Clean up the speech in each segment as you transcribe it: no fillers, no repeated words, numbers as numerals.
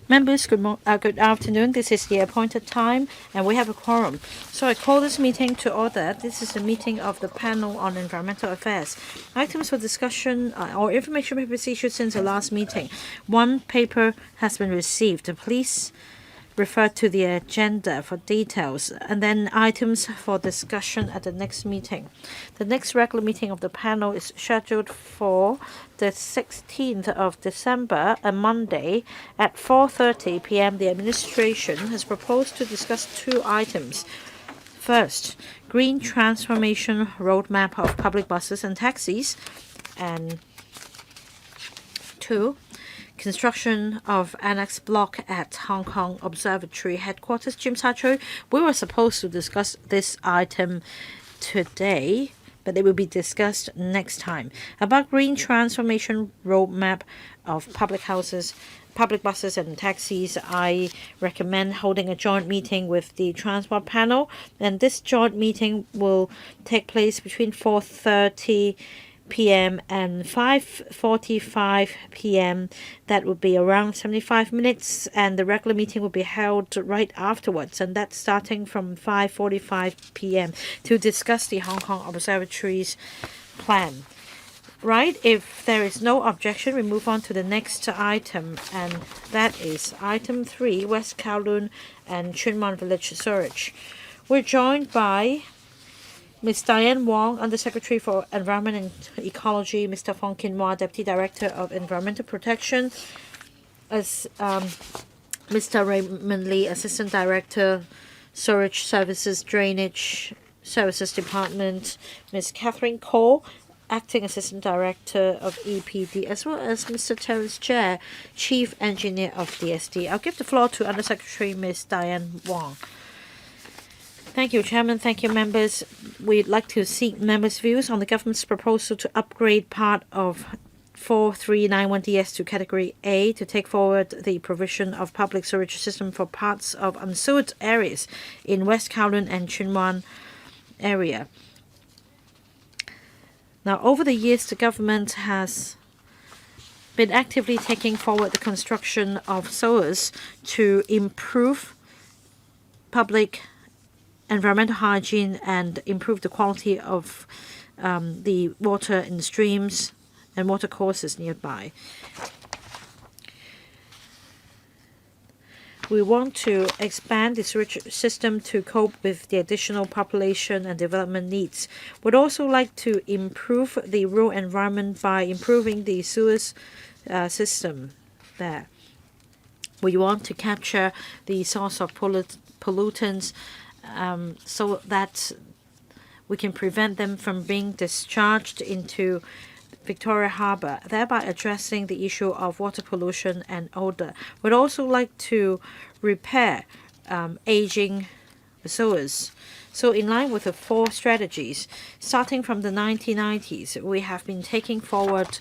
Members, good afternoon. This is the appointed time, and we have a quorum. So I call this meeting to order. This is a meeting of the panel on environmental affairs. Items for discussion or information papers issued since the last meeting. One paper has been received. Please refer to the agenda for details, and then items for discussion at the next meeting. The next regular meeting of the panel is scheduled for the 16th of December, a Monday, at 4:30 p.m. The administration has proposed to discuss two items. First, green transformation roadmap of public buses and taxis, and two, construction of annex block at Hong Kong Observatory headquarters. Jim Sa-Choi, we were supposed to discuss this item today, but it will be discussed next time. About green transformation roadmap of public houses, public buses and taxis, I recommend holding a joint meeting with the transport panel, and this joint meeting will take place between 4:30 p.m. and 5:45 p.m. That would be around 75 minutes, and the regular meeting will be held right afterwards, and that's starting from 5:45 p.m. to discuss the Hong Kong Observatory's plan. Right, if there is no objection, we move on to the next item, and that is item 3, West Kowloon and Tsuen Village Sewerage. We're joined by Ms. Diane Wong, Undersecretary for Environment and Ecology, Mr. Fong Kin Wah, Deputy Director of Environmental Protection, as Mr. Raymond Lee, Assistant Director, Sewerage Services, Drainage Services Department, Ms. Catherine Cole, Acting Assistant Director of EPD, as well as Mr. Terence Chair, Chief Engineer of DSD. I'll give the floor to Undersecretary Ms. Diane Wong. Thank you, Chairman. Thank you, members. We'd like to seek members' views on the government's proposal to upgrade part of 4391DS to Category A to take forward the provision of public sewage system for parts of unsewered areas in West Kowloon and Tsuen Wan area. Now, over the years, the government has been actively taking forward the construction of sewers to improve public environmental hygiene and improve the quality of the water in the streams and water courses nearby. We want to expand the sewage system to cope with the additional population and development needs. We'd also like to improve the rural environment by improving the sewers system there. We want to capture the source of pollutants so that we can prevent them from being discharged into Victoria Harbour, thereby addressing the issue of water pollution and odour. We'd also like to repair aging sewers. So in line with the 4 strategies, starting from the 1990s, we have been taking forward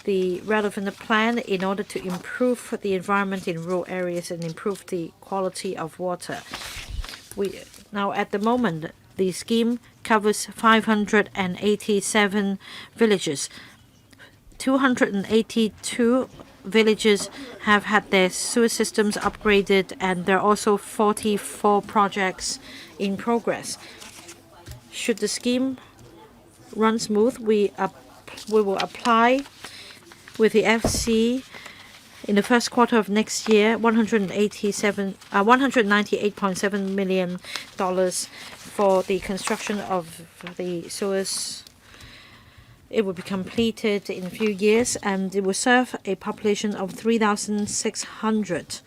the relevant plan in order to improve the environment in rural areas and improve the quality of water. Now, at the moment, the scheme covers 587 villages. 282 villages have had their sewer systems upgraded, and there are also 44 projects in progress. Should the scheme run smooth, we will apply with the FC in the first quarter of next year, $198.7 million for the construction of the sewers. It will be completed in a few years, and it will serve a population of 3,600.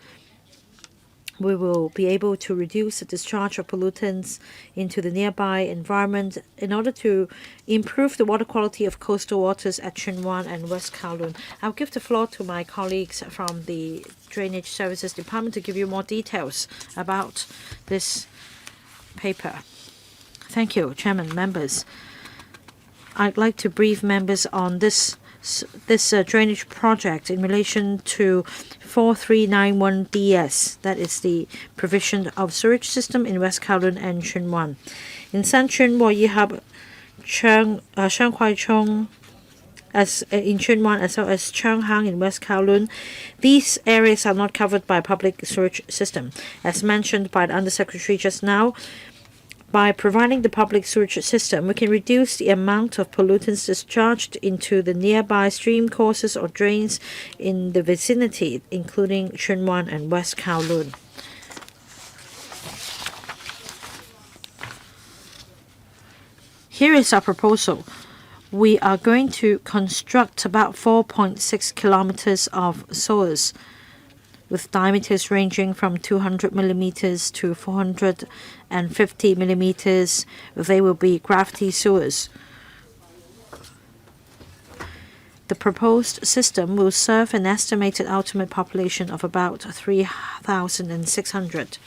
We will be able to reduce the discharge of pollutants into the nearby environment in order to improve the water quality of coastal waters at Tsuen Wan and West Kowloon. I'll give the floor to my colleagues from the Drainage Services Department to give you more details about this paper. Thank you, Chairman, members. I'd like to brief members on this drainage project in relation to 4391DS, that is the provision of sewage system in West Kowloon and Tsuen Wan. In San Tsuen Wo Yi Hub, Shang Kwai Chung as in Tsuen as well as Changhang in West Kowloon. These areas are not covered by a public sewage system. As mentioned by the Undersecretary just now, by providing the public sewage system, we can reduce the amount of pollutants discharged into the nearby stream courses or drains in the vicinity, including Tsuen and West Kowloon. Here is our proposal. We are going to construct about 4.6 kilometers of sewers with diameters ranging from 200 millimeters to 450 millimeters. They will be gravity sewers. The proposed system will serve an estimated ultimate population of about 3,600.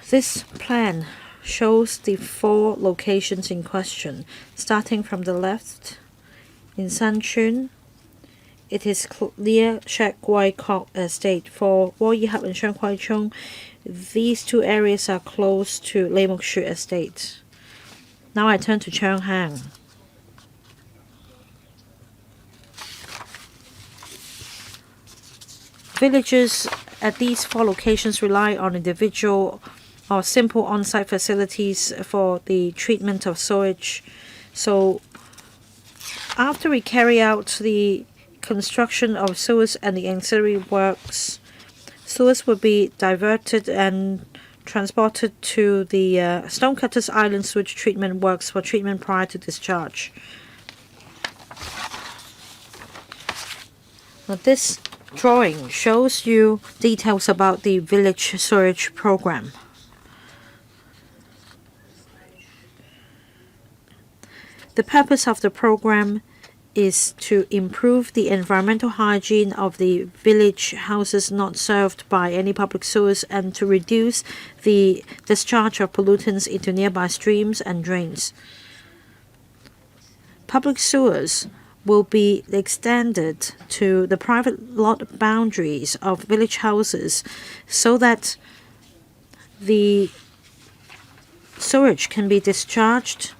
This plan shows the 4 locations in question. Starting from the left, in Sanchun, it is near Shek Wai Kok Estate. For Wo Yihap and Shan Kwai Chung, these 2 areas are close to Lei Mok Shu Estate. Now I turn to Changhang. Villages at these 4 locations rely on individual or simple on-site facilities for the treatment of sewage. So after we carry out the construction of sewers and the ancillary works, sewers will be diverted and transported to the Stonecutters Island sewage treatment works for treatment prior to discharge. Now this drawing shows you details about the village sewage program. The purpose of the program is to improve the environmental hygiene of the village houses not served by any public sewers and to reduce the discharge of pollutants into nearby streams and drains. Public sewers will be extended to the private lot boundaries of village houses so that the sewage can be discharged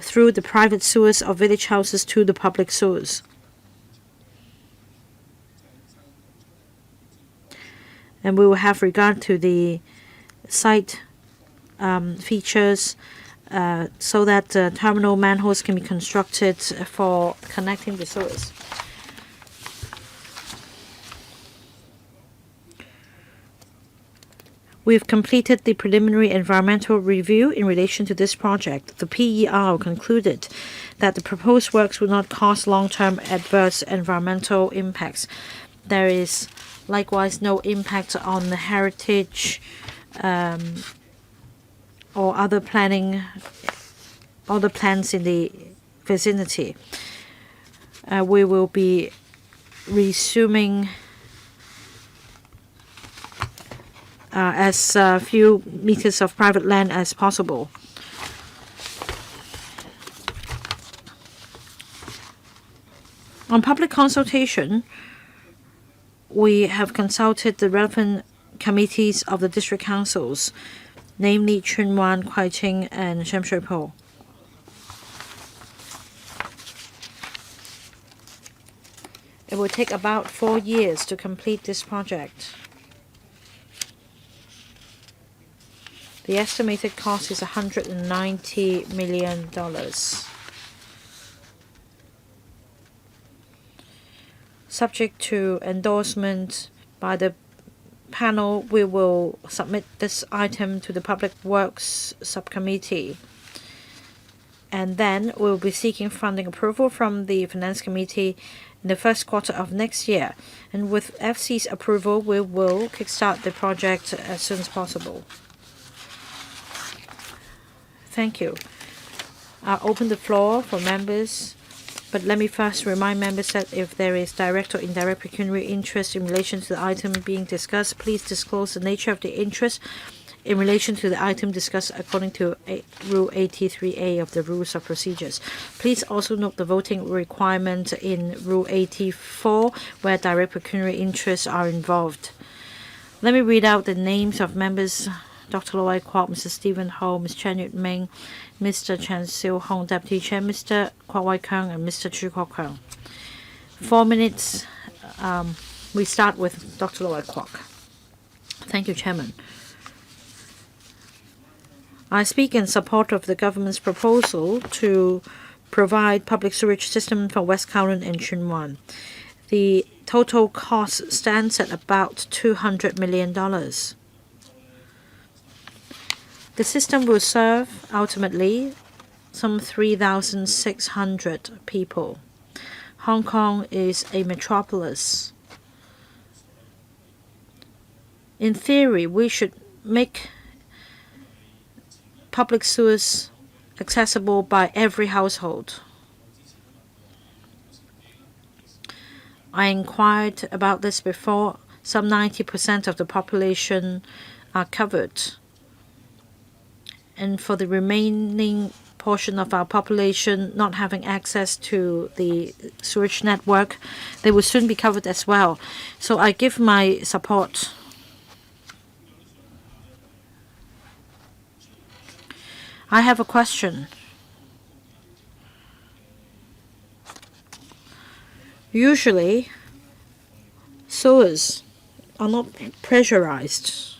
through the private sewers of village houses to the public sewers. And we will have regard to the site features so that terminal manholes can be constructed for connecting the sewers. We've completed the preliminary environmental review in relation to this project. The PER concluded that the proposed works will not cause long-term adverse environmental impacts. There is likewise no impact on the heritage or other plans in the vicinity. We will be resuming as few meters of private land as possible. On public consultation, we have consulted the relevant committees of the district councils, namely Tsuen, Kwai Tsing, and Sham Shui Po. It will take about 4 years to complete this project. The estimated cost is $190 million. Subject to endorsement by the panel, we will submit this item to the Public Works Subcommittee. And then we will be seeking funding approval from the Finance Committee in the first quarter of next year. And with FC's approval, we will kickstart the project as soon as possible. Thank you. I'll open the floor for members, but let me first remind members that if there is direct or indirect pecuniary interest in relation to the item being discussed, please disclose the nature of the interest in relation to the item discussed according to Rule 83A of the Rules of Procedures. Please also note the voting requirement in Rule 84 where direct pecuniary interests are involved. Let me read out the names of members: Dr. Loy Kwok, Mr. Stephen Ho, Ms. Chen Yut Ming, Mr. Chen Siu Hong, Deputy Chair, Mr. Kwok Wai Keung, and Mr. Chu Kok Keung. 4 minutes. We start with Dr. Loy Kwok. Thank you, Chairman. I speak in support of the government's proposal to provide public sewage system for West Kowloon and Tsuen. The total cost stands at about $200 million. The system will serve ultimately some 3,600 people. Hong Kong is a metropolis. In theory, we should make public sewers accessible by every household. I inquired about this before. Some 90% of the population are covered. And for the remaining portion of our population not having access to the sewage network, they will soon be covered as well. So I give my support. I have a question. Usually, sewers are not pressurized.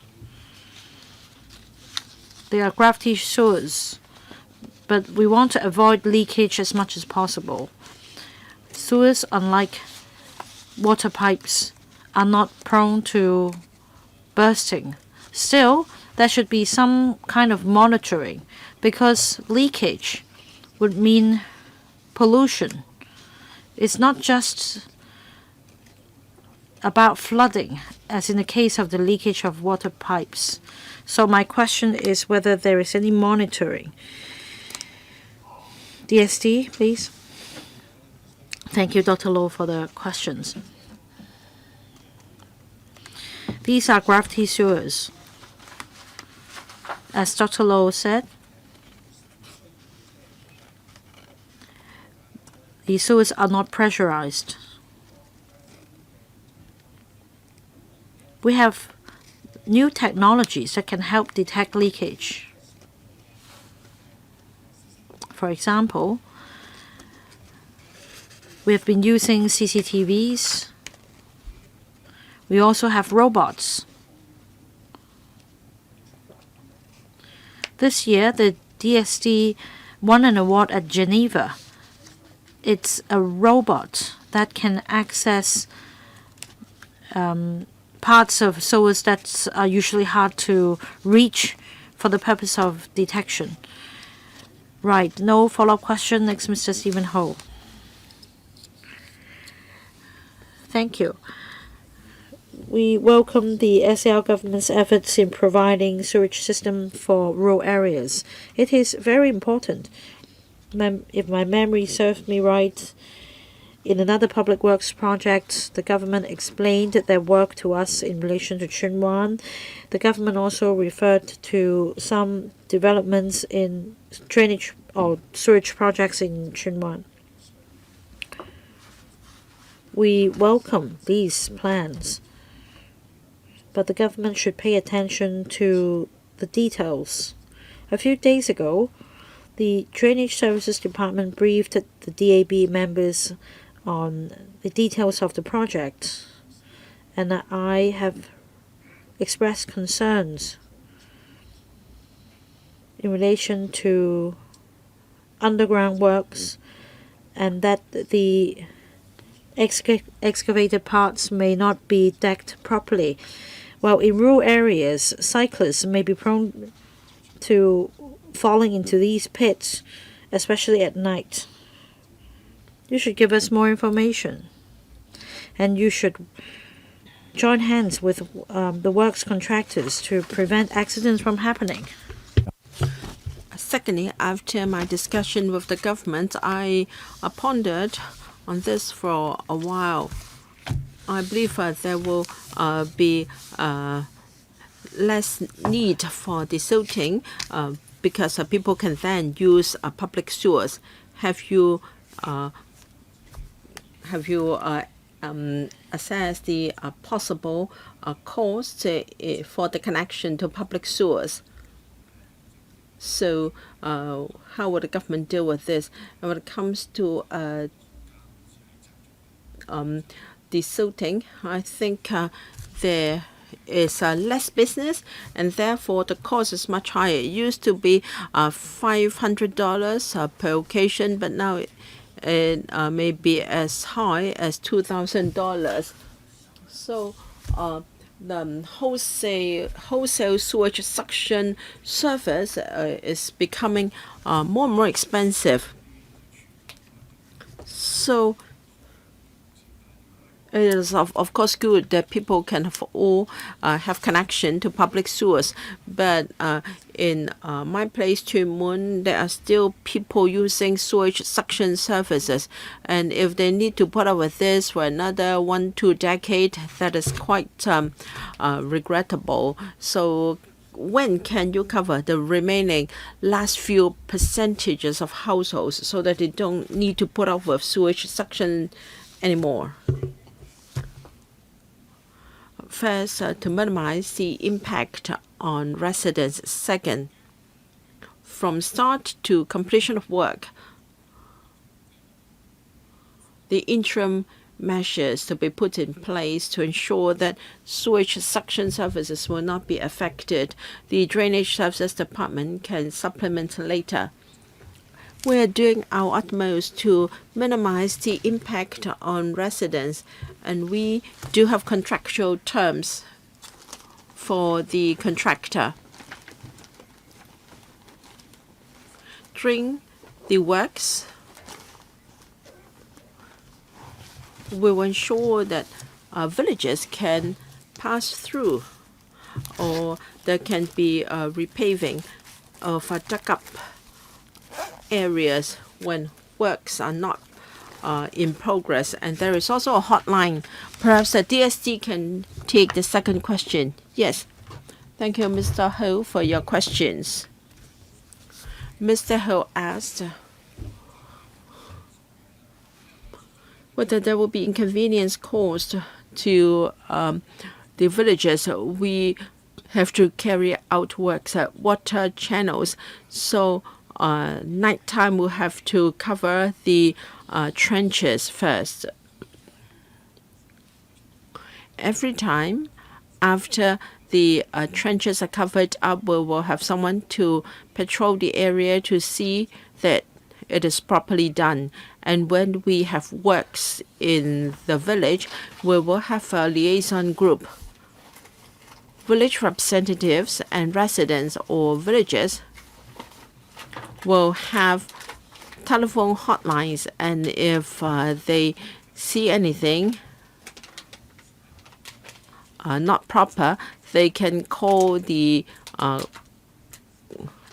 They are gravity sewers, but we want to avoid leakage as much as possible. Sewers, unlike water pipes, are not prone to bursting. Still, there should be some kind of monitoring, because leakage would mean pollution. It's not just about flooding, as in the case of the leakage of water pipes. So my question is whether there is any monitoring. DST, please. Thank you, Dr. Low, for the questions. These are gravity sewers. As Dr. Low said, the sewers are not pressurized. We have new technologies that can help detect leakage. For example, we have been using CCTVs. We also have robots. This year, the DST won an award at Geneva. It's a robot that can access parts of sewers that are usually hard to reach for the purpose of detection. Right, no follow-up question. Next, Mr. Stephen Ho. Thank you. We welcome the SAR government's efforts in providing sewage system for rural areas. It is very important. If my memory serves me right, in another public works project, the government explained their work to us in relation to Tsuen. The government also referred to some developments in drainage or sewage projects in Tsuen. We welcome these plans, but the government should pay attention to the details. A few days ago, the Drainage Services Department briefed the DAB members on the details of the project, and I have expressed concerns in relation to underground works and that the excavated parts may not be decked properly. While in rural areas, cyclists may be prone to falling into these pits, especially at night. You should give us more information, and you should join hands with the works contractors to prevent accidents from happening. Secondly, after my discussion with the government, I pondered on this for a while. I believe there will be less need for desilting because people can then use public sewers. Have you assess the possible cost for the connection to public sewers. So how would the government deal with this? And when it comes to desilting, I think there is less business, and therefore the cost is much higher. It used to be $500 per occasion, but now it may be as high as $2,000. So the wholesale sewage suction service is becoming more and more expensive. So it is of course good that people can have connection to public sewers, but in my place, Tsuen, there are still people using sewage suction services, and if they need to put up with this for another 1-2 decades, that is quite regrettable. So when can you cover the remaining last few percentages of households so that they don't need to put up with sewage suction anymore? First, to minimize the impact on residents. Second, from start to completion of work, the interim measures to be put in place to ensure that sewage suction services will not be affected. The Drainage Services Department can supplement later. We're doing our utmost to minimize the impact on residents, and we do have contractual terms for the contractor. During the works, we will ensure that villagers can pass through, or there can be repaving of dug-up areas when works are not in progress. And there is also a hotline. Perhaps the DSD can take the second question. Yes. Thank you, Mr. Ho, for your questions. Mr. Ho asked whether there will be inconvenience caused to the villagers. We have to carry out works at water channels. So nighttime we'll have to cover the trenches first. Every time after the trenches are covered up, we will have someone to patrol the area to see that it is properly done. And when we have works in the village, we will have a liaison group. Village representatives and residents or villagers will have telephone hotlines, and if they see anything not proper, they can call the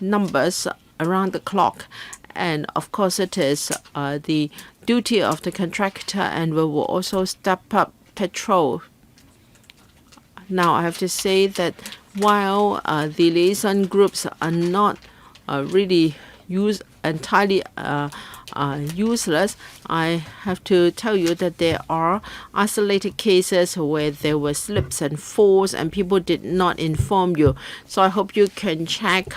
numbers around the clock. And of course, it is the duty of the contractor, and we will also step up patrol. Now, I have to say that while the liaison groups are not really entirely useless, I have to tell you that there are isolated cases where there were slips and falls and people did not inform you. So I hope you can check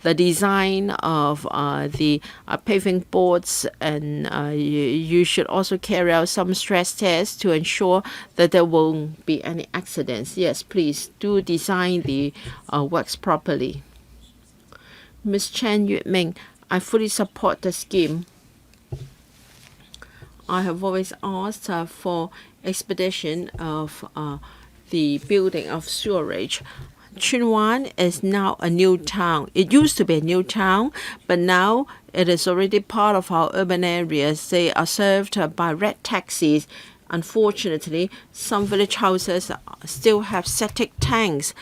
the design of the paving boards, and you should also carry out some stress tests to ensure that there won't be any accidents. Yes, please do design the works properly. Ms. Chen Yue-ming, I fully support the scheme. I have always asked for expedition of the building of sewerage. Tsuen is now a new town. It used to be a new town, but now it is already part of our urban areas. They are served by red taxis. Unfortunately, some village houses still have septic tanks,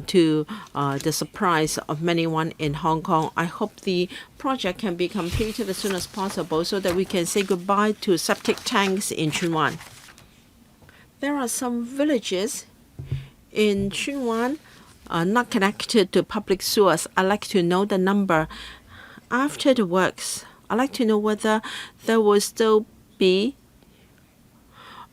to the surprise of many one in Hong Kong. I hope the project can be completed as soon as possible so that we can say goodbye to septic tanks in Tsuen. There are some villages in Tsuen not connected to public sewers. I'd like to know the number. After the works, I'd like to know whether there will still be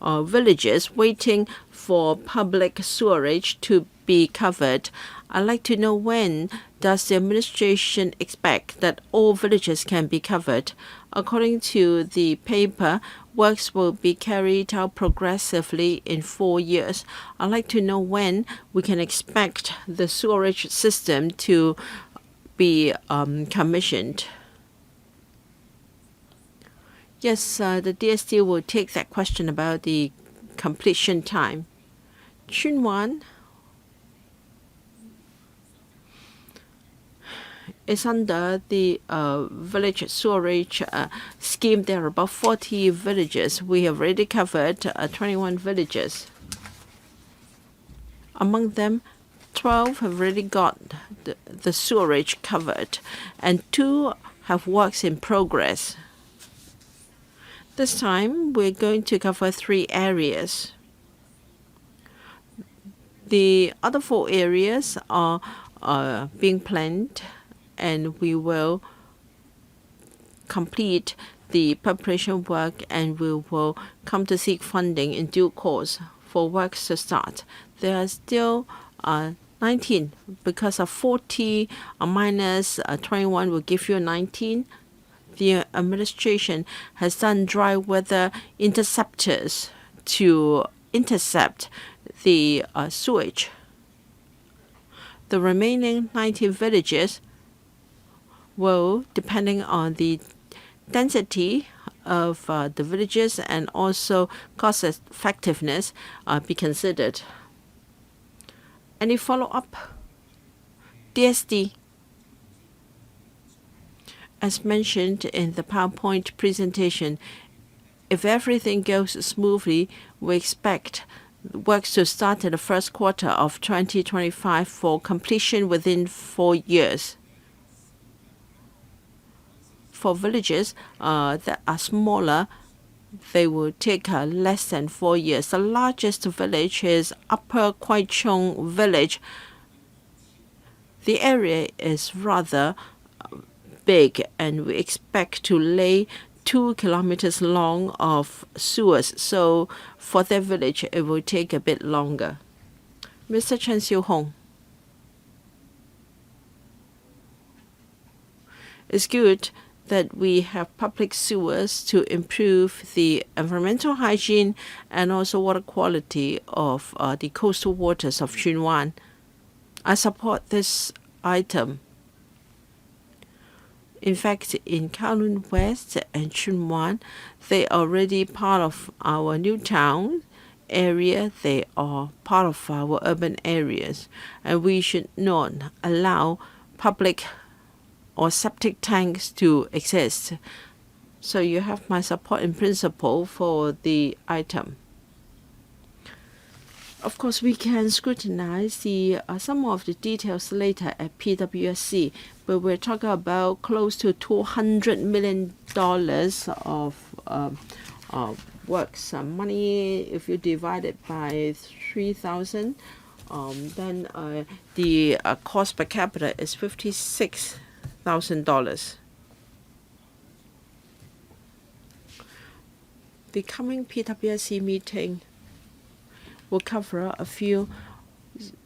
villages waiting for public sewerage to be covered. I'd like to know, when does the administration expect that all villages can be covered? According to the paper, works will be carried out progressively in 4 years. I'd like to know when we can expect the sewerage system to be commissioned. Yes, the DST will take that question about the completion time. Tsuen is under the village sewerage scheme. There are about 40 villages. We have already covered 21 villages. Among them, 12 have already got the sewerage covered, and 2 have works in progress. This time, we're going to cover 3 areas. The other 4 areas are being planned, and we will complete the preparation work, and we will come to seek funding in due course for works to start. There are still 19, because of 40 minus 21 will give you 19. The administration has done dry weather interceptors to intercept the sewage. The remaining 19 villages will, depending on the density of the villages and also cost effectiveness, be considered. Any follow-up? DSD. As mentioned in the PowerPoint presentation, if everything goes smoothly, we expect works to start in the first quarter of 2025 for completion within 4 years. For villages that are smaller, they will take less than 4 years. The largest village is Upper Kwai Chung Village. The area is rather big, and we expect to lay 2 kilometers long of sewers. So for their village, it will take a bit longer. Mr. Chen Xiu-hong. It's good that we have public sewers to improve the environmental hygiene and also water quality of the coastal waters of Tsuen. I support this item. In fact, in Kowloon West and Tsuen, they are already part of our new town area. They are part of our urban areas, and we should not allow public or septic tanks to exist. So you have my support in principle for the item. Of course, we can scrutinize some of the details later at PWSC, but we're talking about close to $200 million of works money. If you divide it by 3,000, then the cost per capita is $56,000. The coming PWSC meeting will cover a few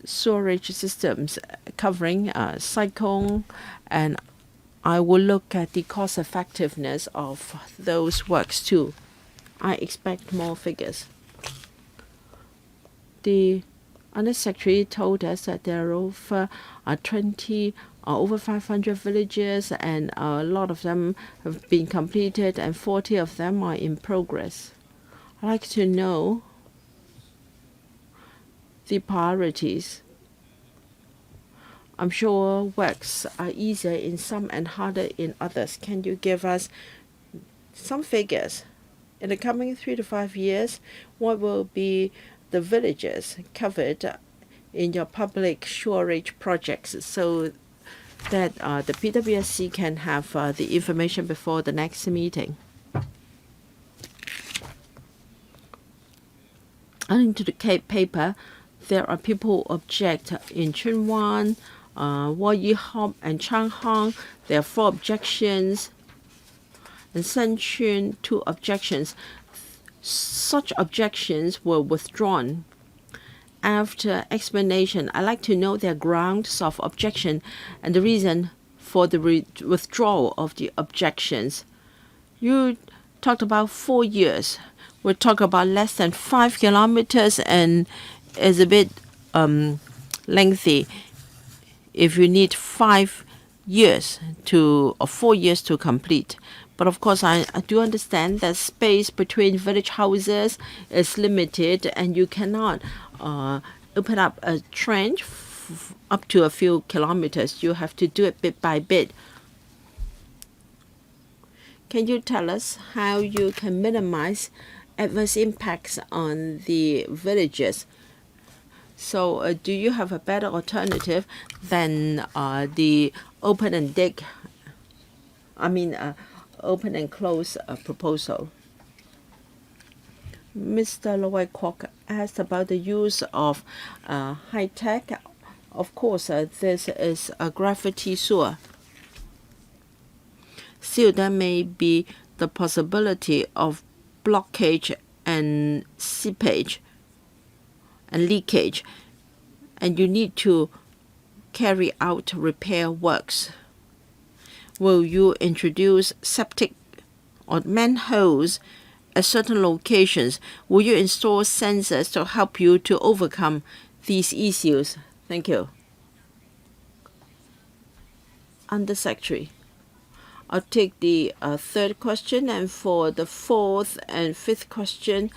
storage systems covering cyclone, and I will look at the cost effectiveness of those works too. I expect more figures. The Undersecretary told us that there are over 500 villages, and a lot of them have been completed, and 40 of them are in progress. I'd like to know the priorities. I'm sure works are easier in some and harder in others. Can you give us some figures? In the coming 3 to 5 years, what will be the villages covered in your public sewerage projects, so that the PWSC can have the information before the next meeting? According to the paper, there are people who object in Tsuen, Yi Hop, and Changhang. There are 4 objections. In Shenchun, 2 objections. such objections were withdrawn. After explanation, I'd like to know their grounds of objection and the reason for the withdrawal of the objections. You talked about 4 years. We're talking about less than 5 kilometers and is a bit lengthy. If you need 5 years or 4 years to complete. But of course, I do understand that space between village houses is limited and you cannot open up a trench up to a few kilometers. You have to do it bit by bit. Can you tell us how you can minimize adverse impacts on the villages? So do you have a better alternative than the open and close proposal? Mr. Loy Kwok asked about the use of high-tech. Of course, this is a gravity sewer. Still, there may be the possibility of blockage and seepage and leakage, and you need to carry out repair works. Will you introduce septic or manholes at certain locations? Will you install sensors to help you to overcome these issues? Thank you. Undersecretary. I'll take the third question, and for the fourth and fifth question,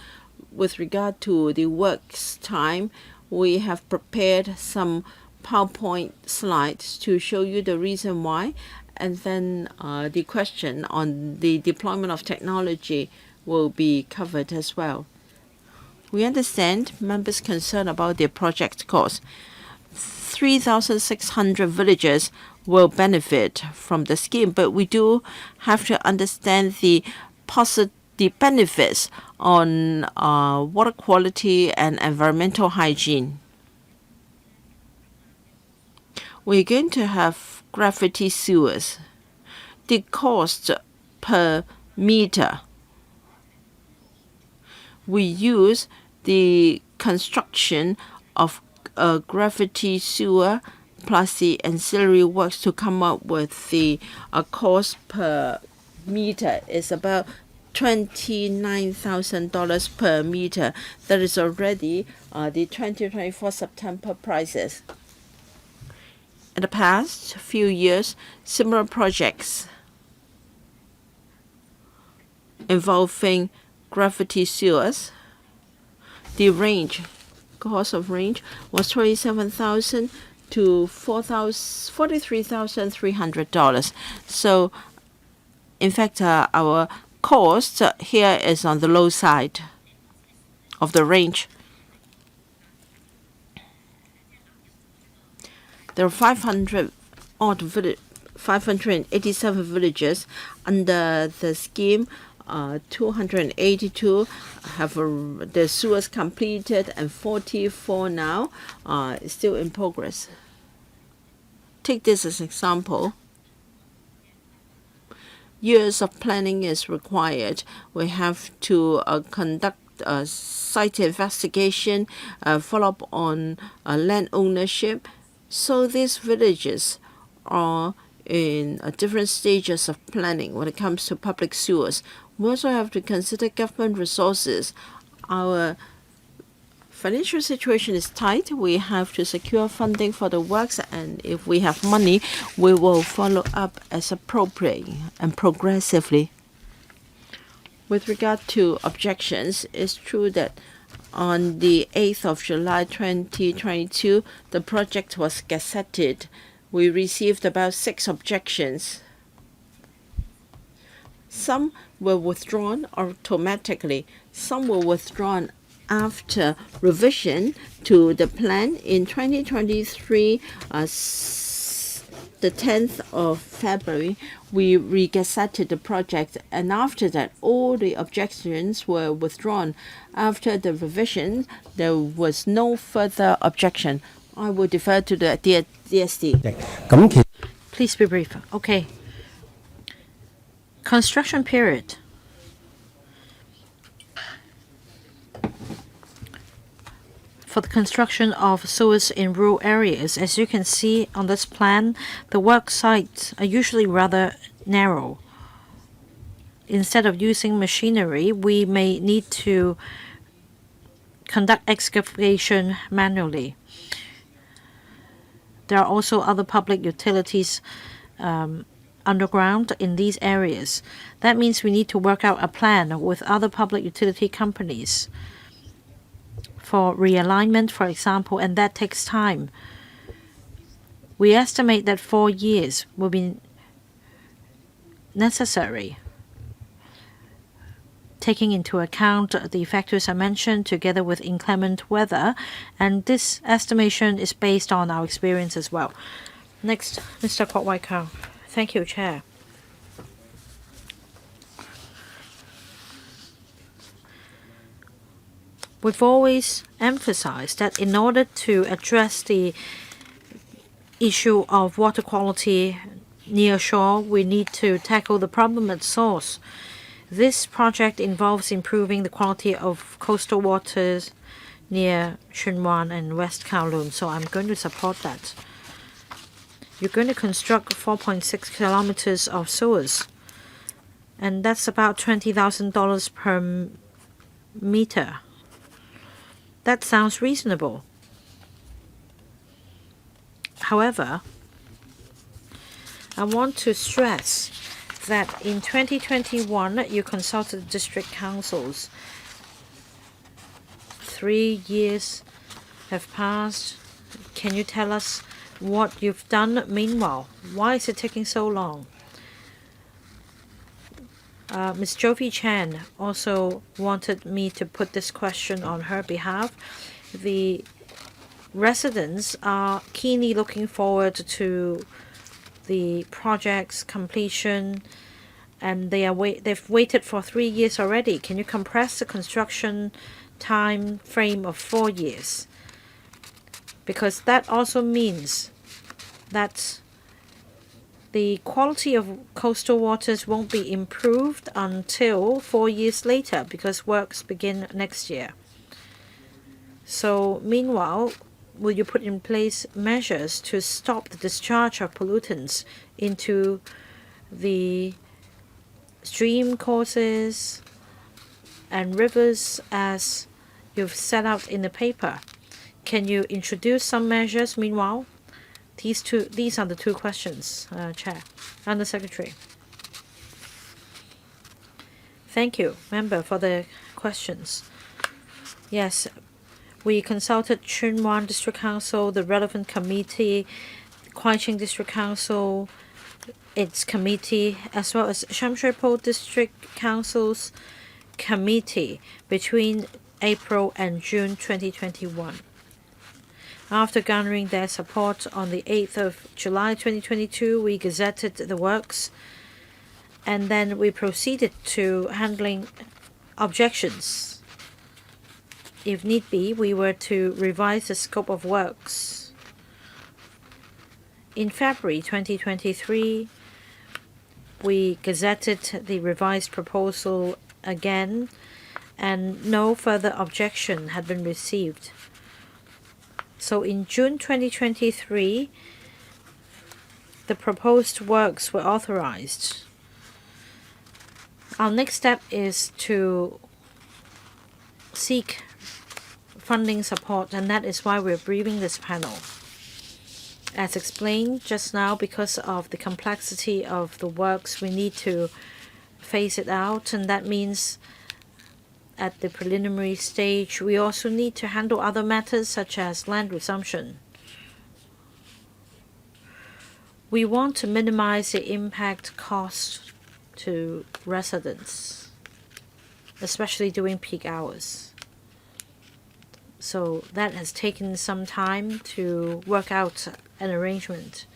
with regard to the works time, we have prepared some PowerPoint slides to show you the reason why, and then the question on the deployment of technology will be covered as well. We understand members' concern about their project cost. 3,600 villagers will benefit from the scheme, but we do have to understand the benefits on water quality and environmental hygiene. We're going to have gravity sewers. The cost per meter, we use the construction of a gravity sewer plus the ancillary works to come up with the cost per meter is about $29,000 per meter. That is already the 2024 September prices. In the past few years, similar projects involving gravity sewers, the cost of range was $27,000 to $43,300. So, in fact, our cost here is on the low side of the range. There are 587 villages under the scheme. 282 have the sewers completed, and 44 now is still in progress. Take this as an example. Years of planning is required. We have to conduct a site investigation, follow up on land ownership. So these villages are in different stages of planning when it comes to public sewers. We also have to consider government resources. Our financial situation is tight. We have to secure funding for the works, and if we have money, we will follow up as appropriate and progressively. With regard to objections, it's true that on the 8th of July 2022, the project was gazetted. We received about 6 objections. Some were withdrawn automatically. Some were withdrawn after revision to the plan in 2023. The 10th of February, we regazetted the project, and after that, all the objections were withdrawn. After the revision, there was no further objection. I will defer to the DSD. Please be brief. Okay. Construction period. for the construction of sewers in rural areas. As you can see on this plan, the work sites are usually rather narrow. Instead of using machinery, we may need to conduct excavation manually. There are also other public utilities underground in these areas. That means we need to work out a plan with other public utility companies for realignment, for example, and that takes time. We estimate that 4 years will be necessary, taking into account the factors I mentioned together with inclement weather, and this estimation is based on our experience as well. Next, Mr. Kwok Wai Kang. Thank you, Chair. We've always emphasized that in order to address the issue of water quality near shore, we need to tackle the problem at source. This project involves improving the quality of coastal waters near Tsuen and West Kowloon, so I'm going to support that. You're going to construct 4.6 kilometers of sewers, and that's about $20,000 per meter. That sounds reasonable. However, I want to stress that in 2021, you consulted district councils. 3 years have passed. Can you tell us what you've done meanwhile? Why is it taking so long? Ms. Jovi Chan also wanted me to put this question on her behalf. The residents are keenly looking forward to the project's completion, and they've waited for 3 years already. Can you compress the construction time frame of 4 years? Because that also means that the quality of coastal waters won't be improved until 4 years later, because works begin next year. So meanwhile, will you put in place measures to stop the discharge of pollutants into the stream courses and rivers as you've set out in the paper? Can you introduce some measures meanwhile? These are the two questions, Chair. Under Secretary. Thank you, Member, for the questions. Yes, we consulted Tsuen District Council, the relevant committee, Kwai Ching District Council, its committee, as well as Sham Shui Po District Council's committee between April and June 2021. After garnering their support on the 8th of July 2022, we gazetted the works, and then we proceeded to handling objections. If need be, we were to revise the scope of works. In February 2023, we gazetted the revised proposal again, and no further objection had been received. So in June 2023, the proposed works were authorized. Our next step is to seek funding support, and that is why we're briefing this panel. As explained just now, because of the complexity of the works, we need to phase it out, and that means at the preliminary stage, we also need to handle other matters such as land resumption. We want to minimize the impact cost to residents, especially during peak hours. So that has taken some time to work out an arrangement.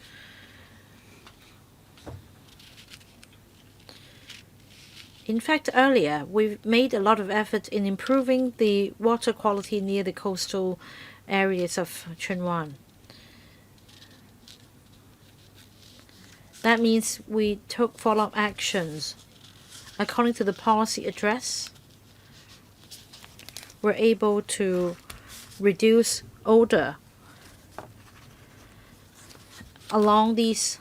In fact, earlier, we've made a lot of effort in improving the water quality near the coastal areas of Tsuen. That means we took follow-up actions. According to the policy address, we're able to reduce odor along these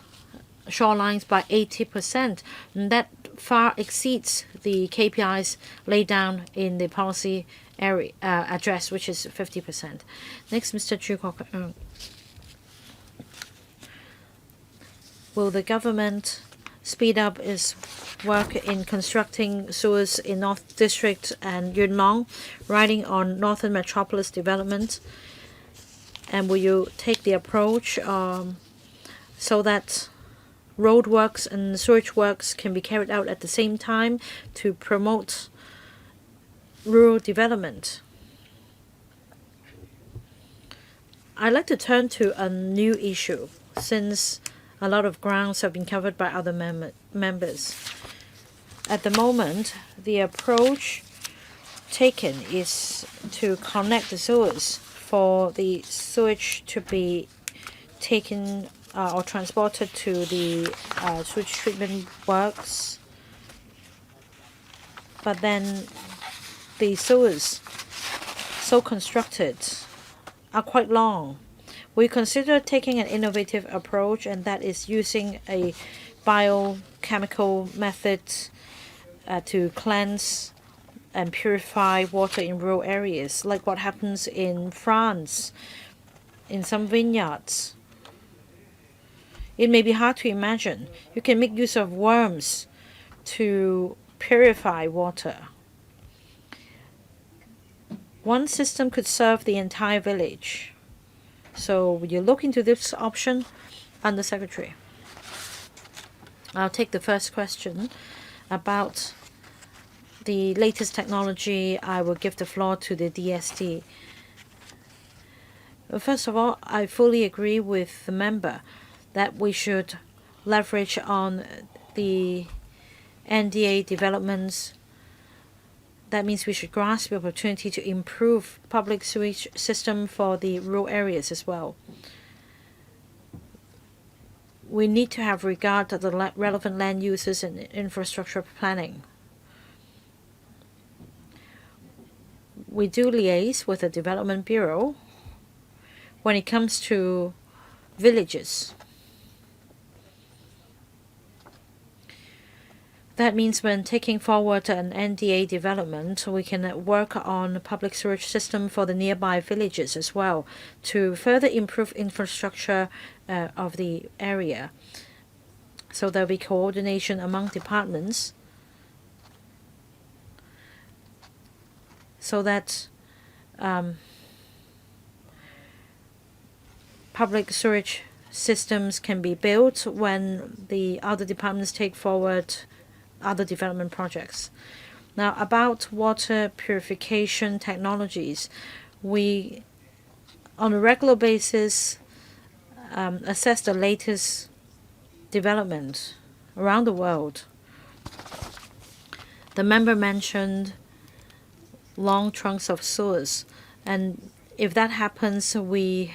shorelines by 80%. And that far exceeds the KPIs laid down in the policy area address, which is 50%. Next, Mr. Chu Kwok. Will the government speed up its work in constructing sewers in North District and Yuen Long, riding on Northern Metropolis development? And will you take the approach so that road works and sewage works can be carried out at the same time to promote rural development? I'd like to turn to a new issue, since a lot of grounds have been covered by other members. At the moment, the approach taken is to connect the sewers for the sewage to be taken or transported to the sewage treatment works. But then the sewers so constructed are quite long. We consider taking an innovative approach, and that is using a biochemical method to cleanse and purify water in rural areas, like what happens in France, in some vineyards. It may be hard to imagine. You can make use of worms to purify water. One system could serve the entire village. So will you look into this option, Undersecretary? I'll take the first question about the latest technology. I will give the floor to the DSD. First of all, I fully agree with the member that we should leverage on the NDA developments. That means we should grasp the opportunity to improve public sewage system for the rural areas as well. We need to have regard to the relevant land uses and infrastructure planning. We do liaise with the Development Bureau when it comes to villages. That means when taking forward an NDA development, we can work on a public sewage system for the nearby villages as well to further improve infrastructure of the area. So there'll be coordination among departments so that public sewage systems can be built when the other departments take forward other development projects. Now, about water purification technologies, we on a regular basis assess the latest development around the world. The member mentioned long trunks of sewers, and if that happens, we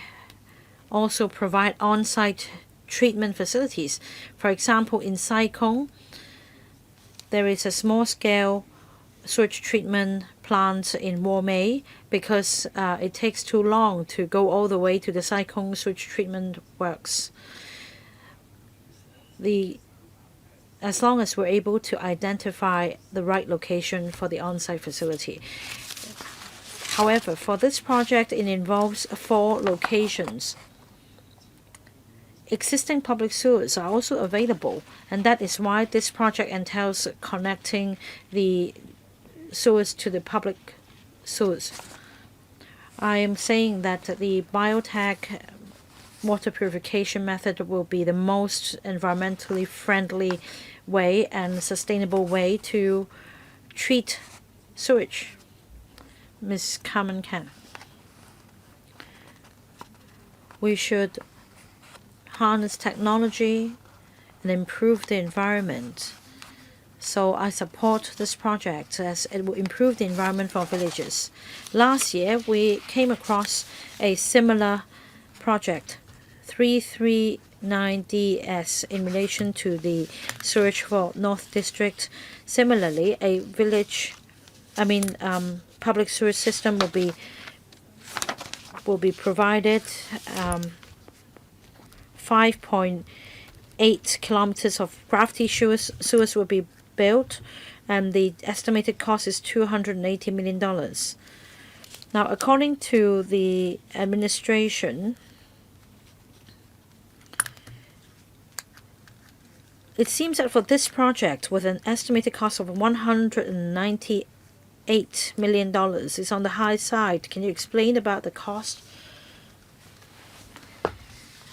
also provide on-site treatment facilities. For example, in Sai Kung, there is a small-scale sewage treatment plant in Womei because it takes too long to go all the way to the Sai Kung sewage treatment works. As long as we're able to identify the right location for the on-site facility. However, for this project, it involves 4 locations. Existing public sewers are also available, and that is why this project entails connecting the sewers to the public sewers. I am saying that the biotech water purification method will be the most environmentally friendly way and sustainable way to treat sewage. Ms. Carmen Can. We should harness technology and improve the environment. So I support this project as it will improve the environment for villages. Last year, we came across a similar project, 339DS, in relation to the sewage for North District. Similarly, public sewage system will be will be provided. 5.8 kilometers of gravity sewers will be built, and the estimated cost is $280 million. Now, according to the administration, it seems that for this project, with an estimated cost of $198 million, is on the high side. Can you explain about the cost?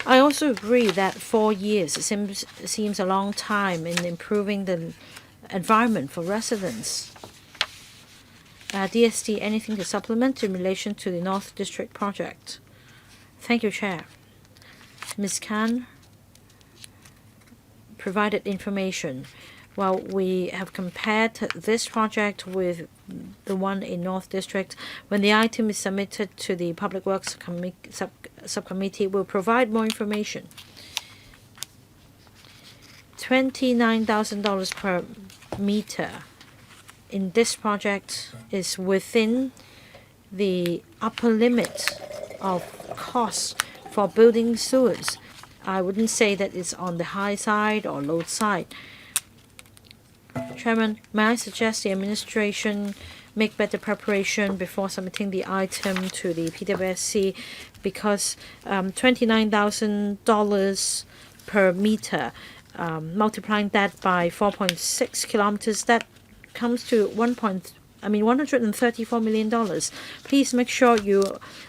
I also agree that 4 years seems a long time in improving the environment for residents. DST, anything to supplement in relation to the North District project? Thank you, Chair. Ms. Khan provided information. Well, we have compared this project with the one in North District. When the item is submitted to the Public Works Subcommittee, we'll provide more information. $29,000 per meter in this project is within the upper limit of cost for building sewers. I wouldn't say that it's on the high side or low side. Chairman, may I suggest the administration make better preparation before submitting the item to the PWSC, because $29,000 per meter, multiplying that by 4.6 kilometers, that comes to $134 million. Please make sure you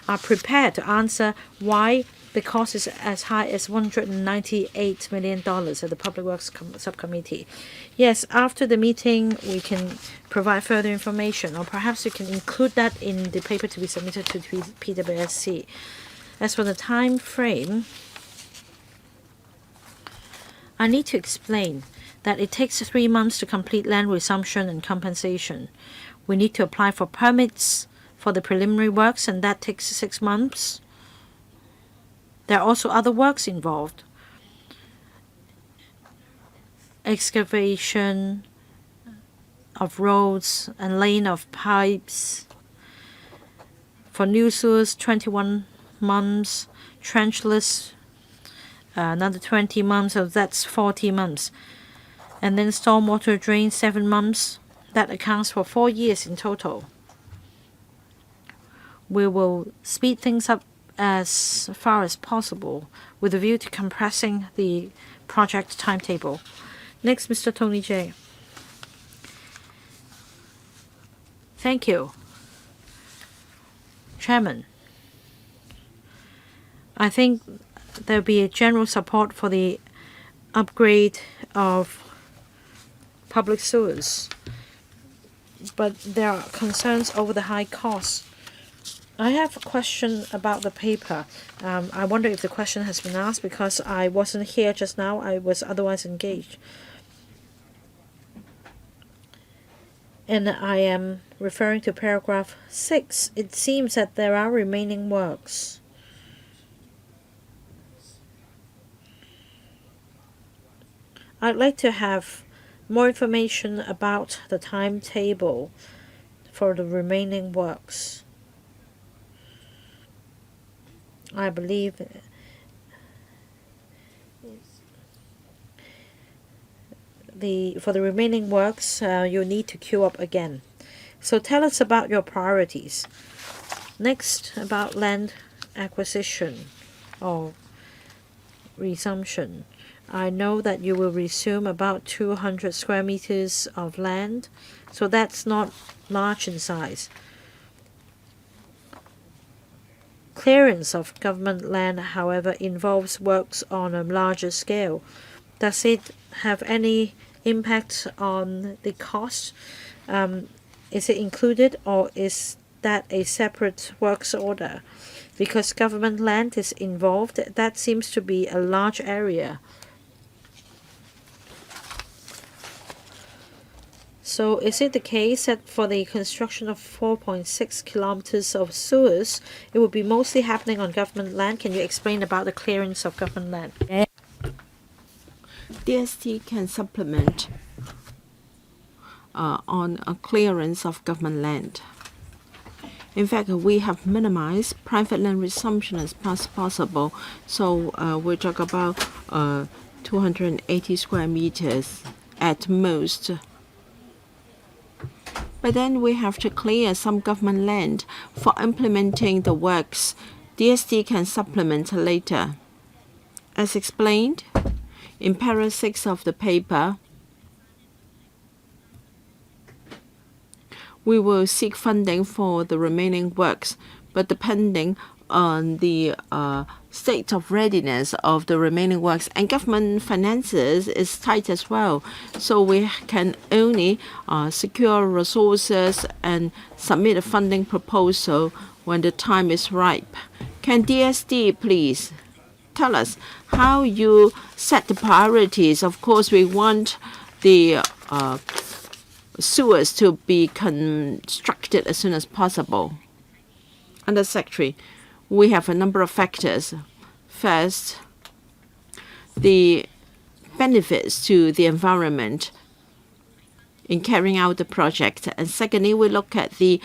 are prepared to answer why the cost is as high as $198 million at the Public Works Subcommittee. Yes, after the meeting, we can provide further information, or perhaps we can include that in the paper to be submitted to PWSC. As for the time frame, I need to explain that it takes 3 months to complete land resumption and compensation. We need to apply for permits for the preliminary works, and that takes 6 months. There are also other works involved. Excavation of roads and laying of pipes. For new sewers, 21 months. Trenchless, another 20 months, so that's 40 months. And then stormwater drain, 7 months. That accounts for 4 years in total. We will speed things up as far as possible with a view to compressing the project timetable. Next, Mr. Tony J. Thank you. Chairman, I think there'll be a general support for the upgrade of public sewers, but there are concerns over the high costs. I have a question about the paper. I wonder if the question has been asked because I wasn't here just now. I was otherwise engaged. And I am referring to paragraph 6. It seems that there are remaining works. I'd like to have more information about the timetable for the remaining works. I believe for the remaining works, you need to queue up again. So tell us about your priorities. Next, about land acquisition or resumption. I know that you will resume about 200 square meters of land, so that's not large in size. Clearance of government land, however, involves works on a larger scale. Does it have any impact on the cost? Is it included, or is that a separate works order? Because government land is involved, that seems to be a large area. So is it the case that for the construction of 4.6 kilometers of sewers, it will be mostly happening on government land? Can you explain about the clearance of government land? DST can supplement on a clearance of government land. In fact, we have minimized private land resumption as much as possible. So we talk about 280 square meters at most. But then we have to clear some government land for implementing the works. DST can supplement later. As explained in paragraph 6 of the paper, we will seek funding for the remaining works, but depending on the state of readiness of the remaining works, and government finances is tight as well. So we can only secure resources and submit a funding proposal when the time is ripe. Can DST please tell us how you set the priorities? Of course, we want the sewers to be constructed as soon as possible. Under Secretary, we have a number of factors. First, the benefits to the environment in carrying out the project. And secondly, we look at the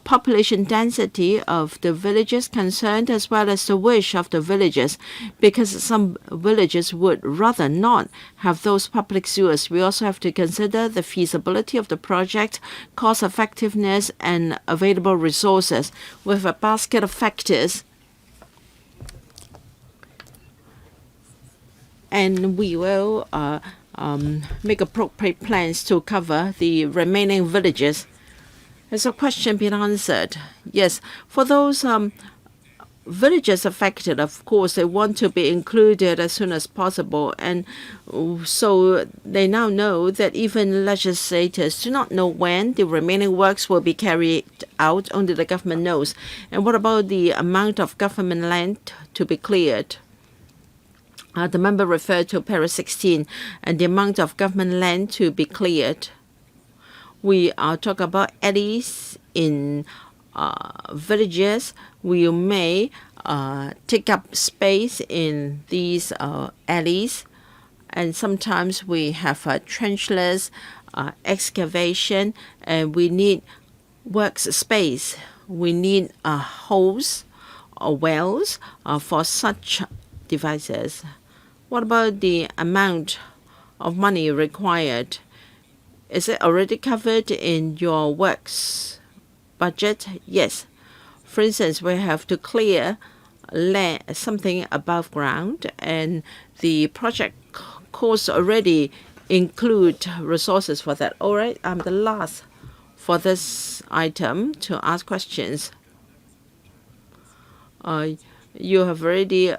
population density of the villages concerned, as well as the wish of the villages, because some villages would rather not have those public sewers. We also have to consider the feasibility of the project, cost effectiveness, and available resources. With a basket of factors, and we will make appropriate plans to cover the remaining villages. Has a question been answered? Yes. For those villages affected, of course, they want to be included as soon as possible. And so they now know that even legislators do not know when the remaining works will be carried out. Only the government knows. And what about the amount of government land to be cleared? The member referred to paragraph 16 and the amount of government land to be cleared. We talk about alleys in villages. We may take up space in these alleys, and sometimes we have trenchless excavation, and we need works space. We need holes or wells for such devices. What about the amount of money required? Is it already covered in your works budget? Yes. For instance, we have to clear land, something above ground, and the project costs already include resources for that. All right, I'm the last for this item to ask questions. You have already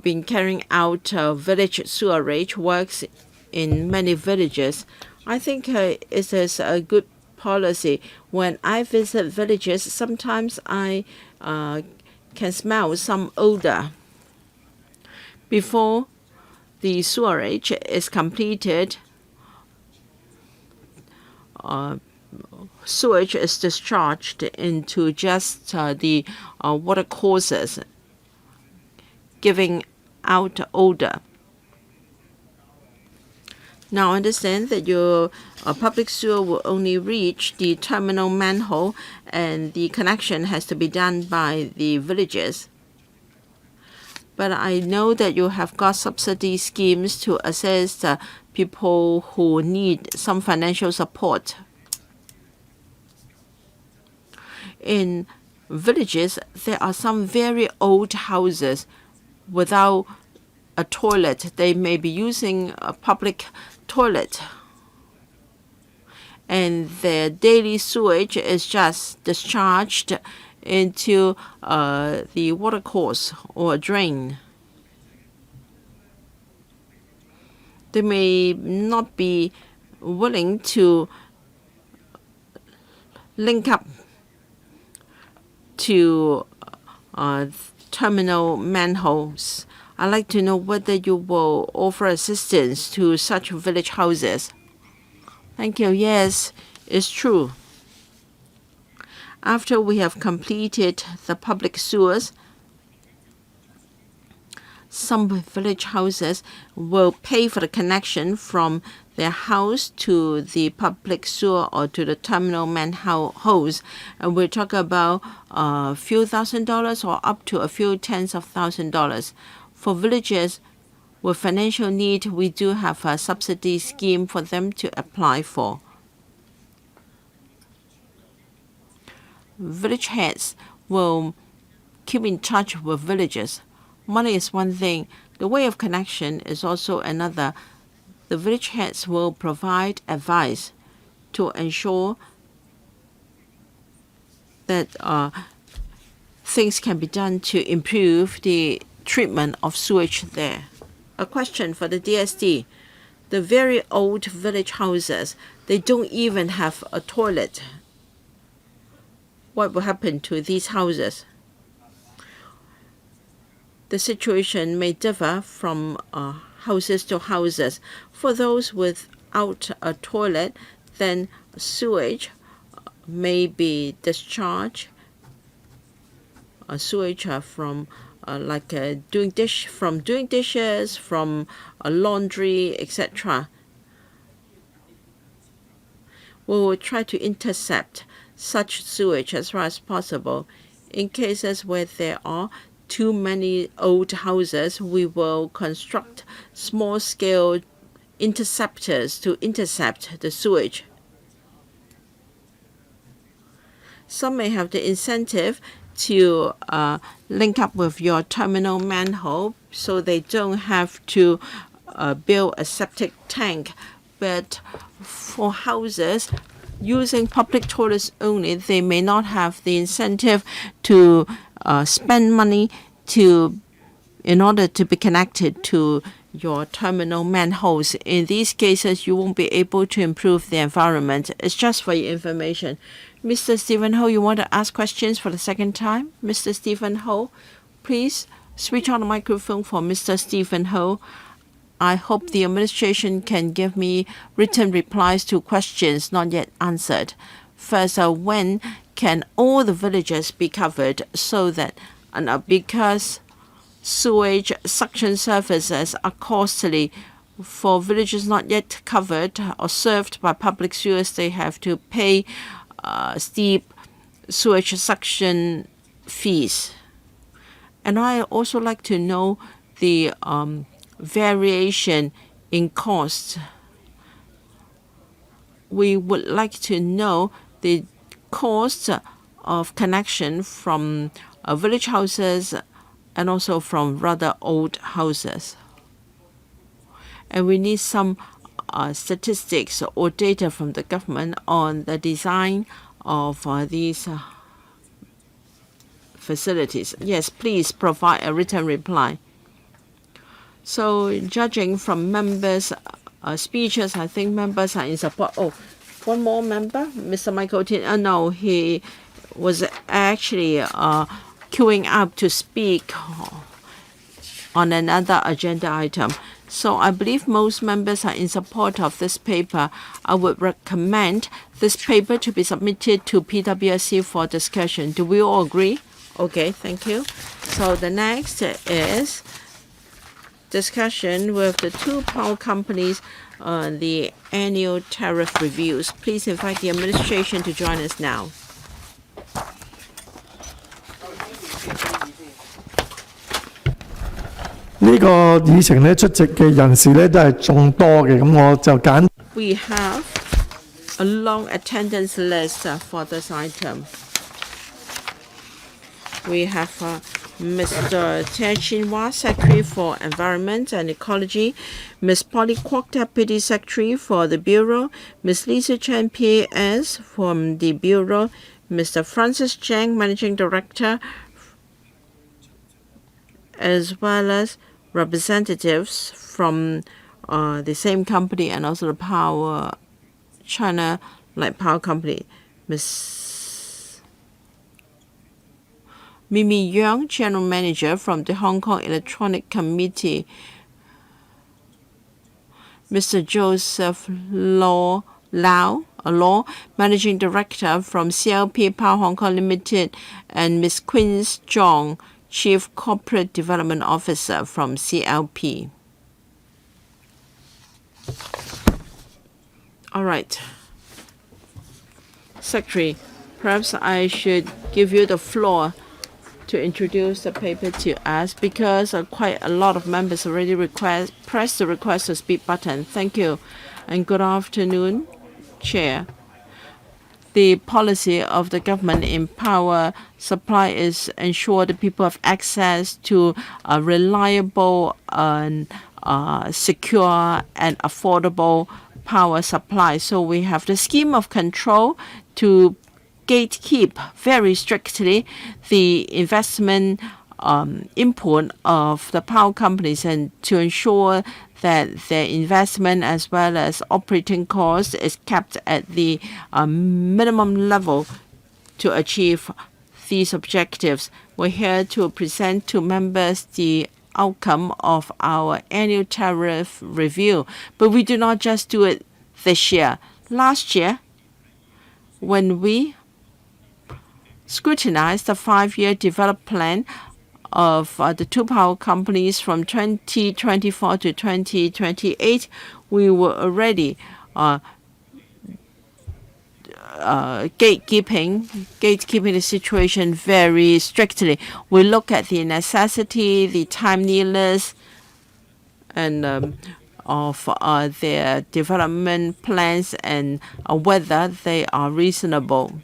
been carrying out village sewerage works in many villages. I think it is a good policy. When I visit villages, sometimes I can smell some odor. Before the sewerage is completed, sewage is discharged into just the water courses, giving out odor. Now understand that your public sewer will only reach the terminal manhole, and the connection has to be done by the villages. But I know that you have got subsidy schemes to assist people who need some financial support. In villages, there are some very old houses without a toilet. They may be using a public toilet, and their daily sewage is just discharged into the watercourse or a drain. They may not be willing to link up to terminal manholes. I'd like to know whether you will offer assistance to such village houses. Thank you. Yes, it's true. After we have completed the public sewers, some village houses will pay for the connection from their house to the public sewer or to the terminal manhole, and we're talking about a few $1,000s or up to a few tens of $1,000s. For villages with financial need, we do have a subsidy scheme for them to apply for. Village heads will keep in touch with villagers. Money is one thing. The way of connection is also another. The village heads will provide advice to ensure that things can be done to improve the treatment of sewage there. A question for the DSD. The very old village houses, they don't even have a toilet. What will happen to these houses? The situation may differ from houses to houses. For those without a toilet, then sewage may be discharged. Sewage from doing dishes, from laundry, etc. We will try to intercept such sewage as far as possible. In cases where there are too many old houses, we will construct small-scale interceptors to intercept the sewage. Some may have the incentive to link up with your terminal manhole so they don't have to build a septic tank. But for houses using public toilets only, they may not have the incentive to spend money in order to be connected to your terminal manholes. In these cases, you won't be able to improve the environment. It's just for your information. Mr. Stephen Ho, you want to ask questions for the second time? Mr. Stephen Ho, please switch on the microphone for Mr. Stephen Ho. I hope the administration can give me written replies to questions not yet answered. First, when can all the villages be covered so that, because sewage suction services are costly, for villages not yet covered or served by public sewers, they have to pay steep sewage suction fees. And I also like to know the variation in cost. We would like to know the cost of connection from village houses and also from rather old houses. And we need some statistics or data from the government on the design of these facilities. Yes, please provide a written reply. So judging from members' speeches, I think members are in support. Oh, one more member, Mr. Michael Tin. No, he was actually queuing up to speak on another agenda item. So I believe most members are in support of this paper. I would recommend this paper to be submitted to PwC for discussion. Do we all agree? Okay, thank you. So the next is discussion with the two power companies on the annual tariff reviews. Please invite the administration to join us now. We have a long attendance list for this item. We have Mr. Tia Chin-hua, Secretary for Environment and Ecology, Ms. Polly Kwok, Deputy Secretary for the Bureau, Ms. Lisa Chen, PAS from the Bureau, Mr. Francis Cheng, Managing Director, as well as representatives from the same company and also the China Light Power Company. Ms. Mimi Young, General Manager from the Hongkong Electric Company. Mr. Joseph Law, Managing Director from CLP Power Hong Kong Limited, and Ms. Queen Zhong, Chief Corporate Development Officer from CLP. All right. Secretary, perhaps I should give you the floor to introduce the paper to us because quite a lot of members already pressed the request to speak button. Thank you. And good afternoon, Chair. The policy of the government in power supply is ensure that people have access to a reliable and secure and affordable power supply. So we have the scheme of control to gatekeep very strictly the investment input of the power companies and to ensure that their investment as well as operating costs is kept at the minimum level to achieve these objectives. We're here to present to members the outcome of our annual tariff review. But we do not just do it this year. Last year, when we scrutinized the 5-year development plan of the two power companies from 2024 to 2028, we were already gatekeeping the situation very strictly. We look at the necessity, the timeliness, and of their development plans and whether they are reasonable.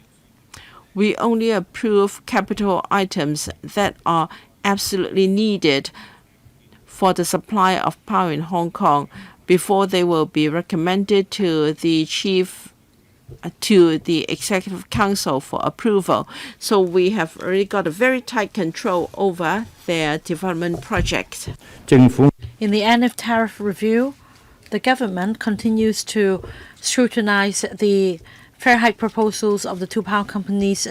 We only approve capital items that are absolutely needed for the supply of power in Hong Kong before they will be recommended to the Executive Council for approval. So we have already got a very tight control over their development project. In the end of tariff review, the government continues to scrutinize the fare hike proposals of the two power companies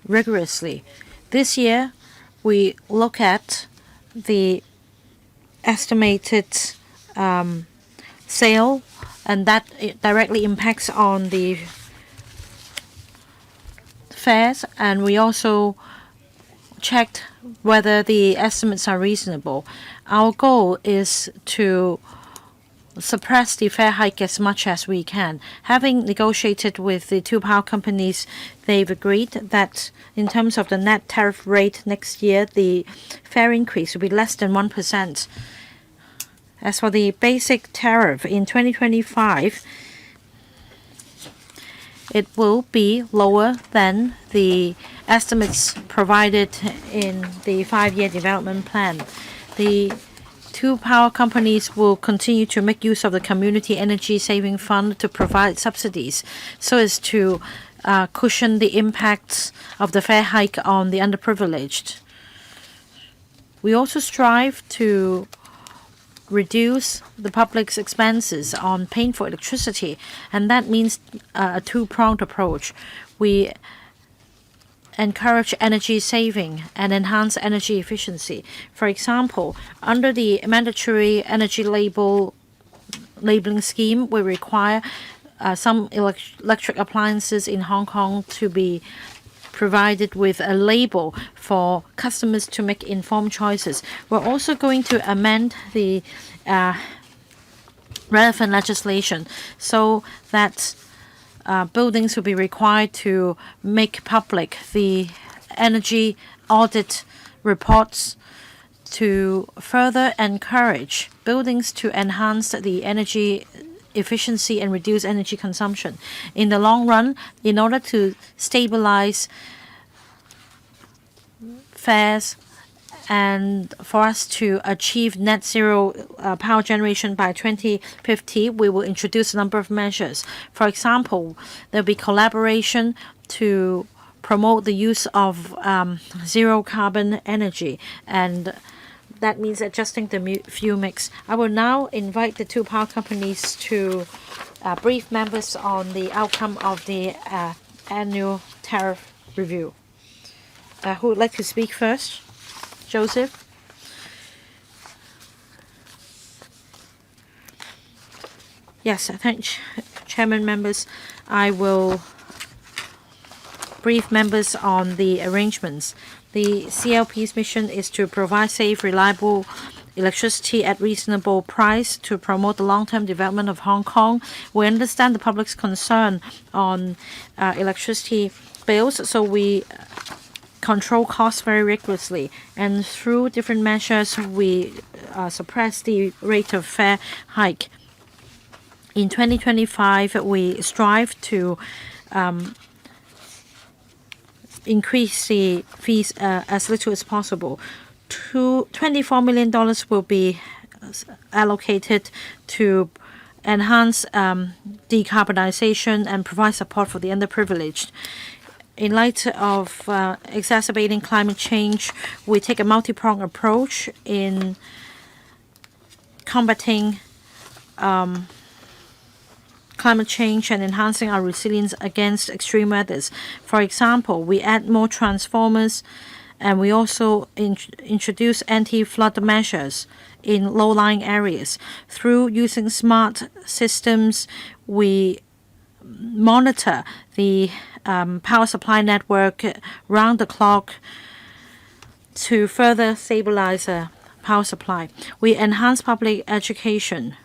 rigorously. This year, we look at the estimated sale, and that directly impacts on the fares, and we also checked whether the estimates are reasonable. Our goal is to suppress the fare hike as much as we can. Having negotiated with the two power companies, they've agreed that in terms of the net tariff rate next year, the fare increase will be less than 1%. As for the basic tariff in 2025, it will be lower than the estimates provided in the 5-year development plan. The two power companies will continue to make use of the Community Energy Saving Fund to provide subsidies so as to cushion the impacts of the fare hike on the underprivileged. We also strive to reduce the public's expenses on paying for electricity, and that means a two-pronged approach. We encourage energy saving and enhance energy efficiency. For example, under the mandatory energy labeling scheme, we require some electric appliances in Hong Kong to be provided with a label for customers to make informed choices. We're also going to amend the relevant legislation so that buildings will be required to make public the energy audit reports to further encourage buildings to enhance the energy efficiency and reduce energy consumption. In the long run, in order to stabilize fares and for us to achieve net zero power generation by 2050, we will introduce a number of measures. For example, there will be collaboration to promote the use of zero carbon energy, and that means adjusting the fuel mix. I will now invite the two power companies to brief members on the outcome of the annual tariff review. Who would like to speak first? Joseph? Yes, I thank Chairman members. I will brief members on the arrangements. The CLP's mission is to provide safe, reliable electricity at reasonable price to promote the long-term development of Hong Kong. We understand the public's concern on electricity bills, so we control costs very rigorously. And through different measures, we suppress the rate of fare hike. In 2025, we strive to increase the fees as little as possible. $24 million will be allocated to enhance decarbonization and provide support for the underprivileged. In light of exacerbating climate change, we take a multi-pronged approach in combating climate change and enhancing our resilience against extreme weathers. For example, we add more transformers, and we also introduce anti-flood measures in low-lying areas. Through using smart systems, we monitor the power supply network round the clock to further stabilize power supply. We enhance public education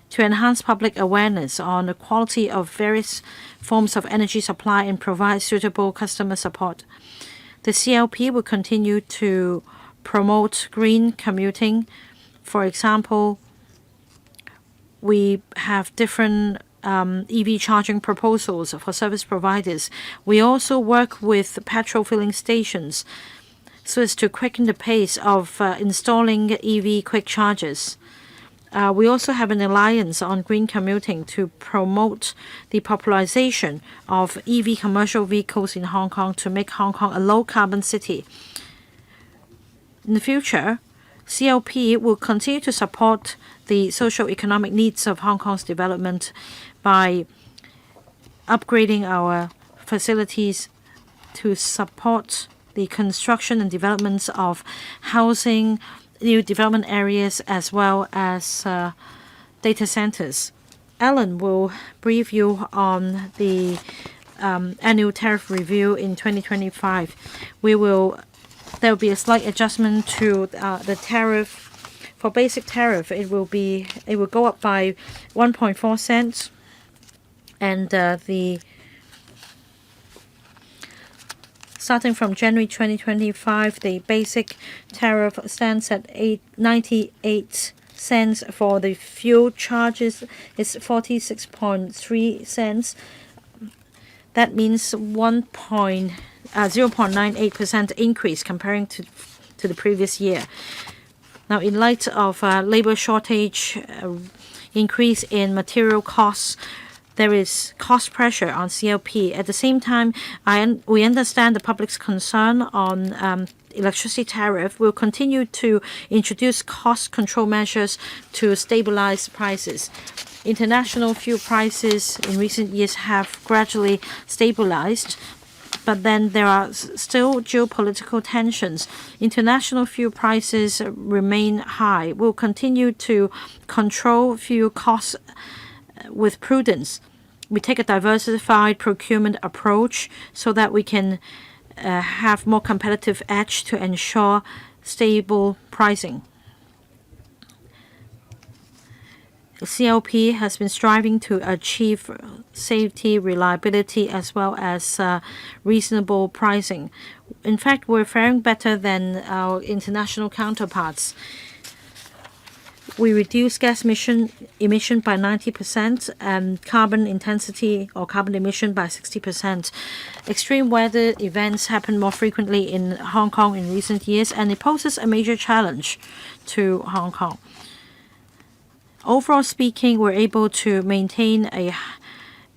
to enhance public awareness on the quality of various forms of energy supply and provide suitable customer support. The CLP will continue to promote green commuting. For example, we have different EV charging proposals for service providers. We also work with petrol filling stations so as to quicken the pace of installing EV quick chargers. We also have an alliance on green commuting to promote the popularization of EV commercial vehicles in Hong Kong to make Hong Kong a low-carbon city. In the future, CLP will continue to support the socio-economic needs of Hong Kong's development by upgrading our facilities to support the construction and developments of housing, new development areas, as well as data centers. Alan will brief you on the annual tariff review in 2025. There will be a slight adjustment to the tariff. For basic tariff, it will go up by 1.4 cents, and starting from January 2025, the basic tariff stands at 98 cents. For the fuel charges, it's 46.3 cents. That means 0.98% increase comparing to the previous year. Now, in light of labor shortage, increase in material costs, there is cost pressure on CLP. At the same time, we understand the public's concern on electricity tariff. We'll continue to introduce cost control measures to stabilize prices. International fuel prices in recent years have gradually stabilized, but then there are still geopolitical tensions. International fuel prices remain high. We'll continue to control fuel costs with prudence. We take a diversified procurement approach so that we can have more competitive edge to ensure stable pricing. The CLP has been striving to achieve safety, reliability, as well as reasonable pricing. In fact, we're faring better than our international counterparts. We reduce gas emission by 90% and carbon intensity or carbon emission by 60%. Extreme weather events happen more frequently in Hong Kong in recent years, and it poses a major challenge to Hong Kong. Overall speaking, we're able to maintain a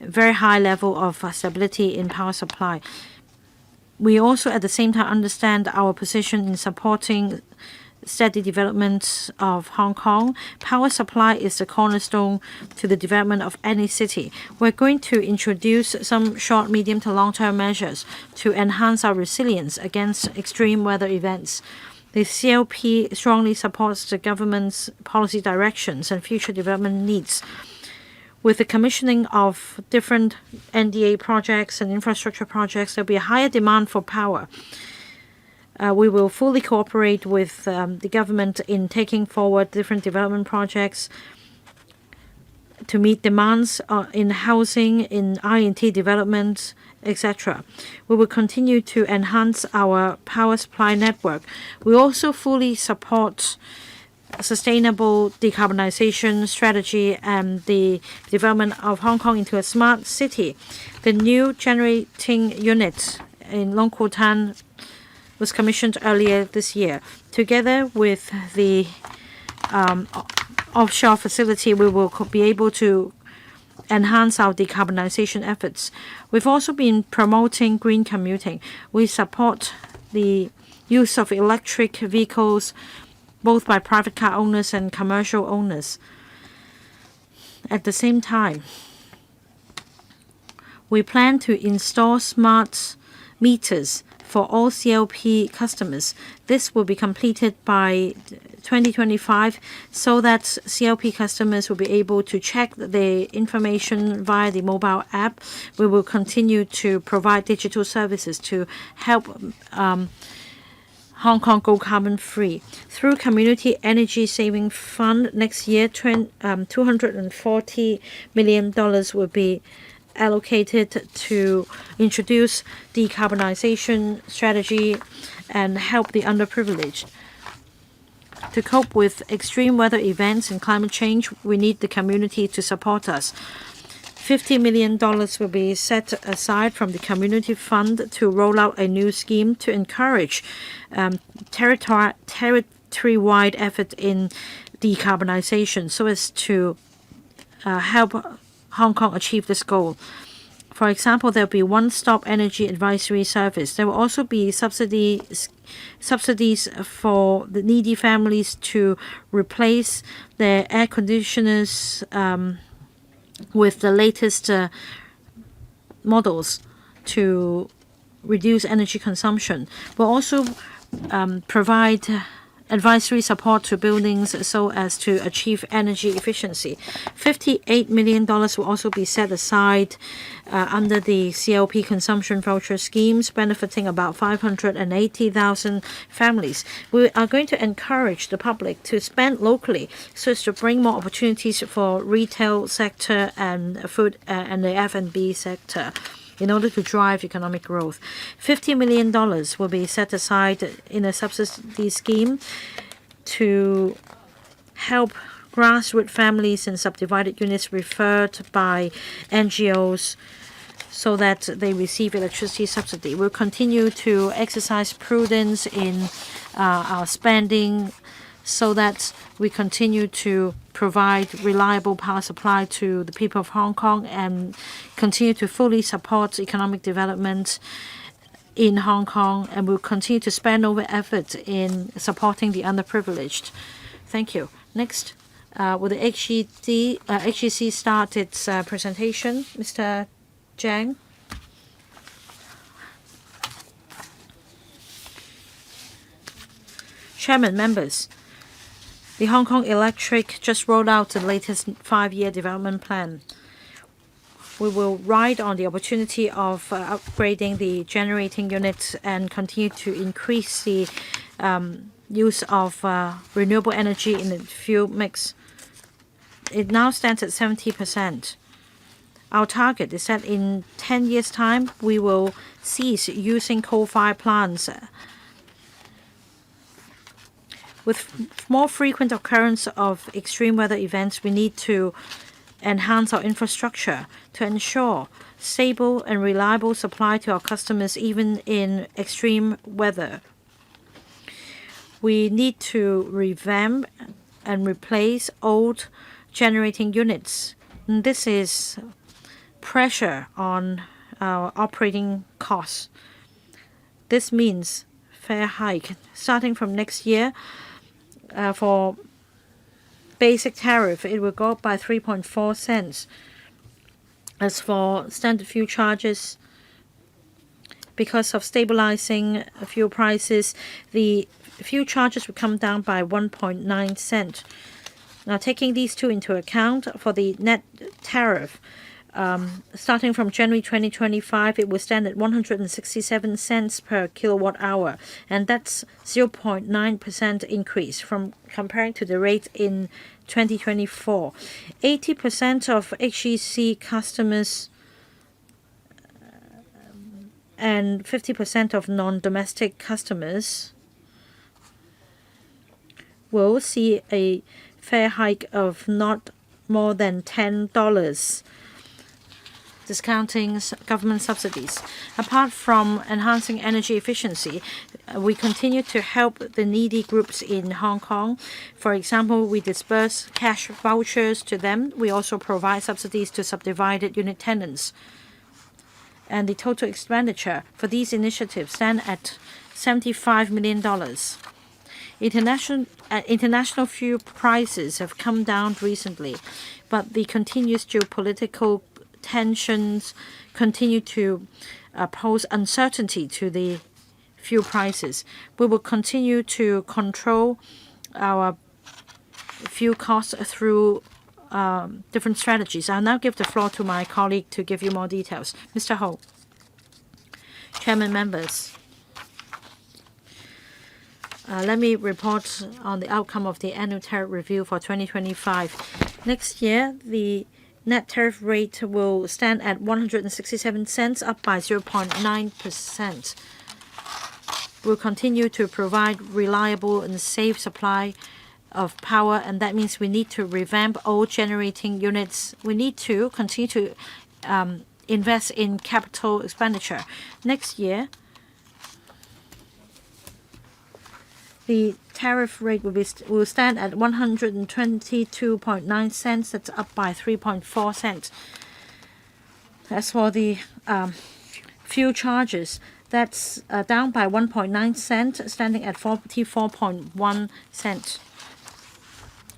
very high level of stability in power supply. We also at the same time understand our position in supporting steady development of Hong Kong. Power supply is the cornerstone to the development of any city. We're going to introduce some short, medium to long-term measures to enhance our resilience against extreme weather events. The CLP strongly supports the government's policy directions and future development needs. With the commissioning of different NDA projects and infrastructure projects, there'll be a higher demand for power. We will fully cooperate with the government in taking forward different development projects to meet demands in housing, in I&T development, etc. We will continue to enhance our power supply network. We also fully support sustainable decarbonization strategy and the development of Hong Kong into a smart city. The new generating unit in Long Kwu Tan was commissioned earlier this year. Together with the offshore facility, we will be able to enhance our decarbonization efforts. We've also been promoting green commuting. We support the use of electric vehicles both by private car owners and commercial owners. At the same time, we plan to install smart meters for all CLP customers. This will be completed by 2025 so that CLP customers will be able to check the information via the mobile app. We will continue to provide digital services to help Hong Kong go carbon free. Through Community Energy Saving Fund, next year $240 million will be allocated to introduce decarbonization strategy and help the underprivileged. To cope with extreme weather events and climate change, we need the community to support us. $50 million will be set aside from the community fund to roll out a new scheme to encourage territory-wide effort in decarbonization so as to help Hong Kong achieve this goal. For example, there will be one-stop energy advisory service. There will also be subsidies for the needy families to replace their air conditioners with the latest models to reduce energy consumption. We'll also provide advisory support to buildings so as to achieve energy efficiency. $58 million will also be set aside under the CLP consumption voucher schemes, benefiting about 580,000 families. We are going to encourage the public to spend locally so as to bring more opportunities for retail sector and food and the F&B sector in order to drive economic growth. $50 million will be set aside in a subsidy scheme to help grassroots families and subdivided units referred by NGOs so that they receive electricity subsidy. We'll continue to exercise prudence in our spending so that we continue to provide reliable power supply to the people of Hong Kong and continue to fully support economic development in Hong Kong, and we'll continue to spend over effort in supporting the underprivileged. Thank you. Next, will the HEC start its presentation? Mr. Zhang. Chairman, members, the Hong Kong Electric just rolled out the latest 5-year development plan. We will ride on the opportunity of upgrading the generating units and continue to increase the use of renewable energy in the fuel mix. It now stands at 70%. Our target is that in 10 years' time, we will cease using coal-fired plants. With more frequent occurrence of extreme weather events, we need to enhance our infrastructure to ensure stable and reliable supply to our customers even in extreme weather. We need to revamp and replace old generating units. And this is pressure on our operating costs. This means fare hike. Starting from next year, for basic tariff, it will go up by 3.4 cents. As for standard fuel charges, because of stabilizing fuel prices, the fuel charges will come down by 1.9 cents. Now, taking these two into account, for the net tariff, starting from January 2025, it will stand at 167 cents per kilowatt hour, and that's 0.9% increase from comparing to the rate in 2024. 80% of HEC customers and 50% of non-domestic customers will see a fare hike of not more than $10, discounting government subsidies. Apart from enhancing energy efficiency, we continue to help the needy groups in Hong Kong. For example, we disburse cash vouchers to them. We also provide subsidies to subdivided unit tenants. And the total expenditure for these initiatives stand at $75 million. International fuel prices have come down recently, but the continuous geopolitical tensions continue to pose uncertainty to the fuel prices. We will continue to control our fuel costs through different strategies. I'll now give the floor to my colleague to give you more details. Mr. Ho. Chairman, members. Let me report on the outcome of the annual tariff review for 2025. Next year, the net tariff rate will stand at 167 cents, up by 0.9%. We'll continue to provide reliable and safe supply of power, and that means we need to revamp old generating units. We need to continue to invest in capital expenditure. Next year, the tariff rate will stand at 122.9 cents. That's up by 3.4 cents. As for the fuel charges, that's down by 1.9 cents, standing at 44.1 cents.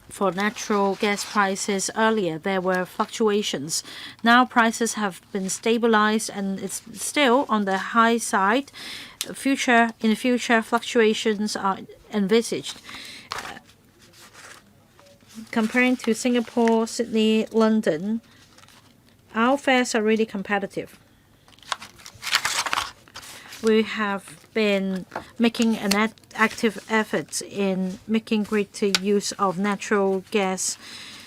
For natural gas prices, earlier there were fluctuations. Now prices have been stabilized and it's still on the high side. In the future, fluctuations are envisaged. Comparing to Singapore, Sydney, London, our fares are really competitive. We have been making an active effort in making greater use of natural gas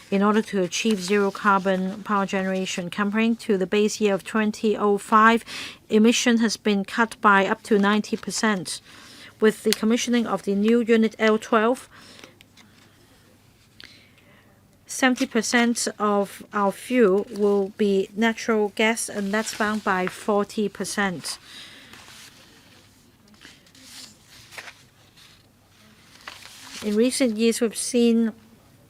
in order to achieve zero carbon power generation. Comparing to the base year of 2005, emission has been cut by up to 90%. With the commissioning of the new unit L12, 70% of our fuel will be natural gas, and that's down by 40%. In recent years, we've seen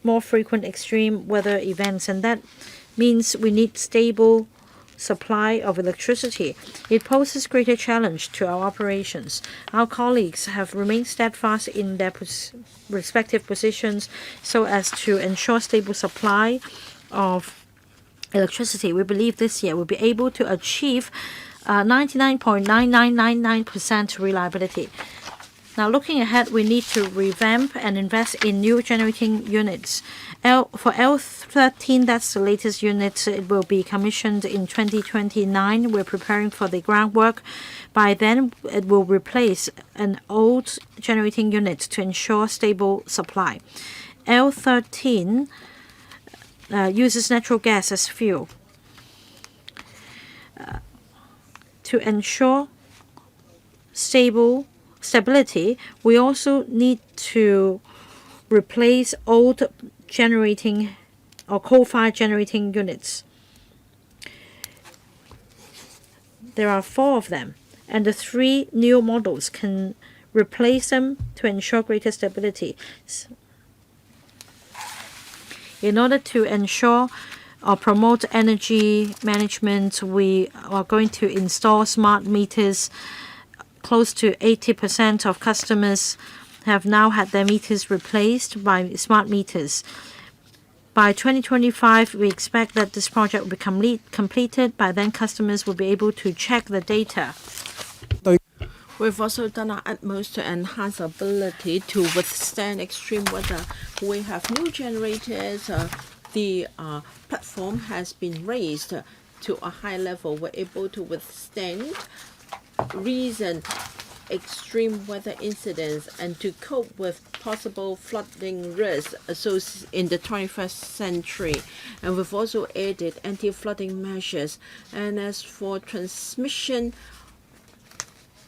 more frequent extreme weather events, and that means we need stable supply of electricity. It poses greater challenge to our operations. Our colleagues have remained steadfast in their respective positions so as to ensure stable supply of electricity. We believe this year we'll be able to achieve 99.9999% reliability. Now, looking ahead, we need to revamp and invest in new generating units. For L13, that's the latest unit. It will be commissioned in 2029. We're preparing for the groundwork. By then, it will replace an old generating unit to ensure stable supply. L13 uses natural gas as fuel. To ensure stability, we also need to replace old generating or coal-fired generating units. There are 4 of them, and the 3 new models can replace them to ensure greater stability. In order to ensure or promote energy management, we are going to install smart meters. Close to 80% of customers have now had their meters replaced by smart meters. By 2025, we expect that this project will be completed. By then, customers will be able to check the data. We've also done our utmost to enhance our ability to withstand extreme weather. We have new generators. The platform has been raised to a high level. We're able to withstand recent extreme weather incidents and to cope with possible flooding risks in the 21st century. And we've also added anti-flooding measures. And as for transmission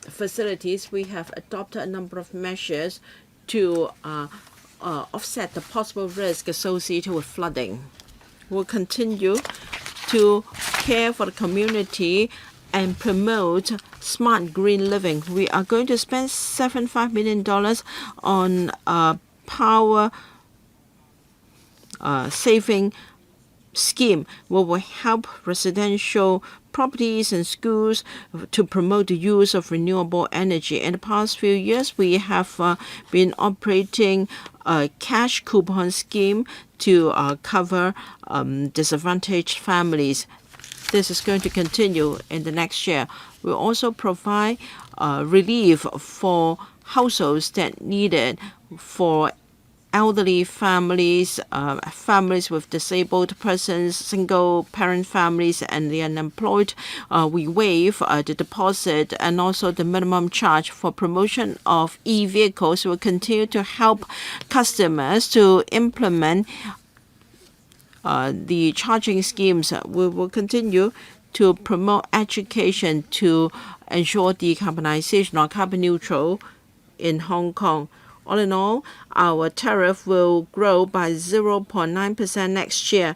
facilities, we have adopted a number of measures to offset the possible risk associated with flooding. We'll continue to care for the community and promote smart green living. We are going to spend $75 million on power saving scheme, where will help residential properties and schools to promote the use of renewable energy. In the past few years, we have been operating a cash coupon scheme to cover disadvantaged families. This is going to continue in the next year. We'll also provide relief for households that need it, for elderly families, families with disabled persons, single parent families, and the unemployed. We waive the deposit and also the minimum charge for promotion of e-vehicles. We'll continue to help customers to implement the charging schemes. We will continue to promote education to ensure decarbonization or carbon neutral in Hong Kong. All in all, our tariff will grow by 0.9% next year.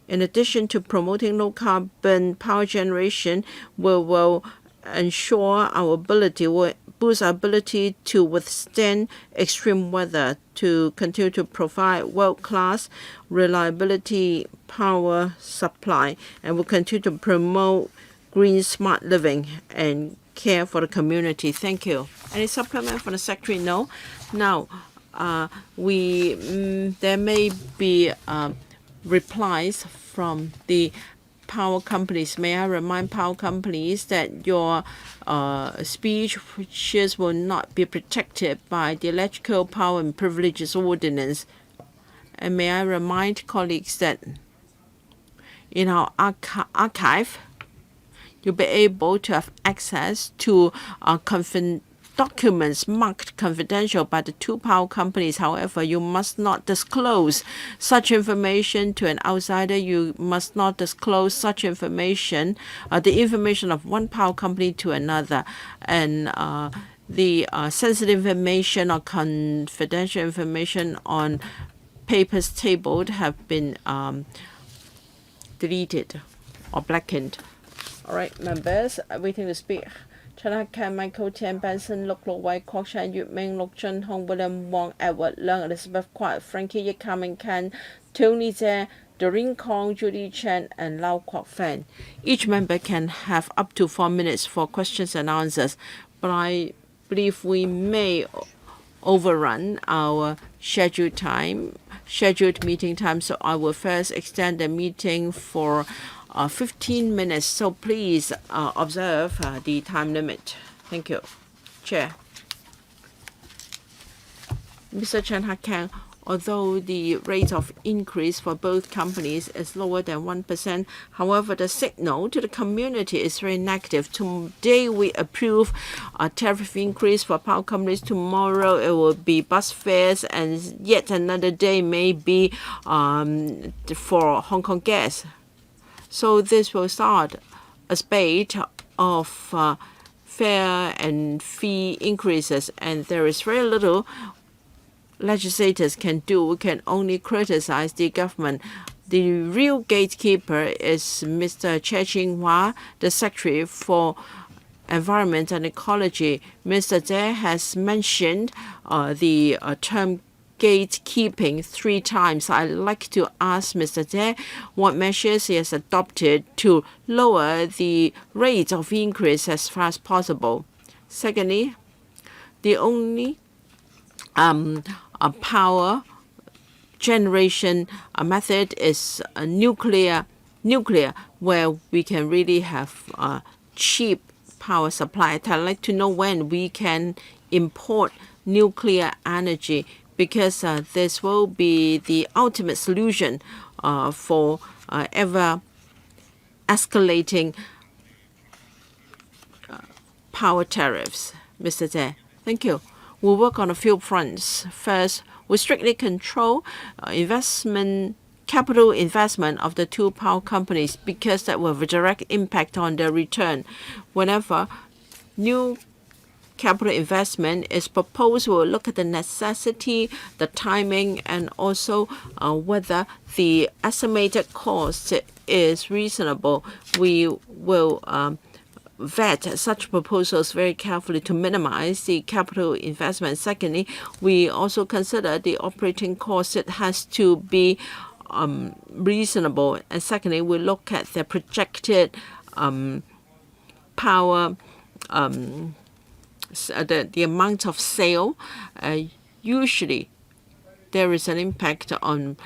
In addition to promoting low carbon power generation, we will ensure our ability, will boost our ability to withstand extreme weather, to continue to provide world-class reliability power supply, and will continue to promote green smart living and care for the community. Thank you. Any supplement from the Secretary? No. Now, there may be replies from the power companies. May I remind power companies that your speeches will not be protected by the Electrical Power and Privileges Ordinance. And may I remind colleagues that in our archive, you'll be able to have access to documents marked confidential by the two power companies. However, you must not disclose such information to an outsider. You must not disclose such information, the information of one power company to another. And the sensitive information or confidential information on papers tabled have been deleted or blackened. All right, members, waiting to speak. Chan Can, Michael Tian, Benson, Luk Luk Wai, Kwok Chan, Yu Ming, Luk Chun Hong, William Wong, Edward Leung, Elizabeth Kwok, Frankie Yik, Carmen Kan, Tony Zhe, Doreen Kong, Judy Chen, and Lau Kwok Fan. Each member can have up to 4 minutes for questions and answers, but I believe we may overrun our scheduled meeting time, so I will first extend the meeting for 15 minutes, so please observe the time limit. Thank you. Chair. Mr. Chen Hak-Kang, although the rate of increase for both companies is lower than 1%, however, the signal to the community is very negative. Today, we approve a tariff increase for power companies. Tomorrow, it will be bus fares, and yet another day may be for Hong Kong Gas. So this will start a spate of fare and fee increases, and there is very little legislators can do. We can only criticize the government. The real gatekeeper is Mr. Che Ching-hua, the Secretary for Environment and Ecology. Mr. Zhe has mentioned the term gatekeeping 3 times. I'd like to ask Mr. Zhe what measures he has adopted to lower the rate of increase as far as possible. Secondly, the only power generation method is nuclear, where we can really have cheap power supply. I'd like to know when we can import nuclear energy, because this will be the ultimate solution for ever escalating power tariffs. Mr. Tsuen, thank you. We'll work on a few fronts. First, we strictly control capital investment of the two power companies because that will have a direct impact on their return. Whenever new capital investment is proposed, we'll look at the necessity, the timing, and also whether the estimated cost is reasonable. We will vet such proposals very carefully to minimize the capital investment. Secondly, we also consider the operating cost. It has to be reasonable. And secondly, we look at the projected power, the amount of sale. Usually, there is an impact on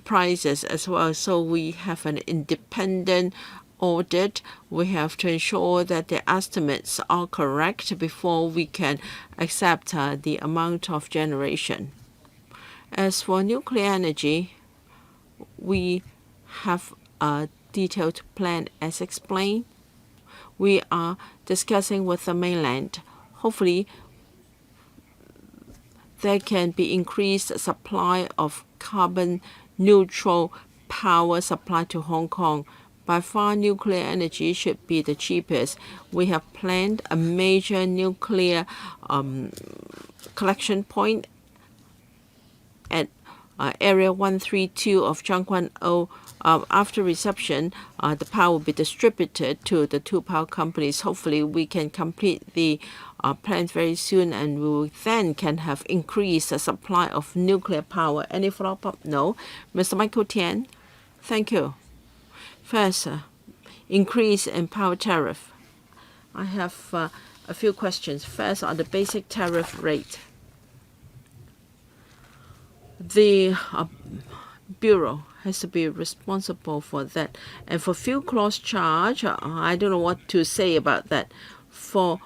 prices as well. So we have an independent audit. We have to ensure that the estimates are correct before we can accept the amount of generation. As for nuclear energy, we have a detailed plan as explained. We are discussing with the mainland. Hopefully, there can be increased supply of carbon neutral power supply to Hong Kong. By far, nuclear energy should be the cheapest. We have planned a major nuclear collection point at Area 132 of Zhangguan O. After reception, the power will be distributed to the two power companies. Hopefully, we can complete the plan very soon, and we will then can have increased supply of nuclear power. Any follow-up? No. Mr. Michael Tian, thank you. First, increase in power tariff. I have a few questions. First, on the basic tariff rate. The Bureau has to be responsible for that. And for fuel clause charge, I don't know what to say about that. For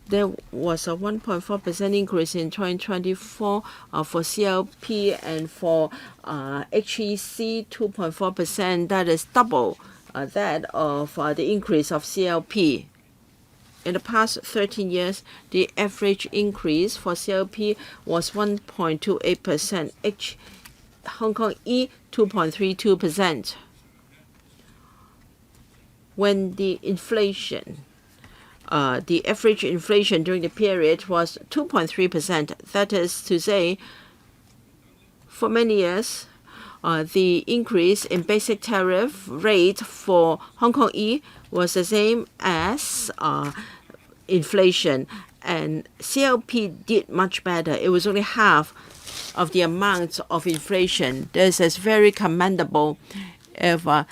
there was a 1.4% increase in 2024 for CLP, and for HEC 2.4%. That is double that of the increase of CLP. In the past 13 years, the average increase for CLP was 1.28%, Hong Kong E 2.32%. When the inflation, the average inflation during the period was 2.3%. That is to say, for many years, the increase in basic tariff rate for Hong Kong E was the same as inflation, and CLP did much better. It was only half of the amount of inflation. This is very commendable. If the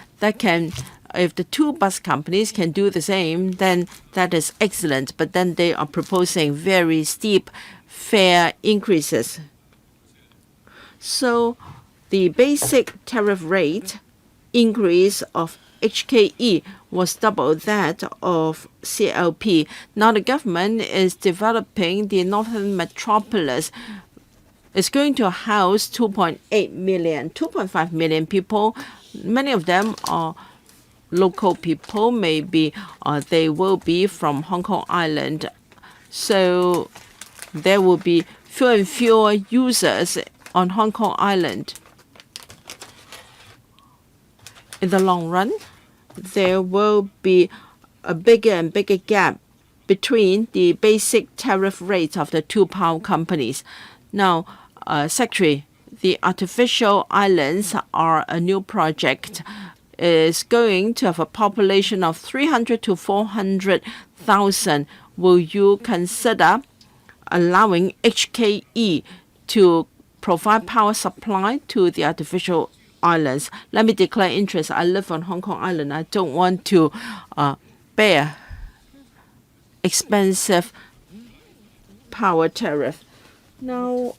two bus companies can do the same, then that is excellent. But then they are proposing very steep fare increases. So the basic tariff rate increase of HKE was double that of CLP. Now the government is developing the Northern Metropolis. It's going to house 2.8 million, 2.5 million people. Many of them are local people. Maybe they will be from Hong Kong Island. So there will be fewer and fewer users on Hong Kong Island. In the long run, there will be a bigger and bigger gap between the basic tariff rates of the two power companies. Now, Secretary, the artificial islands are a new project. Is going to have a population of 300 to 400,000. Will you consider allowing HKE to provide power supply to the artificial islands? Let me declare interest. I live on Hong Kong Island. I don't want to bear expensive power tariff. Now,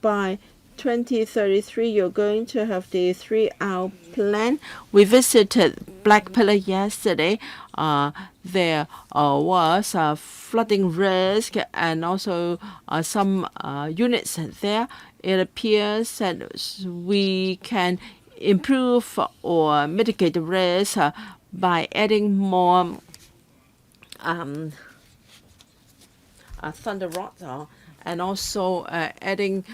by 2033, you're going to have the 3-hour plan. We visited Black Pillar yesterday. There was a flooding risk and also some units there. It appears that we can improve or mitigate the risk by adding more thunder rods and also adding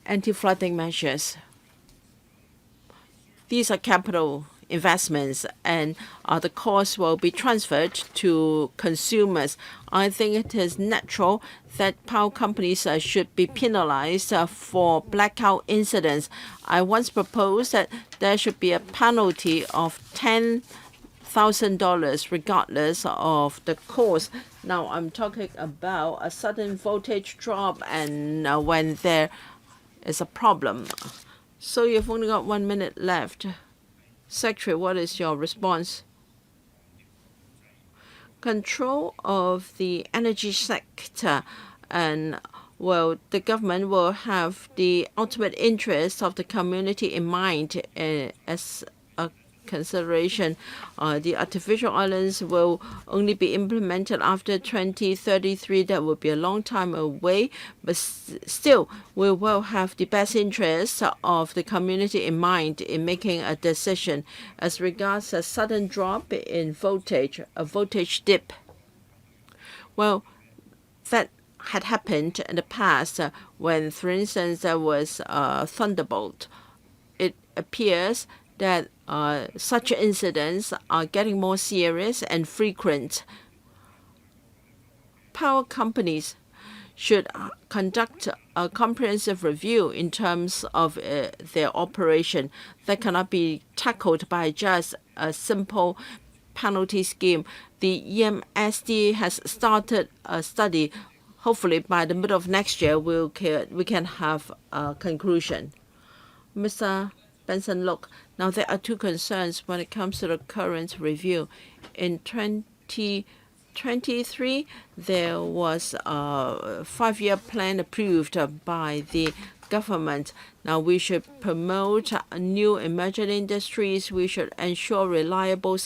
anti-flooding measures. These are capital investments, and the cost will be transferred to consumers. I think it is natural that power companies should be penalized for blackout incidents. I once proposed that there should be a penalty of $10,000 regardless of the cause. Now I'm talking about a sudden voltage drop and when there is a problem. So you've only got 1 minute left. Secretary, what is your response? Control of the energy sector, and well, the government will have the ultimate interest of the community in mind as a consideration. The artificial islands will only be implemented after 2033. That will be a long time away, but still, we will have the best interest of the community in mind in making a decision. As regards a sudden drop in voltage, a voltage dip, well, that had happened in the past when, for instance, there was a thunderbolt. It appears that such incidents are getting more serious and frequent. Power companies should conduct a comprehensive review in terms of their operation. That cannot be tackled by just a simple penalty scheme. The EMSD has started a study. Hopefully, by the middle of next year, we can have a conclusion. Mr. Benson, look, now there are two concerns when it comes to the current review. In 2023, there was a 5-year plan approved by the government. Now we should promote new emerging industries. We should ensure reliable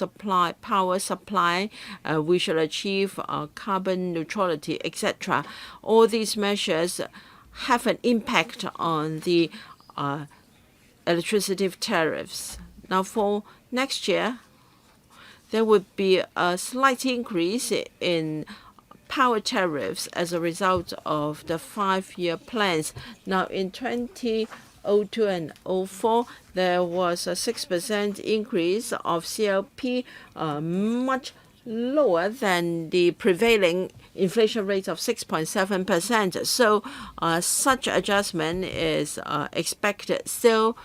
power supply. We should achieve carbon neutrality, etc. All these measures have an impact on the electricity tariffs. Now for next year, there would be a slight increase in power tariffs as a result of the 5-year plans. Now in 2002 and 2004, there was a 6% increase of CLP, much lower than the prevailing inflation rate of 6.7%. So such adjustment is expected. Still,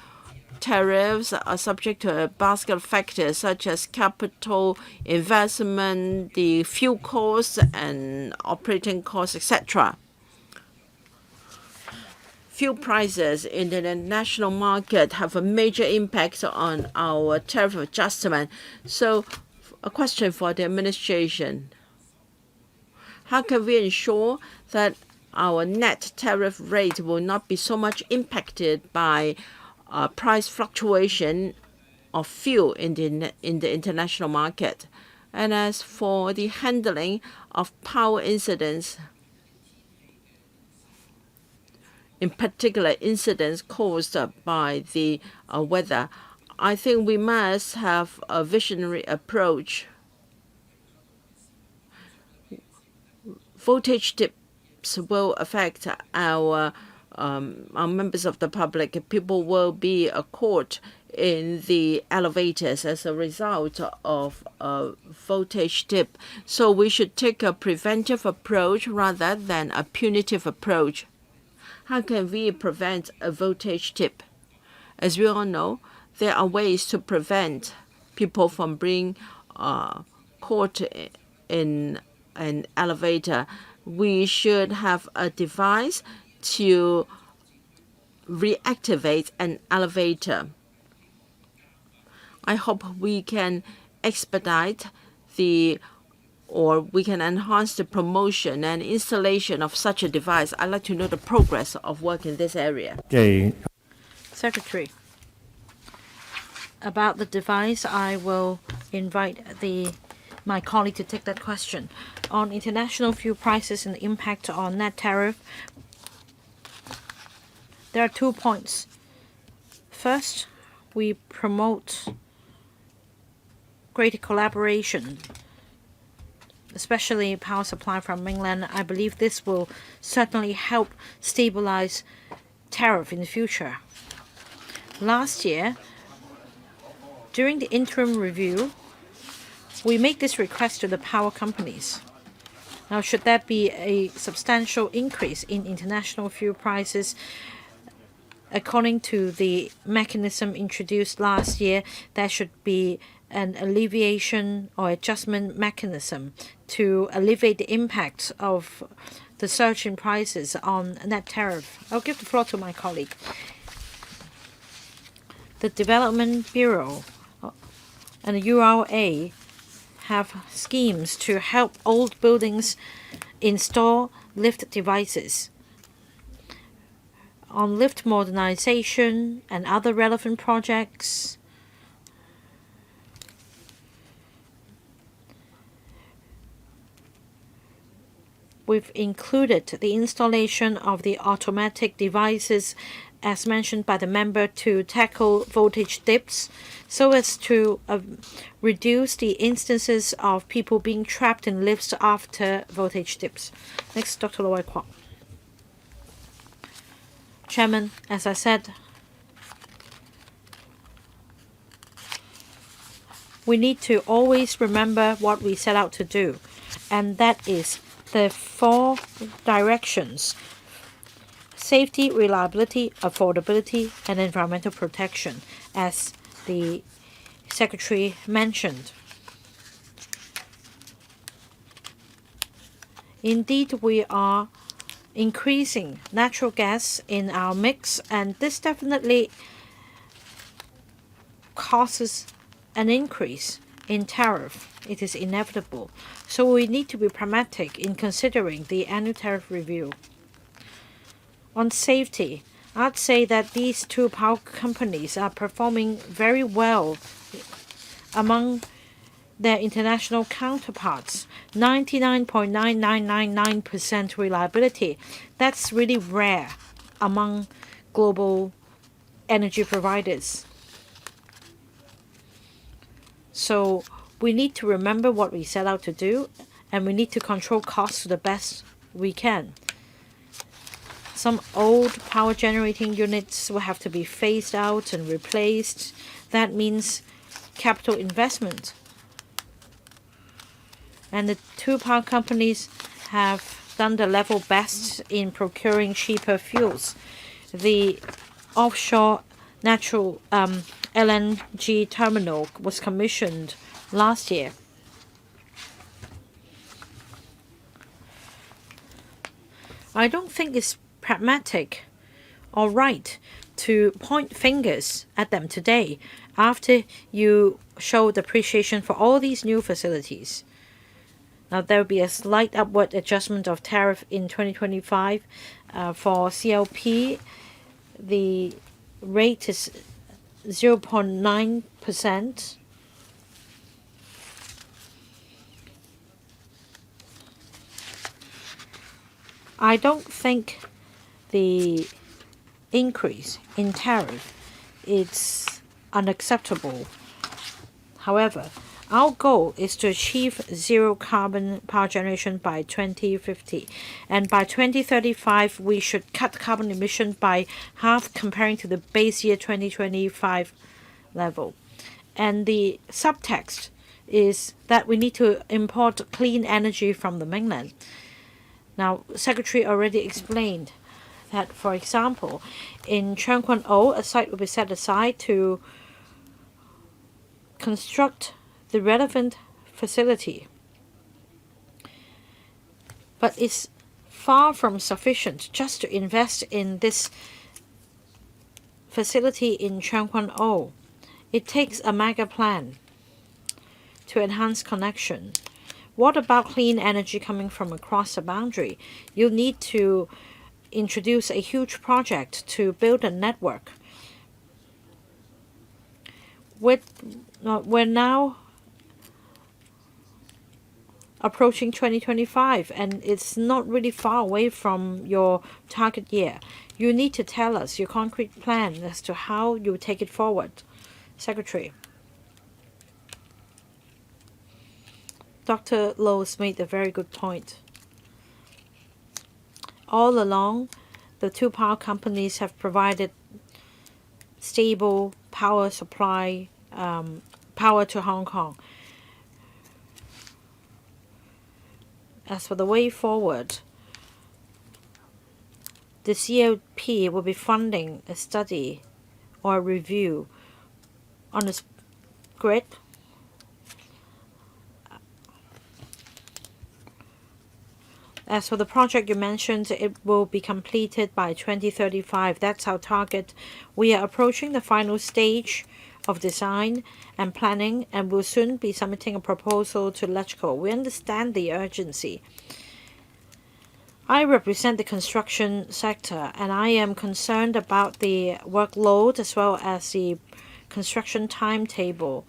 tariffs are subject to a basket of factors such as capital investment, the fuel costs, and operating costs, etc. Fuel prices in the international market have a major impact on our tariff adjustment. So, a question for the administration. How can we ensure that our net tariff rate will not be so much impacted by price fluctuation of fuel in the international market? And as for the handling of power incidents, in particular incidents caused by the weather, I think we must have a visionary approach. Voltage dips will affect our members of the public. People will be caught in the elevators as a result of a voltage dip. So we should take a preventive approach rather than a punitive approach. How can we prevent a voltage dip? As we all know, there are ways to prevent people from being caught in an elevator. We should have a device to reactivate an elevator. I hope we can expedite we can enhance the promotion and installation of such a device. I'd like to know the progress of work in this area. Secretary, about the device, I will invite my colleague to take that question. On international fuel prices and the impact on net tariff, there are 2 points. First, we promote greater collaboration, especially power supply from mainland. I believe this will certainly help stabilize tariff in the future. Last year, during the interim review, we made this request to the power companies. Now, should there be a substantial increase in international fuel prices, according to the mechanism introduced last year, there should be an alleviation or adjustment mechanism to alleviate the impact of the surge in prices on net tariff. I'll give the floor to my colleague. The Development Bureau and the URA have schemes to help old buildings install lift devices. On lift modernization and other relevant projects, we've included the installation of the automatic devices as mentioned by the member to tackle voltage dips so as to reduce the instances of people being trapped in lifts after voltage dips. Next, Dr. Loy Kwok. Chairman, as I said, we need to always remember what we set out to do, and that is the 4 directions: safety, reliability, affordability, and environmental protection, as the Secretary mentioned. Indeed, we are increasing natural gas in our mix, and this definitely causes an increase in tariff. It is inevitable. So we need to be pragmatic in considering the annual tariff review. On safety, I'd say that these 2 power companies are performing very well among their international counterparts. 99.9999% reliability. That's really rare among global energy providers. So we need to remember what we set out to do, and we need to control costs to the best we can. Some old power generating units will have to be phased out and replaced. That means capital investment. And the 2 power companies have done the level best in procuring cheaper fuels. The offshore natural LNG terminal was commissioned last year. I don't think it's pragmatic or right to point fingers at them today after you showed appreciation for all these new facilities. Now, there will be a slight upward adjustment of tariff in 2025. For CLP, the rate is 0.9%. I don't think the increase in tariff is unacceptable. However, our goal is to achieve zero carbon power generation by 2050, and by 2035 we should cut carbon emission by half comparing to the base year 2025 level. And the subtext is that we need to import clean energy from the mainland. Now, Secretary already explained that, for example, in Tsuen, a site will be set aside to construct the relevant facility. But it's far from sufficient just to invest in this facility in Tsuen. It takes a mega plan to enhance connection. What about clean energy coming from across the boundary? You need to introduce a huge project to build a network. We're now approaching 2025, and it's not really far away from your target year. You need to tell us your concrete plan as to how you take it forward. Secretary. Dr. Lowe's made a very good point. All along, the two power companies have provided stable power supply, power to Hong Kong. As for the way forward, the CLP will be funding a study or a review on the grid. As for the project you mentioned, it will be completed by 2035. That's our target. We are approaching the final stage of design and planning and will soon be submitting a proposal to Electrical. We understand the urgency. I represent the construction sector and I am concerned about the workload as well as the construction timetable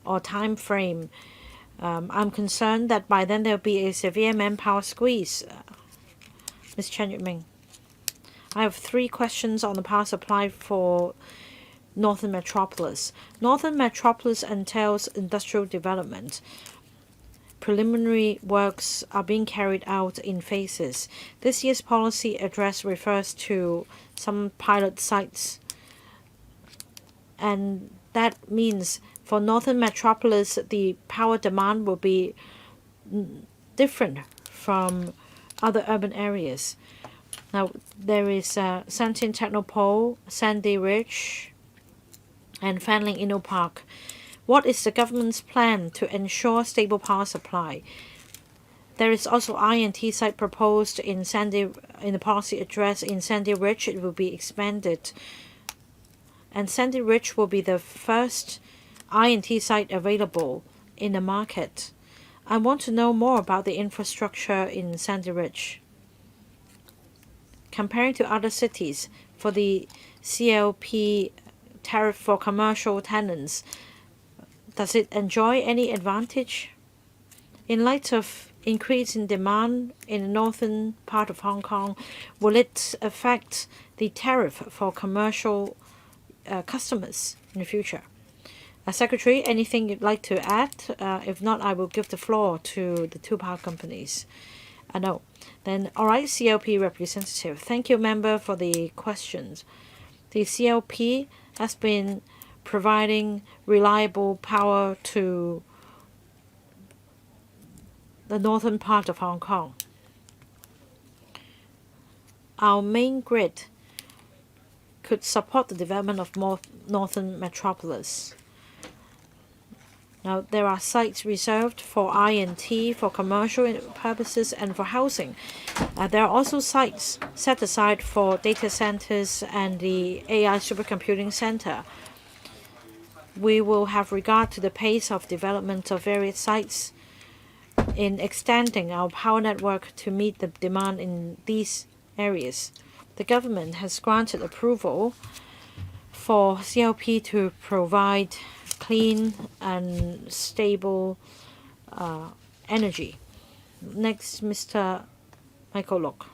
or time frame. I'm concerned that by then there will be a severe manpower squeeze. Ms. Chen Yutming, I have 3 questions on the power supply for Northern Metropolis. Northern Metropolis entails industrial development. Preliminary works are being carried out in phases. This year's policy address refers to some pilot sites, and that means for Northern Metropolis, the power demand will be different from other urban areas. Now, there is Santin Technopole, Sandy Ridge, and Fanling Inno Park. What is the government's plan to ensure stable power supply? There is also I&T site proposed in the policy address in Sandy Ridge. It will be expanded, and Sandy Ridge will be the first I&T site available in the market. I want to know more about the infrastructure in Sandy Ridge. Comparing to other cities, for the CLP tariff for commercial tenants, does it enjoy any advantage? In light of increase in demand in the northern part of Hong Kong, will it affect the tariff for commercial customers in the future? Secretary, anything you'd like to add? If not, I will give the floor to the two power companies. No. Then, all right, CLP representative. Thank you, member, for the questions. The CLP has been providing reliable power to the northern part of Hong Kong. Our main grid could support the development of more northern metropolis. Now, there are sites reserved for I&T, for commercial purposes, and for housing. There are also sites set aside for data centers and the AI supercomputing center. We will have regard to the pace of development of various sites in extending our power network to meet the demand in these areas. The government has granted approval for CLP to provide clean and stable energy. Next, Mr. Michael Lok.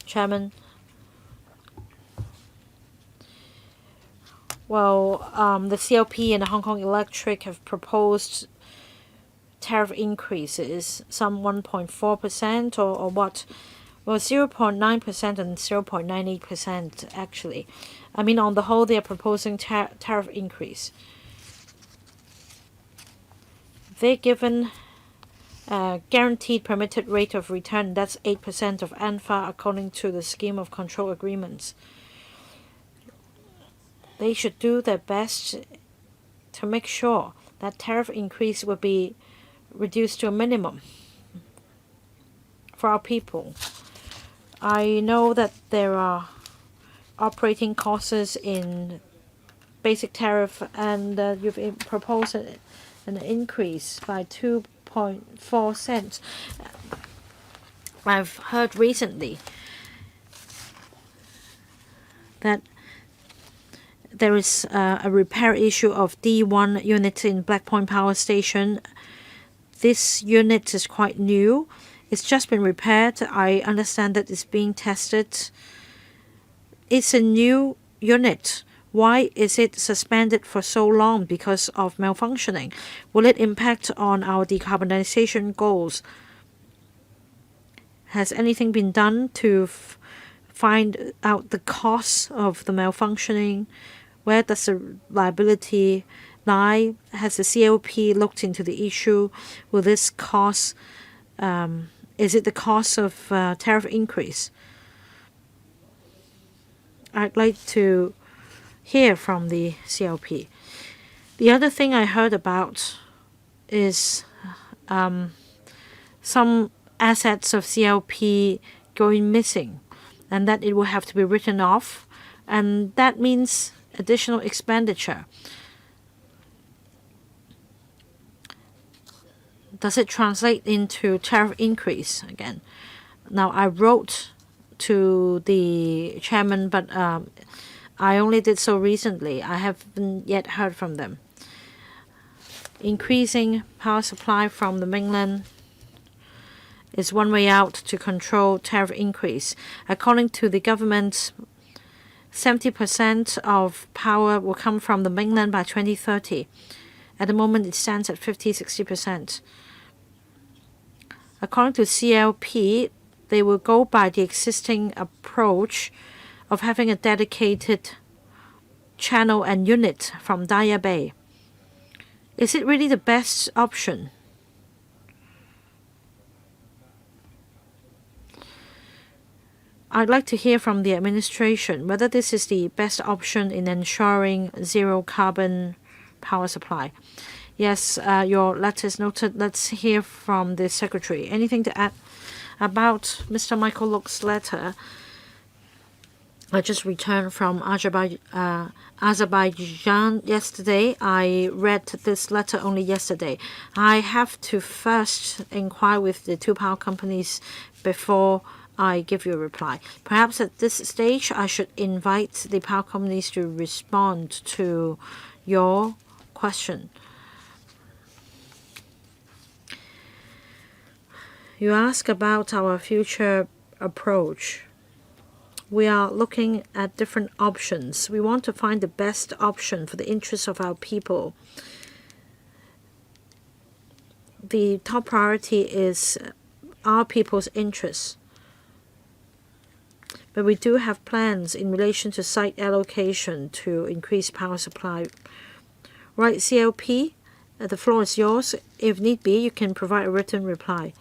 Chairman, well, the CLP and the Hongkong Electric have proposed tariff increases, some 1.4% or what? Well, 0.9% and 0.98% actually. I mean, on the whole, they are proposing tariff increase. They're given a guaranteed permitted rate of return. That's 8% of ANFA according to the scheme of control agreements. They should do their best to make sure that tariff increase will be reduced to a minimum for our people. I know that there are operating costs in basic tariff, and you've proposed an increase by 2.4 cents. I've heard recently that there is a repair issue of D1 unit in Black Point Power Station. This unit is quite new. It's just been repaired. I understand that it's being tested. It's a new unit, why is it suspended for so long because of malfunctioning? Will it impact on our decarbonization goals? Has anything been done to find out the cause of the malfunctioning? Where does the liability lie? Has the CLP looked into the issue? Will this cause, is it the cause of tariff increase? I'd like to hear from the CLP. The other thing I heard about is some assets of CLP going missing, and that it will have to be written off, and that means additional expenditure. Does it translate into tariff increase again? Now, I wrote to the chairman, but I only did so recently. I haven't yet heard from them. Increasing power supply from the mainland is one way out to control tariff increase. According to the government, 70% of power will come from the mainland by 2030. At the moment, it stands at 50-60%. According to CLP, they will go by the existing approach of having a dedicated channel and unit from Daya Bay. Is it really the best option? I'd like to hear from the administration whether this is the best option in ensuring zero carbon power supply. Yes, your letter is noted. Let's hear from the Secretary. Anything to add about Mr. Michael Look's letter? I just returned from Azerbaijan yesterday. I read this letter only yesterday. I have to first inquire with the two power companies before I give you a reply. Perhaps at this stage, I should invite the power companies to respond to your question. You ask about our future approach. We are looking at different options. We want to find the best option for the interests of our people. The top priority is our people's interests. But we do have plans in relation to site allocation to increase power supply. Right, CLP, the floor is yours. If need be, you can provide a written reply.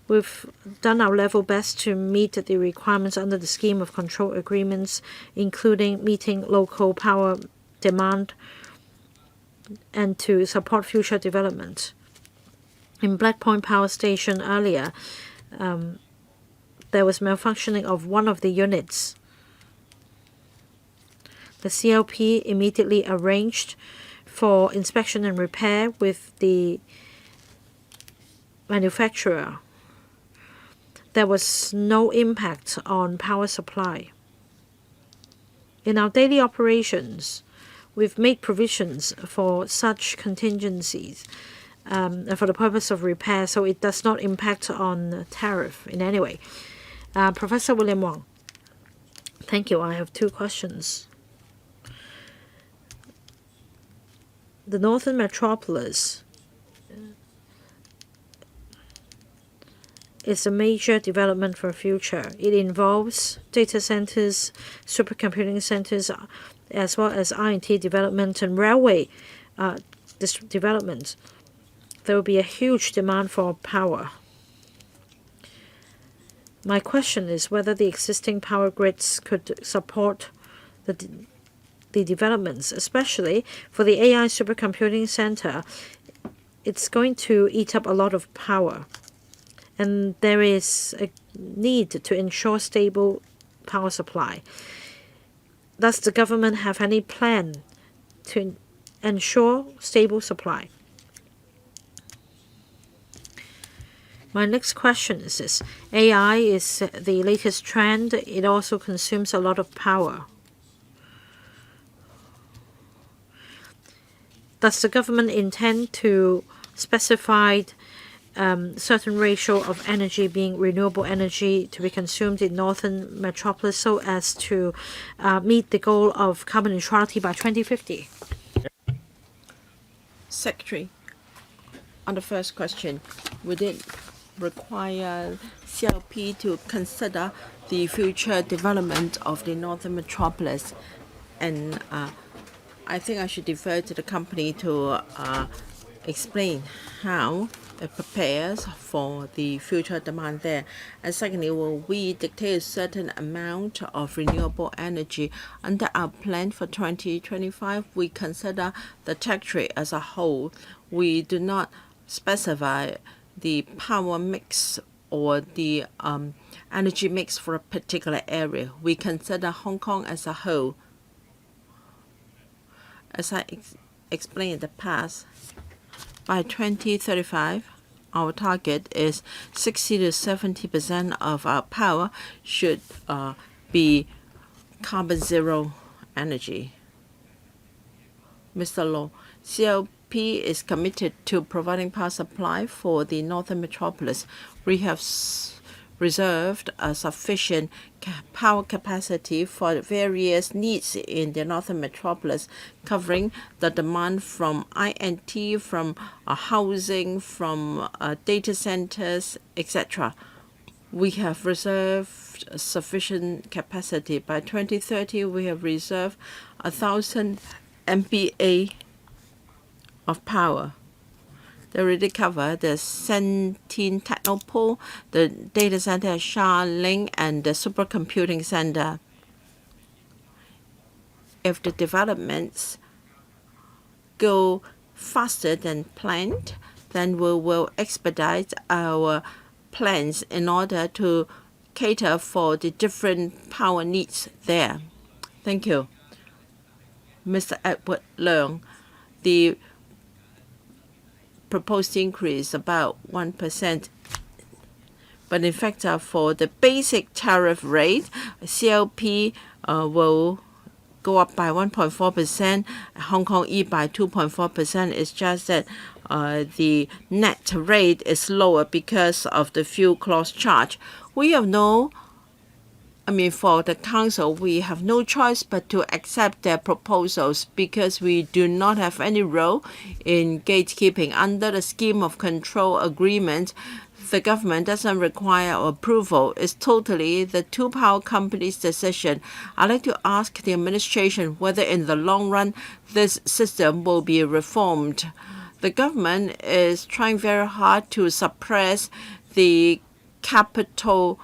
We've done our level best to meet the requirements under the scheme of control agreements, including meeting local power demand and to support future development. In Black Point Power Station earlier, there was malfunctioning of one of the units. The CLP immediately arranged for inspection and repair with the manufacturer. There was no impact on power supply. In our daily operations, we've made provisions for such contingencies for the purpose of repair, so it does not impact on tariff in any way. Professor William Wong, thank you. I have two questions. The Northern Metropolis is a major development for the future. It involves data centers, supercomputing centers, as well as R&T development and railway development. There will be a huge demand for power. My question is whether the existing power grids could support the developments, especially for the AI supercomputing center. It's going to eat up a lot of power. And there is a need to ensure stable power supply. Does the government have any plan to ensure stable supply? My next question is this. AI is the latest trend. It also consumes a lot of power. Does the government intend to specify certain ratio of energy being renewable energy to be consumed in northern metropolis so as to meet the goal of carbon neutrality by 2050? Secretary, on the first question, would it require CLP to consider the future development of the northern metropolis? And I think I should defer to the company to explain how it prepares for the future demand there. And secondly, will we dictate a certain amount of renewable energy under our plan for 2025? We consider the territory as a whole. We do not specify the power mix or the energy mix for a particular area. We consider Hong Kong as a whole. As I explained in the past, by 2035, our target is 60 to 70% of our power should be carbon zero energy. Mr. Law, CLP is committed to providing power supply for the northern metropolis. We have reserved a sufficient power capacity for various needs in the northern metropolis, covering the demand from INT, from housing, from data centers, etc. We have reserved sufficient capacity. By 2030, we have reserved 1,000 MPa of power. They already cover the Sentin Technopole, the data center at Ling, and the supercomputing center. If the developments go faster than planned, then we will expedite our plans in order to cater for the different power needs there. Thank you. Mr. Edward Leung, the proposed increase about 1%. But in fact, for the basic tariff rate, CLP will go up by 1.4%, Hong Kong E by 2.4%. It's just that the net rate is lower because of the fuel clause charge. For the council, we have no choice but to accept their proposals because we do not have any role in gatekeeping. Under the scheme of control agreement, the government doesn't require approval. It's totally the two power companies' decision. I'd like to ask the administration whether in the long run this system will be reformed. The government is trying very hard to suppress the capital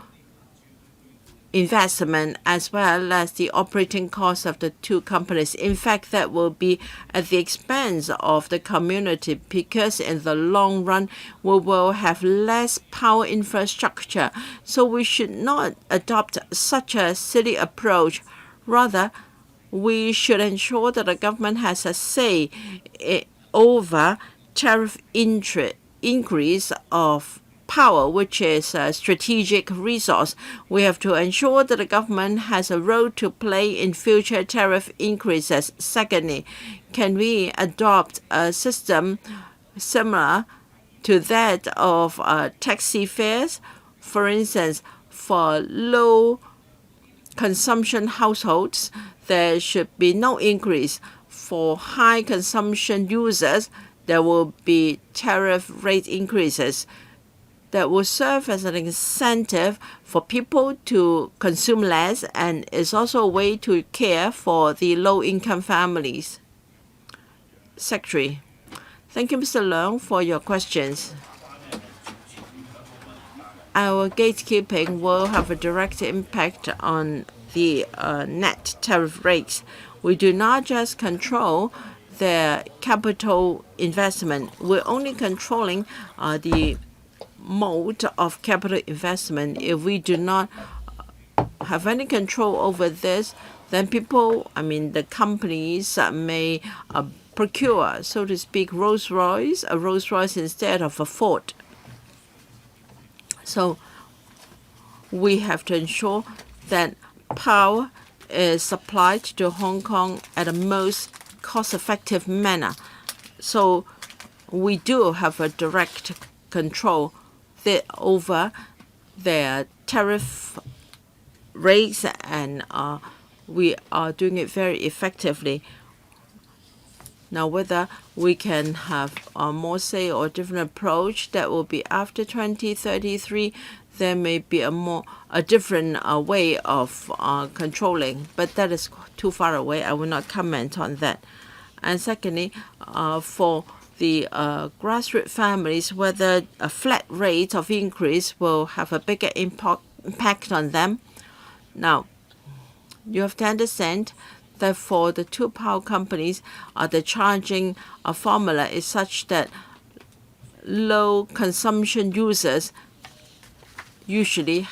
investment as well as the operating costs of the two companies. In fact, that will be at the expense of the community because in the long run, we will have less power infrastructure. So we should not adopt such a silly approach. Rather, we should ensure that the government has a say over tariff increase of power, which is a strategic resource. We have to ensure that the government has a role to play in future tariff increases. Secondly, can we adopt a system similar to that of taxi fares? For instance, for low consumption households, there should be no increase. For high consumption users, there will be tariff rate increases that will serve as an incentive for people to consume less and is also a way to care for the low-income families. Secretary, thank you, Mr. Leung, for your questions. Our gatekeeping will have a direct impact on the net tariff rates. We do not just control their capital investment. We're only controlling the mode of capital investment. If we do not have any control over this, then the companies may procure, so to speak, a Rolls Royce instead of a Ford. So we have to ensure that power is supplied to Hong Kong at the most cost-effective manner. So we do have a direct control over their tariff rates, and we are doing it very effectively. Now, whether we can have a more say or different approach, that will be after 2033. There may be a different way of controlling, but that is too far away. I will not comment on that. And secondly, for the grassroots families, whether a flat rate of increase will have a bigger impact on them. Now, you have to understand that for the two power companies, the charging formula is such that low consumption users usually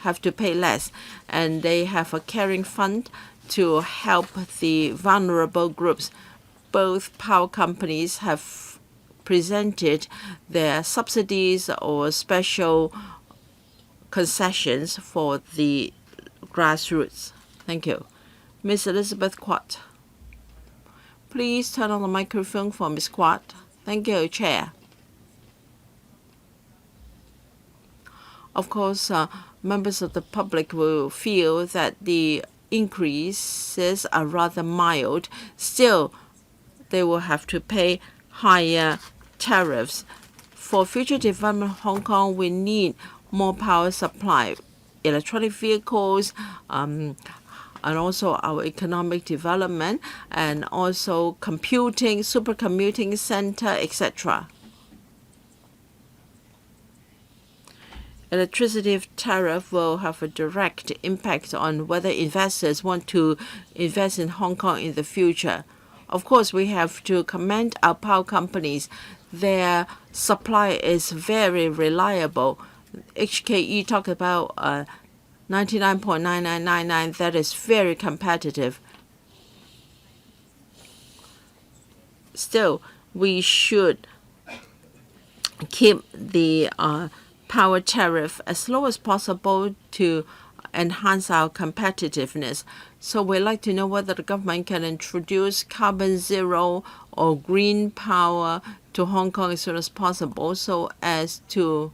have to pay less, and they have a caring fund to help the vulnerable groups. Both power companies have presented their subsidies or special concessions for the grassroots. Thank you. Ms. Elizabeth Quat. Please turn on the microphone for Ms. Quat. Thank you, Chair. Of course, members of the public will feel that the increases are rather mild. Still, they will have to pay higher tariffs. For future development of Hong Kong, we need more power supply, electronic vehicles, and also our economic development, and also computing, supercomputing center, etc. Electricity tariff will have a direct impact on whether investors want to invest in Hong Kong in the future. Of course, we have to commend our power companies. Their supply is very reliable. HKE talked about 99.9999. That is very competitive. Still, we should keep the power tariff as low as possible to enhance our competitiveness. So we'd like to know whether the government can introduce carbon zero or green power to Hong Kong as soon as possible, so as to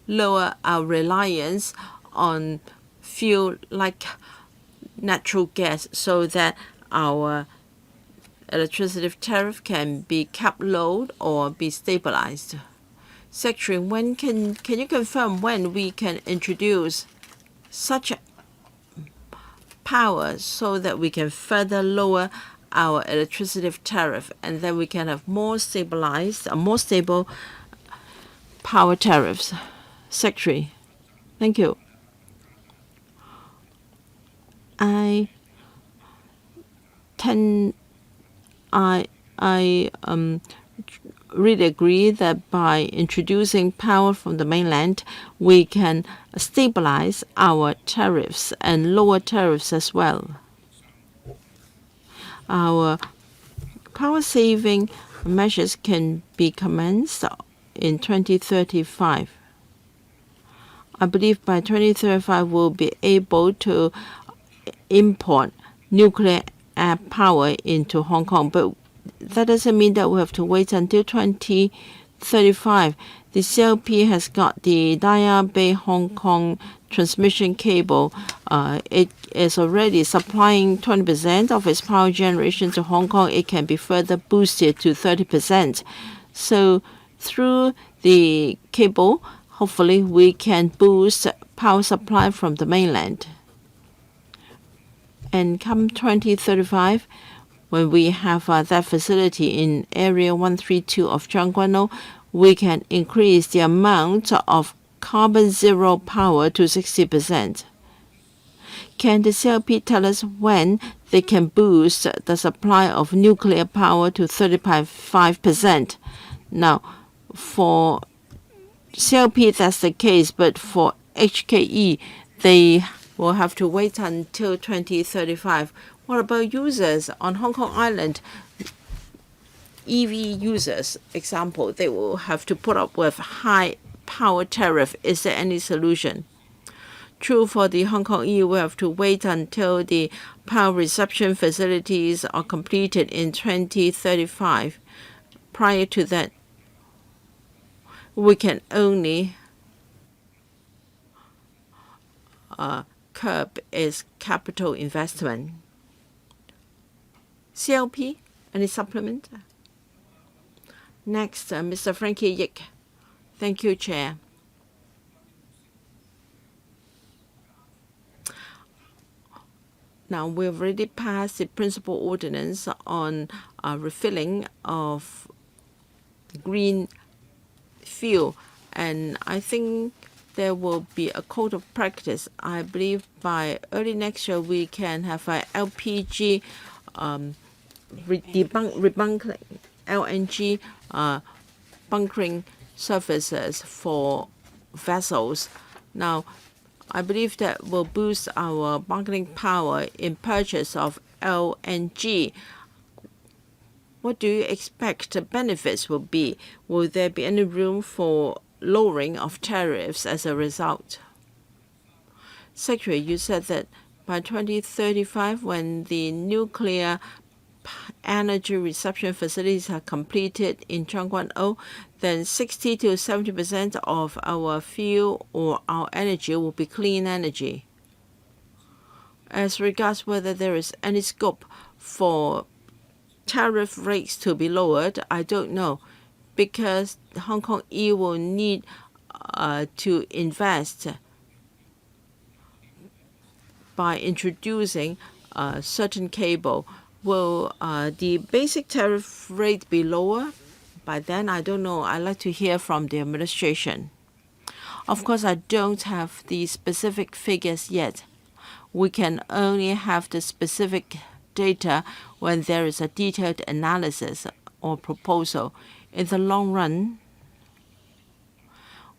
lower our reliance on fuel like natural gas, so that our electricity tariff can be kept low or be stabilized. Secretary, when can you confirm when we can introduce such power so that we can further lower our electricity tariff, and then we can have more stabilized, more stable power tariffs? Secretary, thank you. I really agree that by introducing power from the mainland, we can stabilize our tariffs and lower tariffs as well. Our power saving measures can be commenced in 2035. I believe by 2035 we'll be able to import nuclear power into Hong Kong, but that doesn't mean that we have to wait until 2035. The CLP has got the Daya Bay Hong Kong transmission cable. It is already supplying 20% of its power generation to Hong Kong. It can be further boosted to 30%. So through the cable, hopefully we can boost power supply from the mainland. And come 2035, when we have that facility in Area 132 of Zhangguanou, we can increase the amount of carbon zero power to 60%. Can the CLP tell us when they can boost the supply of nuclear power to 35%? Now, for CLP, that's the case, but for HKE, they will have to wait until 2035. What about users on Hong Kong Island? EV users, example, they will have to put up with high power tariff. Is there any solution? True, for the Hong Kong EU, we have to wait until the power reception facilities are completed in 2035. Prior to that, we can only curb its capital investment. CLP, any supplement? Next, Mr. Frankie Yick. Thank you, Chair. Now, we've already passed the principal ordinance on refilling of green fuel, and I think there will be a code of practice. I believe by early next year we can have a LPG rebunkering, LNG bunkering services for vessels. Now, I believe that will boost our bargaining power in purchase of LNG. What do you expect the benefits will be? Will there be any room for lowering of tariffs as a result? Secretary, you said that by 2035, when the nuclear energy reception facilities are completed in Zhangguanou, then 60 to 70% of our fuel or our energy will be clean energy. As regards whether there is any scope for tariff rates to be lowered, I don't know, because Hong Kong E will need to invest by introducing a certain cable. Will the basic tariff rate be lower by then? I don't know. I'd like to hear from the administration. Of course, I don't have the specific figures yet. We can only have the specific data when there is a detailed analysis or proposal. In the long run,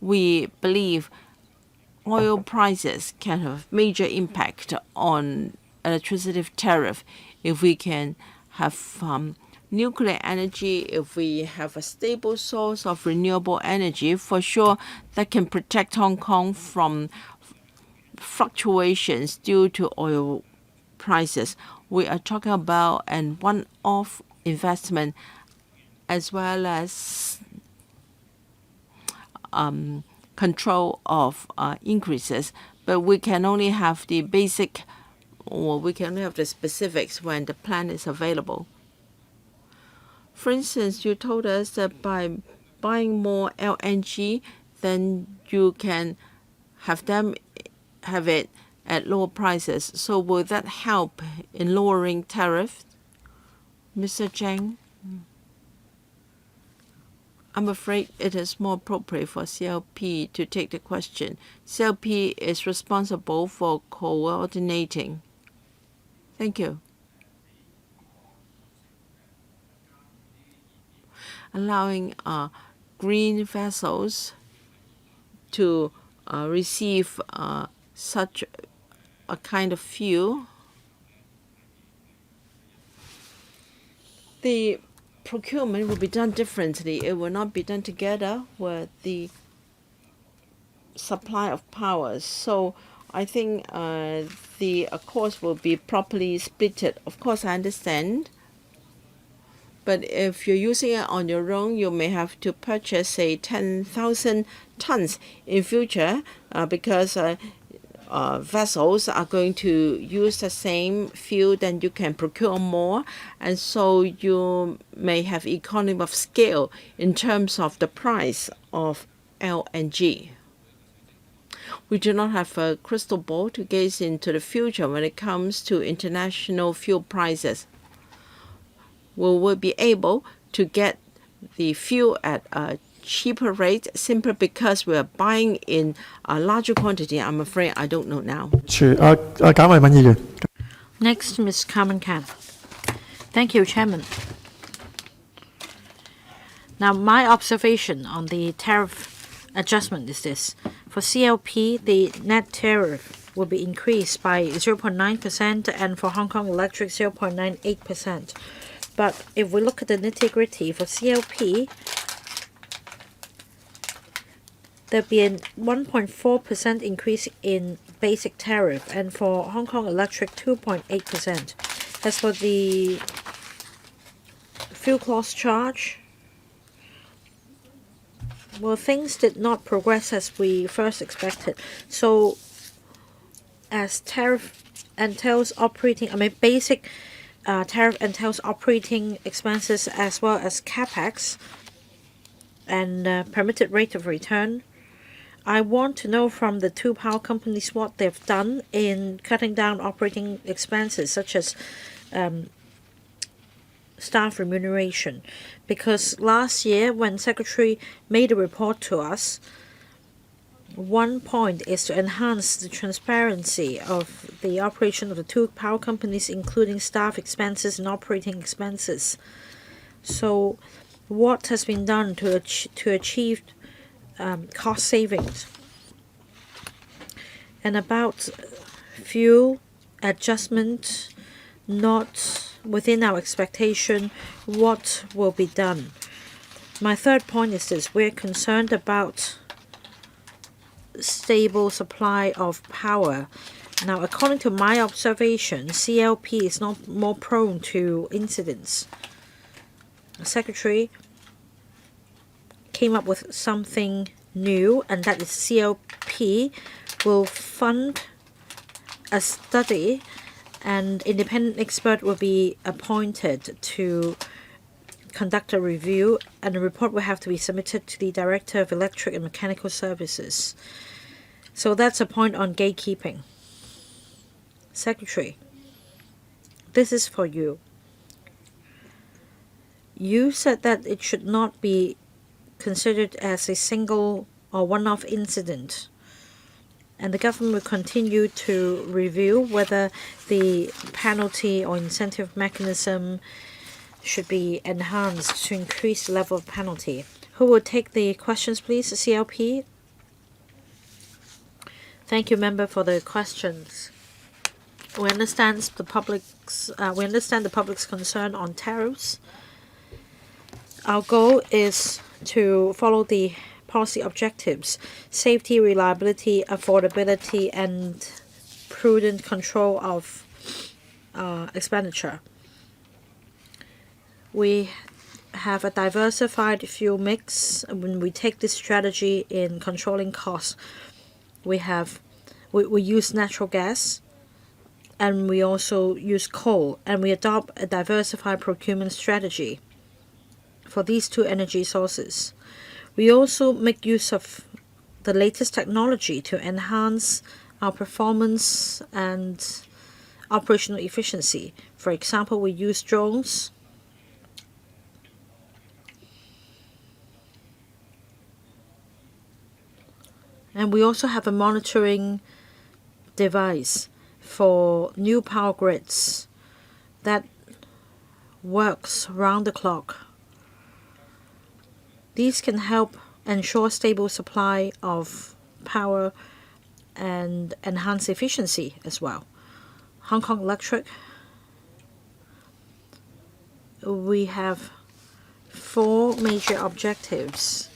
we believe oil prices can have major impact on electricity tariff if we can have nuclear energy, if we have a stable source of renewable energy. For sure, that can protect Hong Kong from fluctuations due to oil prices. We are talking about an one-off investment as well as control of increases, but we can only have the basic, or we can only have the specifics when the plan is available. For instance, you told us that by buying more LNG, then you can have it at lower prices. So will that help in lowering tariffs? Mr. Zhang? I'm afraid it is more appropriate for CLP to take the question. CLP is responsible for coordinating. Thank you. Allowing green vessels to receive such a kind of fuel. The procurement will be done differently. It will not be done together with the supply of power. So I think the cost will be properly split. Of course, I understand. But if you're using it on your own, you may have to purchase, say, 10,000 tons in future because vessels are going to use the same fuel, then you can procure more. And so you may have economy of scale in terms of the price of LNG. We do not have a crystal ball to gaze into the future when it comes to international fuel prices. Will we be able to get the fuel at a cheaper rate simply because we are buying in a larger quantity? I'm afraid I don't know now. Next, Ms. Carmen Can. Thank you, Chairman. Now, my observation on the tariff adjustment is this. For CLP, the net tariff will be increased by 0.9%, and for Hong Kong Electric, 0.98%. But if we look at the nitty-gritty for CLP, there'll be a 1.4% increase in basic tariff, and for Hong Kong Electric, 2.8%. As for the fuel cost charge, Well, things did not progress as we first expected. So, as tariff entails operating, basic tariff entails operating expenses as well as capex and permitted rate of return. I want to know from the two power companies what they've done in cutting down operating expenses, such as staff remuneration. Because last year, when Secretary made a report to us, one point is to enhance the transparency of the operation of the two power companies, including staff expenses and operating expenses. So, what has been done to achieve cost savings? And about fuel adjustment, not within our expectation, what will be done? My third point is this: we're concerned about stable supply of power. Now, according to my observation, CLP is not more prone to incidents. The Secretary came up with something new, and that is CLP will fund a study, and independent expert will be appointed to conduct a review, and a report will have to be submitted to the Director of Electric and Mechanical Services. So that's a point on gatekeeping. Secretary, this is for you. You said that it should not be considered as a single or one-off incident, and the government will continue to review whether the penalty or incentive mechanism should be enhanced to increase the level of penalty. Who will take the questions, please? CLP. Thank you, member, for the questions. We understand the public's concern on tariffs. Our goal is to follow the policy objectives: safety, reliability, affordability, and prudent control of expenditure. We have a diversified fuel mix. When we take this strategy in controlling costs, we use natural gas, and we also use coal, and we adopt a diversified procurement strategy for these two energy sources. We also make use of the latest technology to enhance our performance and operational efficiency. For example, we use drones, and we also have a monitoring device for new power grids that works round the clock. These can help ensure stable supply of power and enhance efficiency as well. Hongkong Electric, we have 4 major objectives: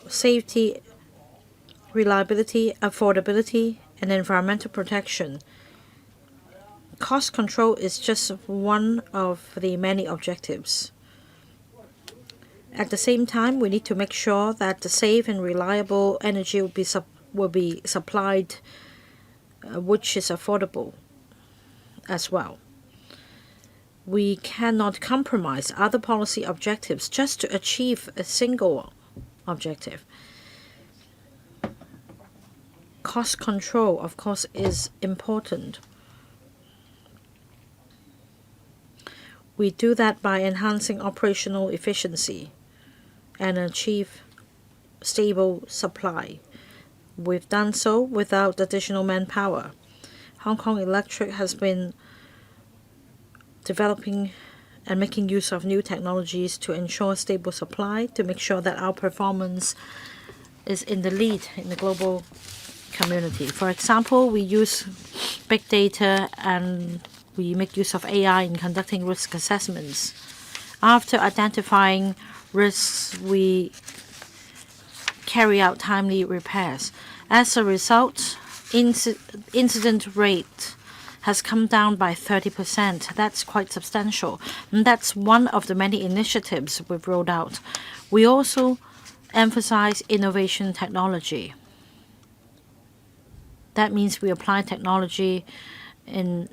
safety, reliability, affordability, and environmental protection. Cost control is just one of the many objectives. At the same time, we need to make sure that the safe and reliable energy will be supplied, which is affordable as well. We cannot compromise other policy objectives just to achieve a single objective. Cost control, of course, is important. We do that by enhancing operational efficiency and achieve stable supply. We've done so without additional manpower. Hongkong Electric has been developing and making use of new technologies to ensure stable supply, to make sure that our performance is in the lead in the global community. For example, we use big data and we make use of AI in conducting risk assessments. After identifying risks, we carry out timely repairs. As a result, incident rate has come down by 30%. That's quite substantial. And that's one of the many initiatives we've rolled out. We also emphasize innovation technology. That means we apply technology to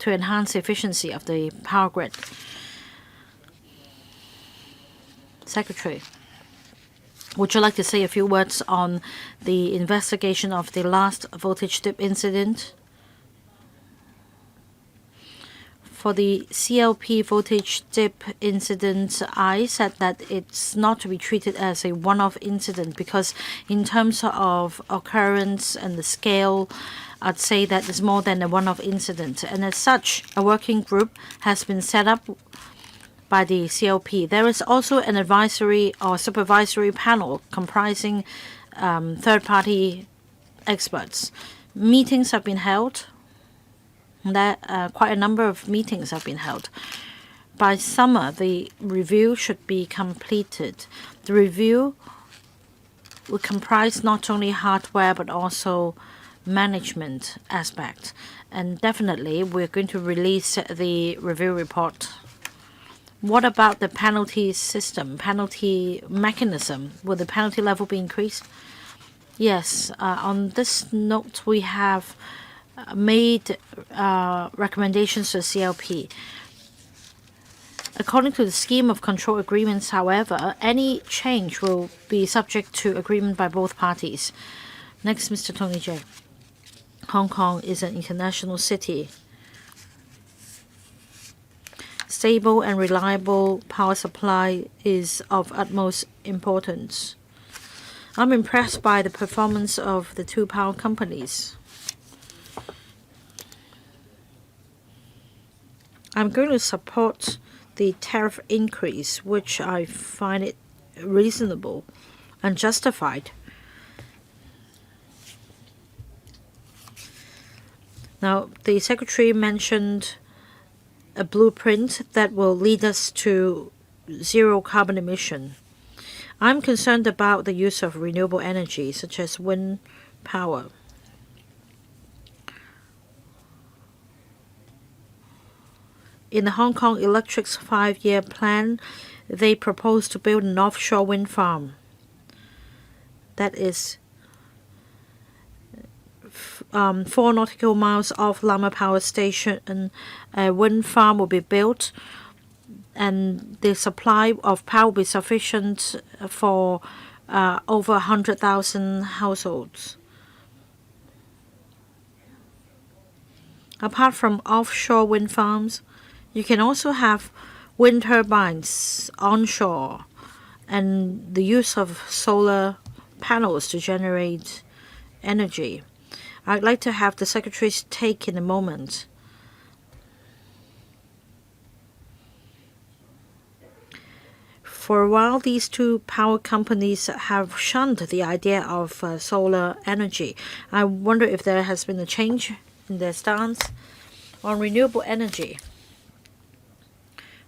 enhance the efficiency of the power grid. Secretary, would you like to say a few words on the investigation of the last voltage dip incident? For the CLP voltage dip incident, I said that it's not to be treated as a one-off incident because in terms of occurrence and the scale, I'd say that it's more than a one-off incident. And as such, a working group has been set up by the CLP. There is also an advisory or supervisory panel comprising third-party experts. Meetings have been held. Quite a number of meetings have been held. By summer, the review should be completed. The review will comprise not only hardware but also management aspect. And definitely, we're going to release the review report. What about the penalty system, penalty mechanism? Will the penalty level be increased? Yes. On this note, we have made recommendations to CLP. According to the scheme of control agreements, however, any change will be subject to agreement by both parties. Next, Mr. Tony J. Hong Kong is an international city. Stable and reliable power supply is of utmost importance. I'm impressed by the performance of the two power companies. I'm going to support the tariff increase, which I find it reasonable and justified. Now, the Secretary mentioned a blueprint that will lead us to zero carbon emission. I'm concerned about the use of renewable energy, such as wind power. In the Hong Kong Electric's 5-year plan, they propose to build an offshore wind farm. That is 4 nautical miles off Lama Power Station. A wind farm will be built, and the supply of power will be sufficient for over 100,000 households. Apart from offshore wind farms, you can also have wind turbines onshore and the use of solar panels to generate energy. I'd like to have the Secretary's take in a moment. For a while, these two power companies have shunned the idea of solar energy. I wonder if there has been a change in their stance on renewable energy.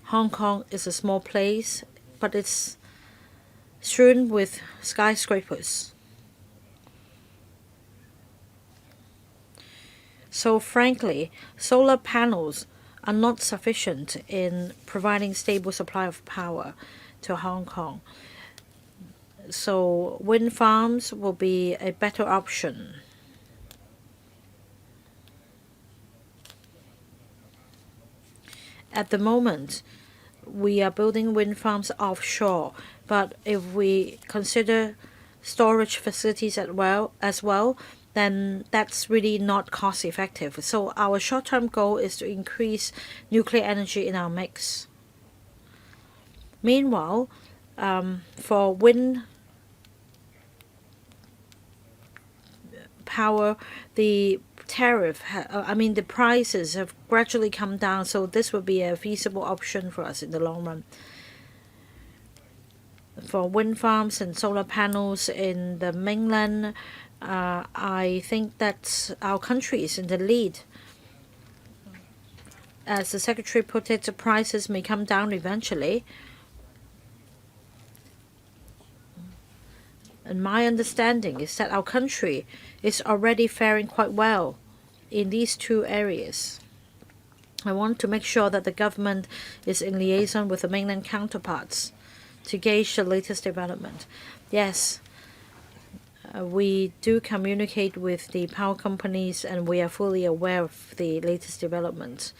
Hong Kong is a small place, but it's strewn with skyscrapers. So frankly, solar panels are not sufficient in providing stable supply of power to Hong Kong. So wind farms will be a better option. At the moment, we are building wind farms offshore, but if we consider storage facilities as well, then that's really not cost effective. So our short-term goal is to increase nuclear energy in our mix. Meanwhile, for wind power, the the prices have gradually come down, so this will be a feasible option for us in the long run. For wind farms and solar panels in the mainland, I think that our country is in the lead. As the Secretary put it, the prices may come down eventually. And my understanding is that our country is already faring quite well in these two areas. I want to make sure that the government is in liaison with the mainland counterparts to gauge the latest development. Yes, we do communicate with the power companies and we are fully aware of the latest developments.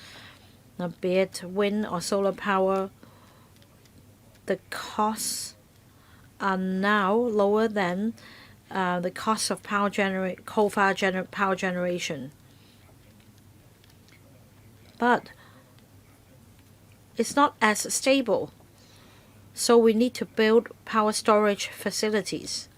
Now, be it wind or solar power, the costs are now lower than the cost of coal-fired power generation. But it's not as stable, so we need to build power storage facilities.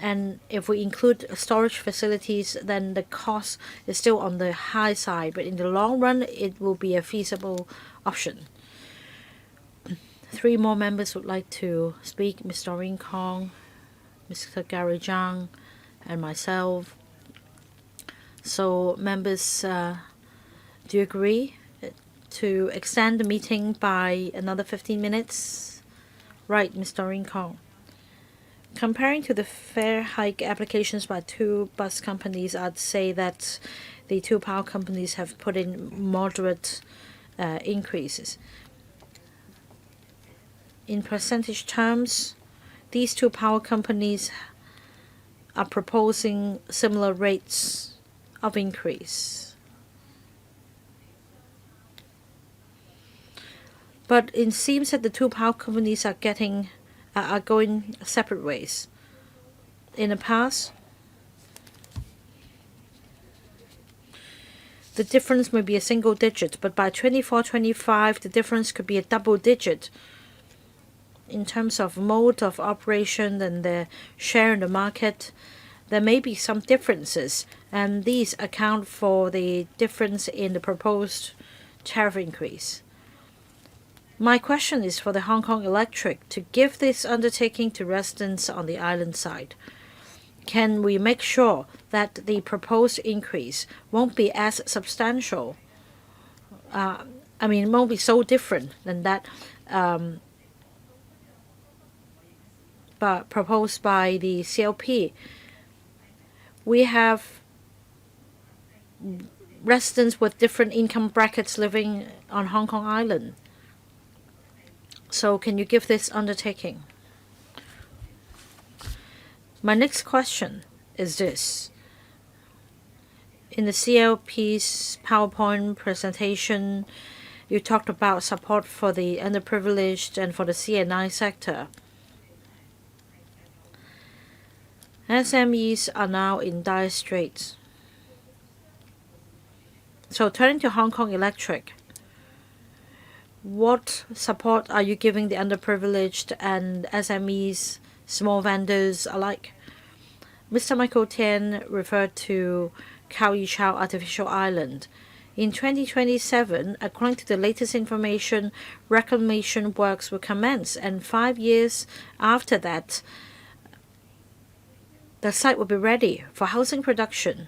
And if we include storage facilities, then the cost is still on the high side, but in the long run, it will be a feasible option. 3 more members would like to speak: Ms. Doreen Kong, Mr. Gary Zhang, and myself. So, members, do you agree to extend the meeting by another 15 minutes? Right, Ms. Doreen Kong. Comparing to the fare hike applications by 2 bus companies, I'd say that the 2 power companies have put in moderate increases. In percentage terms, these 2 power companies are proposing similar rates of increase. But it seems that the 2 power companies are going separate ways. In the past, the difference may be a single digit, but by 24-25, the difference could be a double digit. In terms of mode of operation and the share in the market, there may be some differences, and these account for the difference in the proposed tariff increase. My question is for the Hongkong Electric to give this undertaking to residents on the island side. Can we make sure that the proposed increase won't be as substantial? It won't be so different than that but proposed by the CLP. We have residents with different income brackets living on Hong Kong Island. So can you give this undertaking? My next question is this. In the CLP's PowerPoint presentation, you talked about support for the underprivileged and for the C&I sector. SMEs are now in dire straits. So turning to Hong Kong Electric, what support are you giving the underprivileged and SMEs, small vendors alike? Mr. Michael Tian referred to Kowloon Artificial Island. In 2027, according to the latest information, reclamation works will commence, and 5 years after that, the site will be ready for housing production.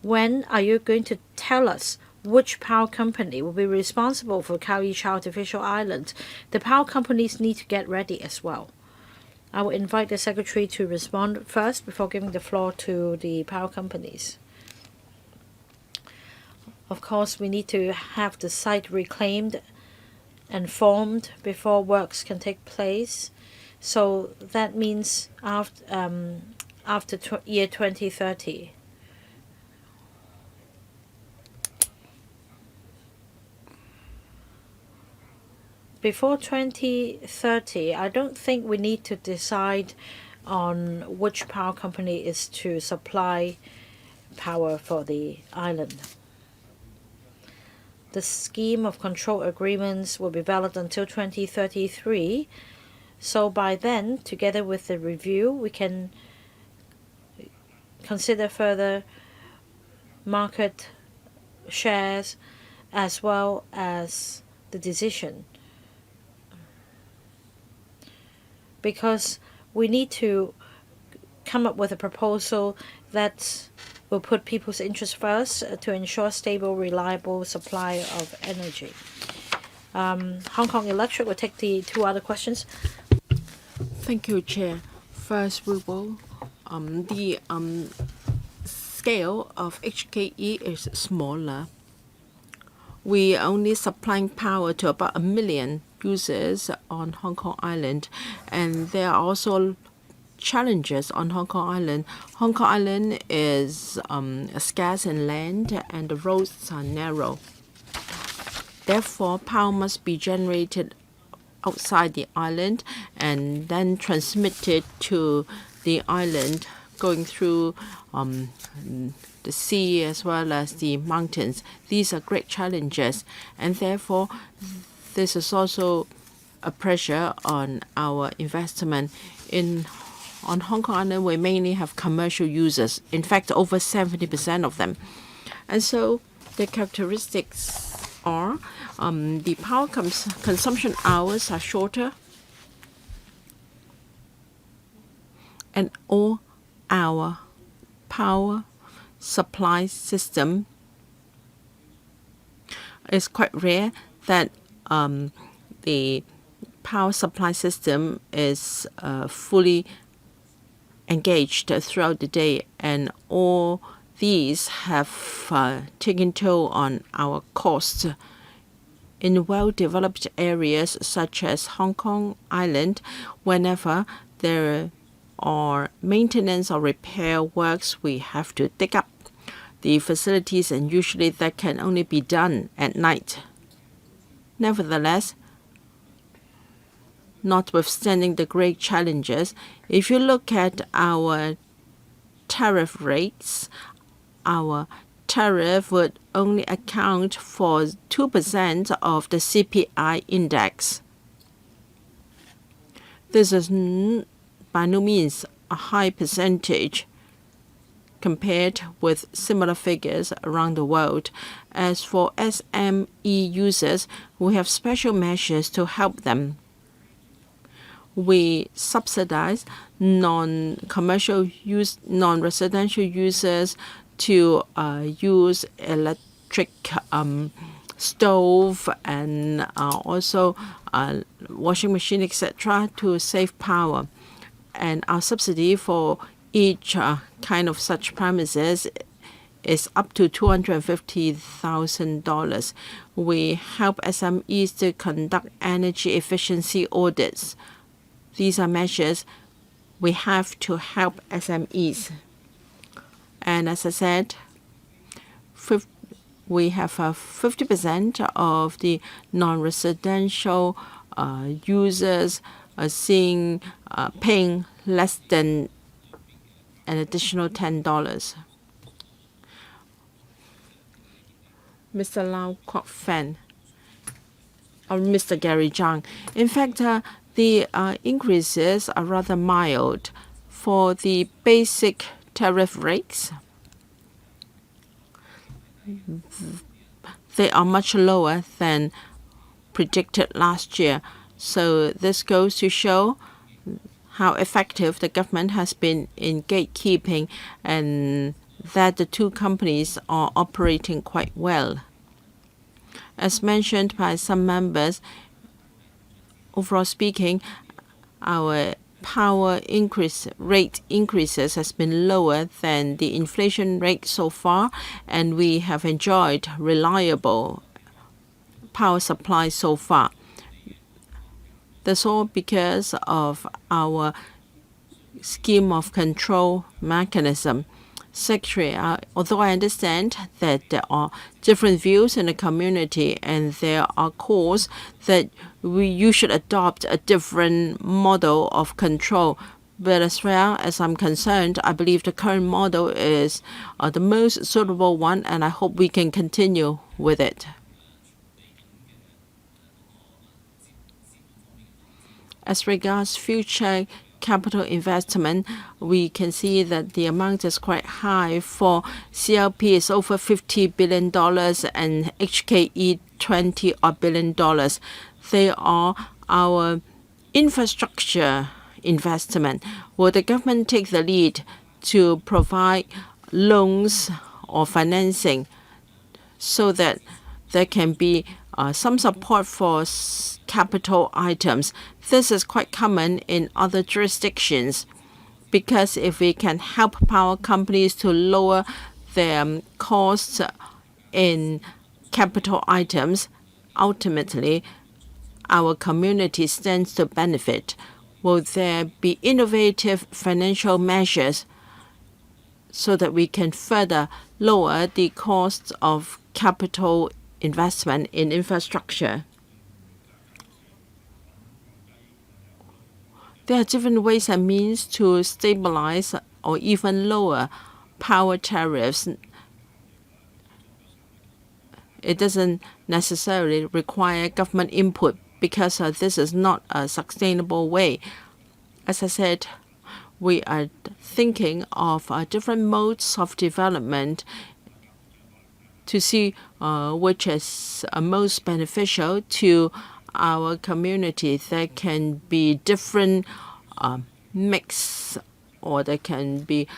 When are you going to tell us which power company will be responsible for Kowloon Artificial Island? The power companies need to get ready as well. I will invite the Secretary to respond first before giving the floor to the power companies. Of course, we need to have the site reclaimed and formed before works can take place. So that means after year 2030. Before 2030, I don't think we need to decide on which power company is to supply power for the island. The scheme of control agreements will be valid until 2033. So by then, together with the review, we can consider further market shares as well as the decision. Because we need to come up with a proposal that will put people's interests first to ensure stable, reliable supply of energy. Hong Kong Electric will take the 2 other questions. Thank you, Chair. First, we will the scale of HKE is smaller. we only supplying power to about 1 million users on Hong Kong Island, and there are also challenges on Hong Kong Island. Hong Kong Island is scarce in land and the roads are narrow. Therefore, power must be generated outside the island and then transmitted to the island going through the sea as well as the mountains. These are great challenges, and therefore this is also a pressure on our investment. On Hong Kong Island, we mainly have commercial users, in fact over 70% of them. And so the characteristics are the power consumption hours are shorter, and all our power supply system is quite rare that the power supply system is fully engaged throughout the day, and all these have taken toll on our costs. In well-developed areas such as Hong Kong Island, whenever there are maintenance or repair works, we have to dig up the facilities, and usually that can only be done at night. Nevertheless, notwithstanding the great challenges, if you look at our tariff rates, our tariff would only account for 2% of the CPI index. This is by no means a high percentage compared with similar figures around the world. As for SME users, we have special measures to help them. We subsidize non-residential users to use electric stove and also washing machine, etc., to save power. And our subsidy for each kind of such premises is up to $250,000. We help SMEs to conduct energy efficiency audits. These are measures we have to help SMEs. And as I said, we have 50% of the non-residential users paying less than an additional $10. Mr. Lau Kwok Fan, or Mr. Gary Zhang. In fact, the increases are rather mild. For the basic tariff rates, they are much lower than predicted last year. So this goes to show how effective the government has been in gatekeeping, and that the two companies are operating quite well. As mentioned by some members, overall speaking, our power rate increases has been lower than the inflation rate so far, and we have enjoyed reliable power supply so far. That's all because of our scheme of control mechanism. Secretary, although I understand that there are different views in the community and there are calls that you should adopt a different model of control, but as far as I'm concerned, I believe the current model is the most suitable one, and I hope we can continue with it. As regards future capital investment, we can see that the amount is quite high. For CLP, it's over $50 billion and HKE $20 billion. They are our infrastructure investment. Will the government take the lead to provide loans or financing so that there can be some support for capital items? This is quite common in other jurisdictions, because if we can help power companies to lower their costs in capital items, ultimately our community stands to benefit. Will there be innovative financial measures so that we can further lower the costs of capital investment in infrastructure? There are different ways and means to stabilize or even lower power tariffs. It doesn't necessarily require government input because this is not a sustainable way. As I said, we are thinking of different modes of development to see which is most beneficial to our community. There can be different mix, or there can be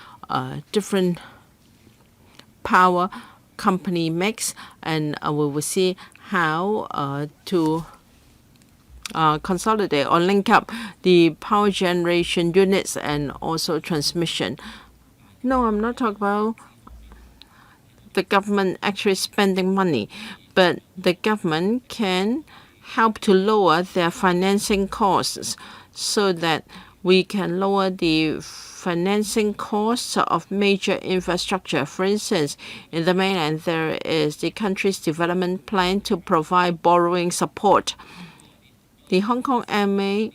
different power company mix, and we will see how to consolidate or link up the power generation units and also transmission. No, I'm not talking about the government actually spending money, but the government can help to lower their financing costs so that we can lower the financing costs of major infrastructure. For instance, in the mainland, there is the country's development plan to provide borrowing support. The Hong Kong MA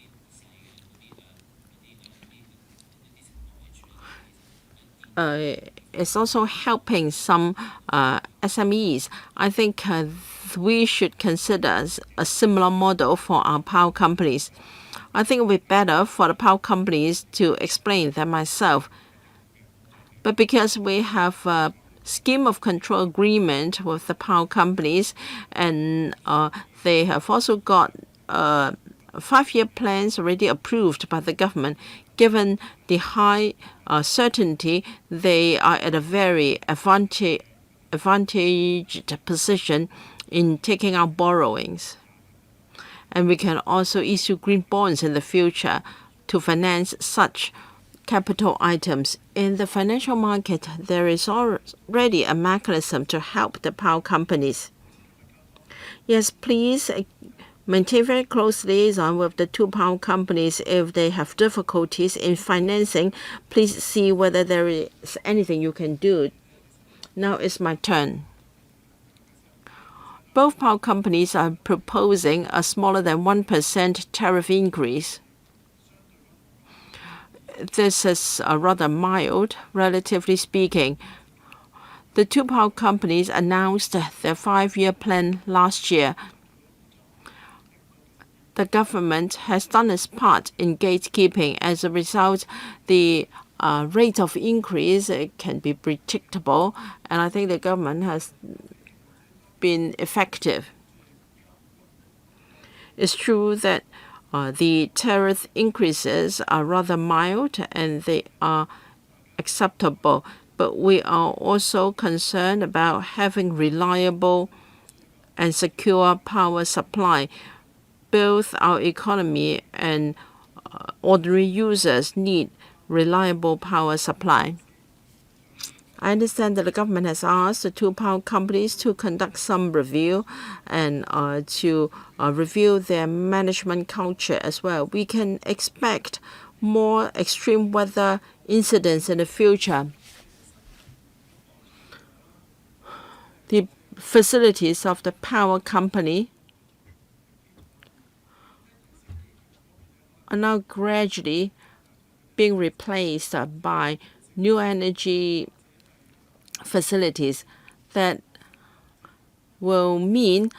is also helping some SMEs. I think we should consider a similar model for our power companies. I think it would be better for the power companies to explain that myself. But because we have a scheme of control agreement with the power companies, and they have also got 5-year plans already approved by the government, given the high certainty, they are at a very advantaged position in taking out borrowings. And we can also issue green bonds in the future to finance such capital items. In the financial market, there is already a mechanism to help the power companies. Yes, please maintain very close liaison with the two power companies. If they have difficulties in financing, please see whether there is anything you can do. Now it's my turn. Both power companies are proposing a smaller than 1% tariff increase. This is rather mild, relatively speaking. The two power companies announced their 5-year plan last year. The government has done its part in gatekeeping. As a result, the rate of increase can be predictable, and I think the government has been effective. It's true that the tariff increases are rather mild and they are acceptable, but we are also concerned about having reliable and secure power supply. Both our economy and ordinary users need reliable power supply. I understand that the government has asked the two power companies to conduct some review and to review their management culture as well. We can expect more extreme weather incidents in the future. The facilities of the power company are now gradually being replaced by new energy facilities that will mean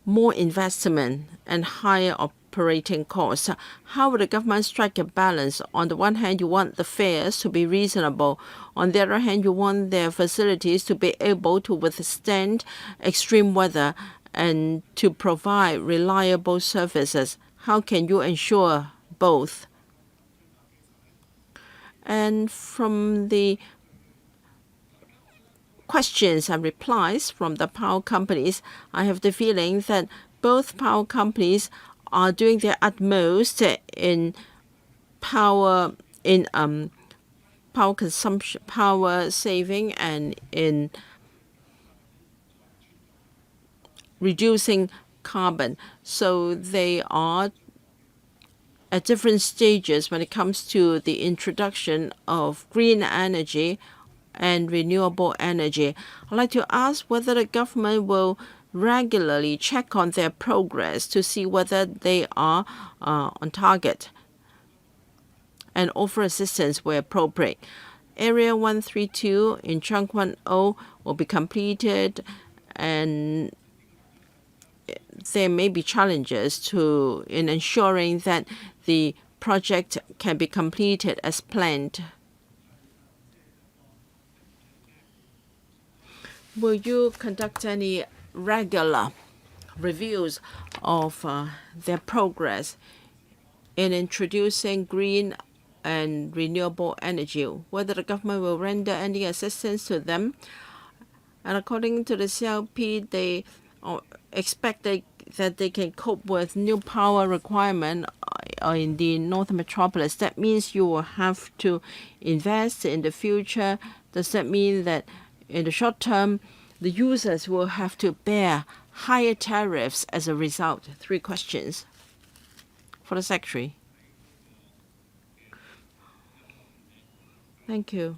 more investment and higher operating costs. How will the government strike a balance? On the one hand, you want the fares to be reasonable. On the other hand, you want their facilities to be able to withstand extreme weather and to provide reliable services. How can you ensure both? And from the questions and replies from the power companies, I have the feeling that both power companies are doing their utmost in power consumption, power saving, and in reducing carbon. So they are at different stages when it comes to the introduction of green energy and renewable energy. I'd like to ask whether the government will regularly check on their progress to see whether they are on target and offer assistance where appropriate. Area 132 in Chunk 10 will be completed, and there may be challenges in ensuring that the project can be completed as planned. Will you conduct any regular reviews of their progress in introducing green and renewable energy, whether the government will render any assistance to them? And according to the CLP, they expect that they can cope with new power requirement in the Northern Metropolis. That means you will have to invest in the future. Does that mean that in the short term, the users will have to bear higher tariffs as a result? 3 questions for the Secretary. Thank you.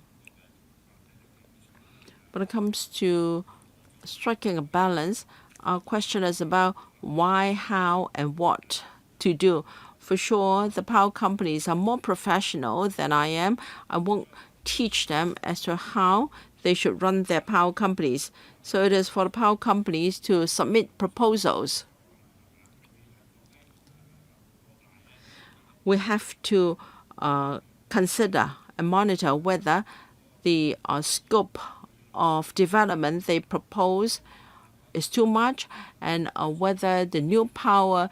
When it comes to striking a balance, our question is about why, how, and what to do. For sure, the power companies are more professional than I am. I won't teach them as to how they should run their power companies. So it is for the power companies to submit proposals. We have to consider and monitor whether the scope of development they propose is too much, and whether the new power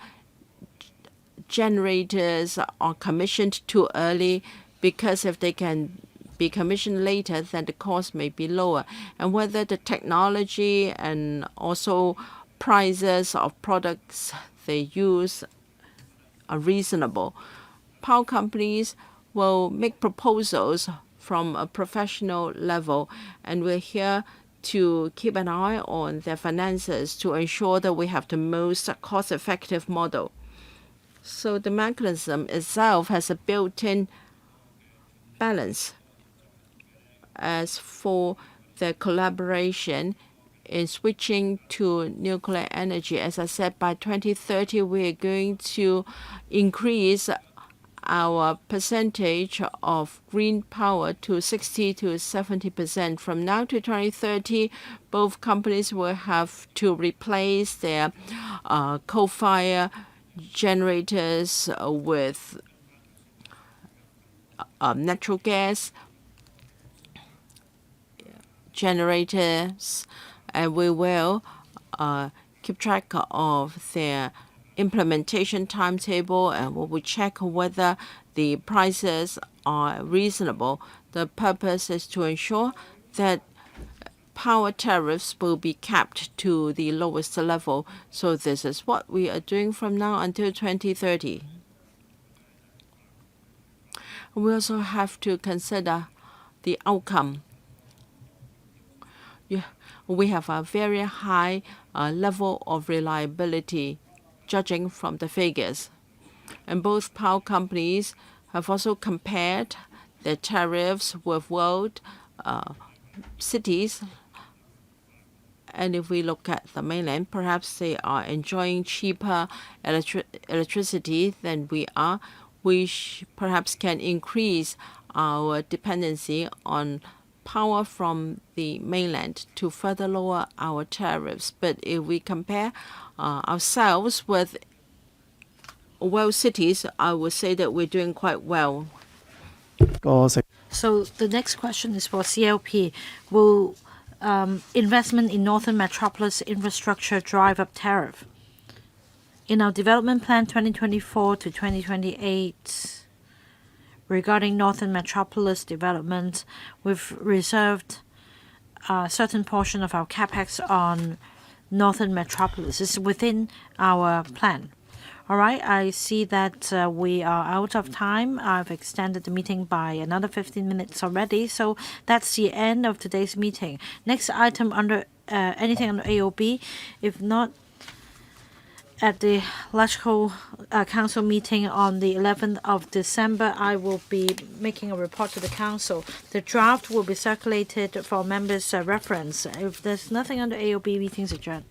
generators are commissioned too early, because if they can be commissioned later, then the cost may be lower, and whether the technology and also prices of products they use are reasonable. Power companies will make proposals from a professional level, and we're here to keep an eye on their finances to ensure that we have the most cost-effective model. So the mechanism itself has a built-in balance. As for the collaboration in switching to nuclear energy, as I said, by 2030 we are going to increase our percentage of green power to 60 to 70%. From now to 2030, both companies will have to replace their coal-fired generators with natural gas generators, and we will keep track of their implementation timetable, and we will check whether the prices are reasonable. The purpose is to ensure that power tariffs will be capped to the lowest level. So this is what we are doing from now until 2030. We also have to consider the outcome. We have a very high level of reliability, judging from the figures. And both power companies have also compared their tariffs with world cities. And if we look at the mainland, perhaps they are enjoying cheaper electricity than we are. We perhaps can increase our dependency on power from the mainland to further lower our tariffs. But if we compare ourselves with world cities, I would say that we're doing quite well. So the next question is for CLP. Will investment in Northern Metropolis infrastructure drive up tariff? In our development plan 2024 to 2028, regarding Northern Metropolis development, we've reserved a certain portion of our capex on Northern Metropolis. It's within our plan. All right, I see that we are out of time. I've extended the meeting by another 15 minutes already, so that's the end of today's meeting. Next item under anything under AOB, if not, At the Electrical Council meeting on the 11th of December, I will be making a report to the Council. The draft will be circulated for members' reference. If there's nothing under AOB, meetings adjourned.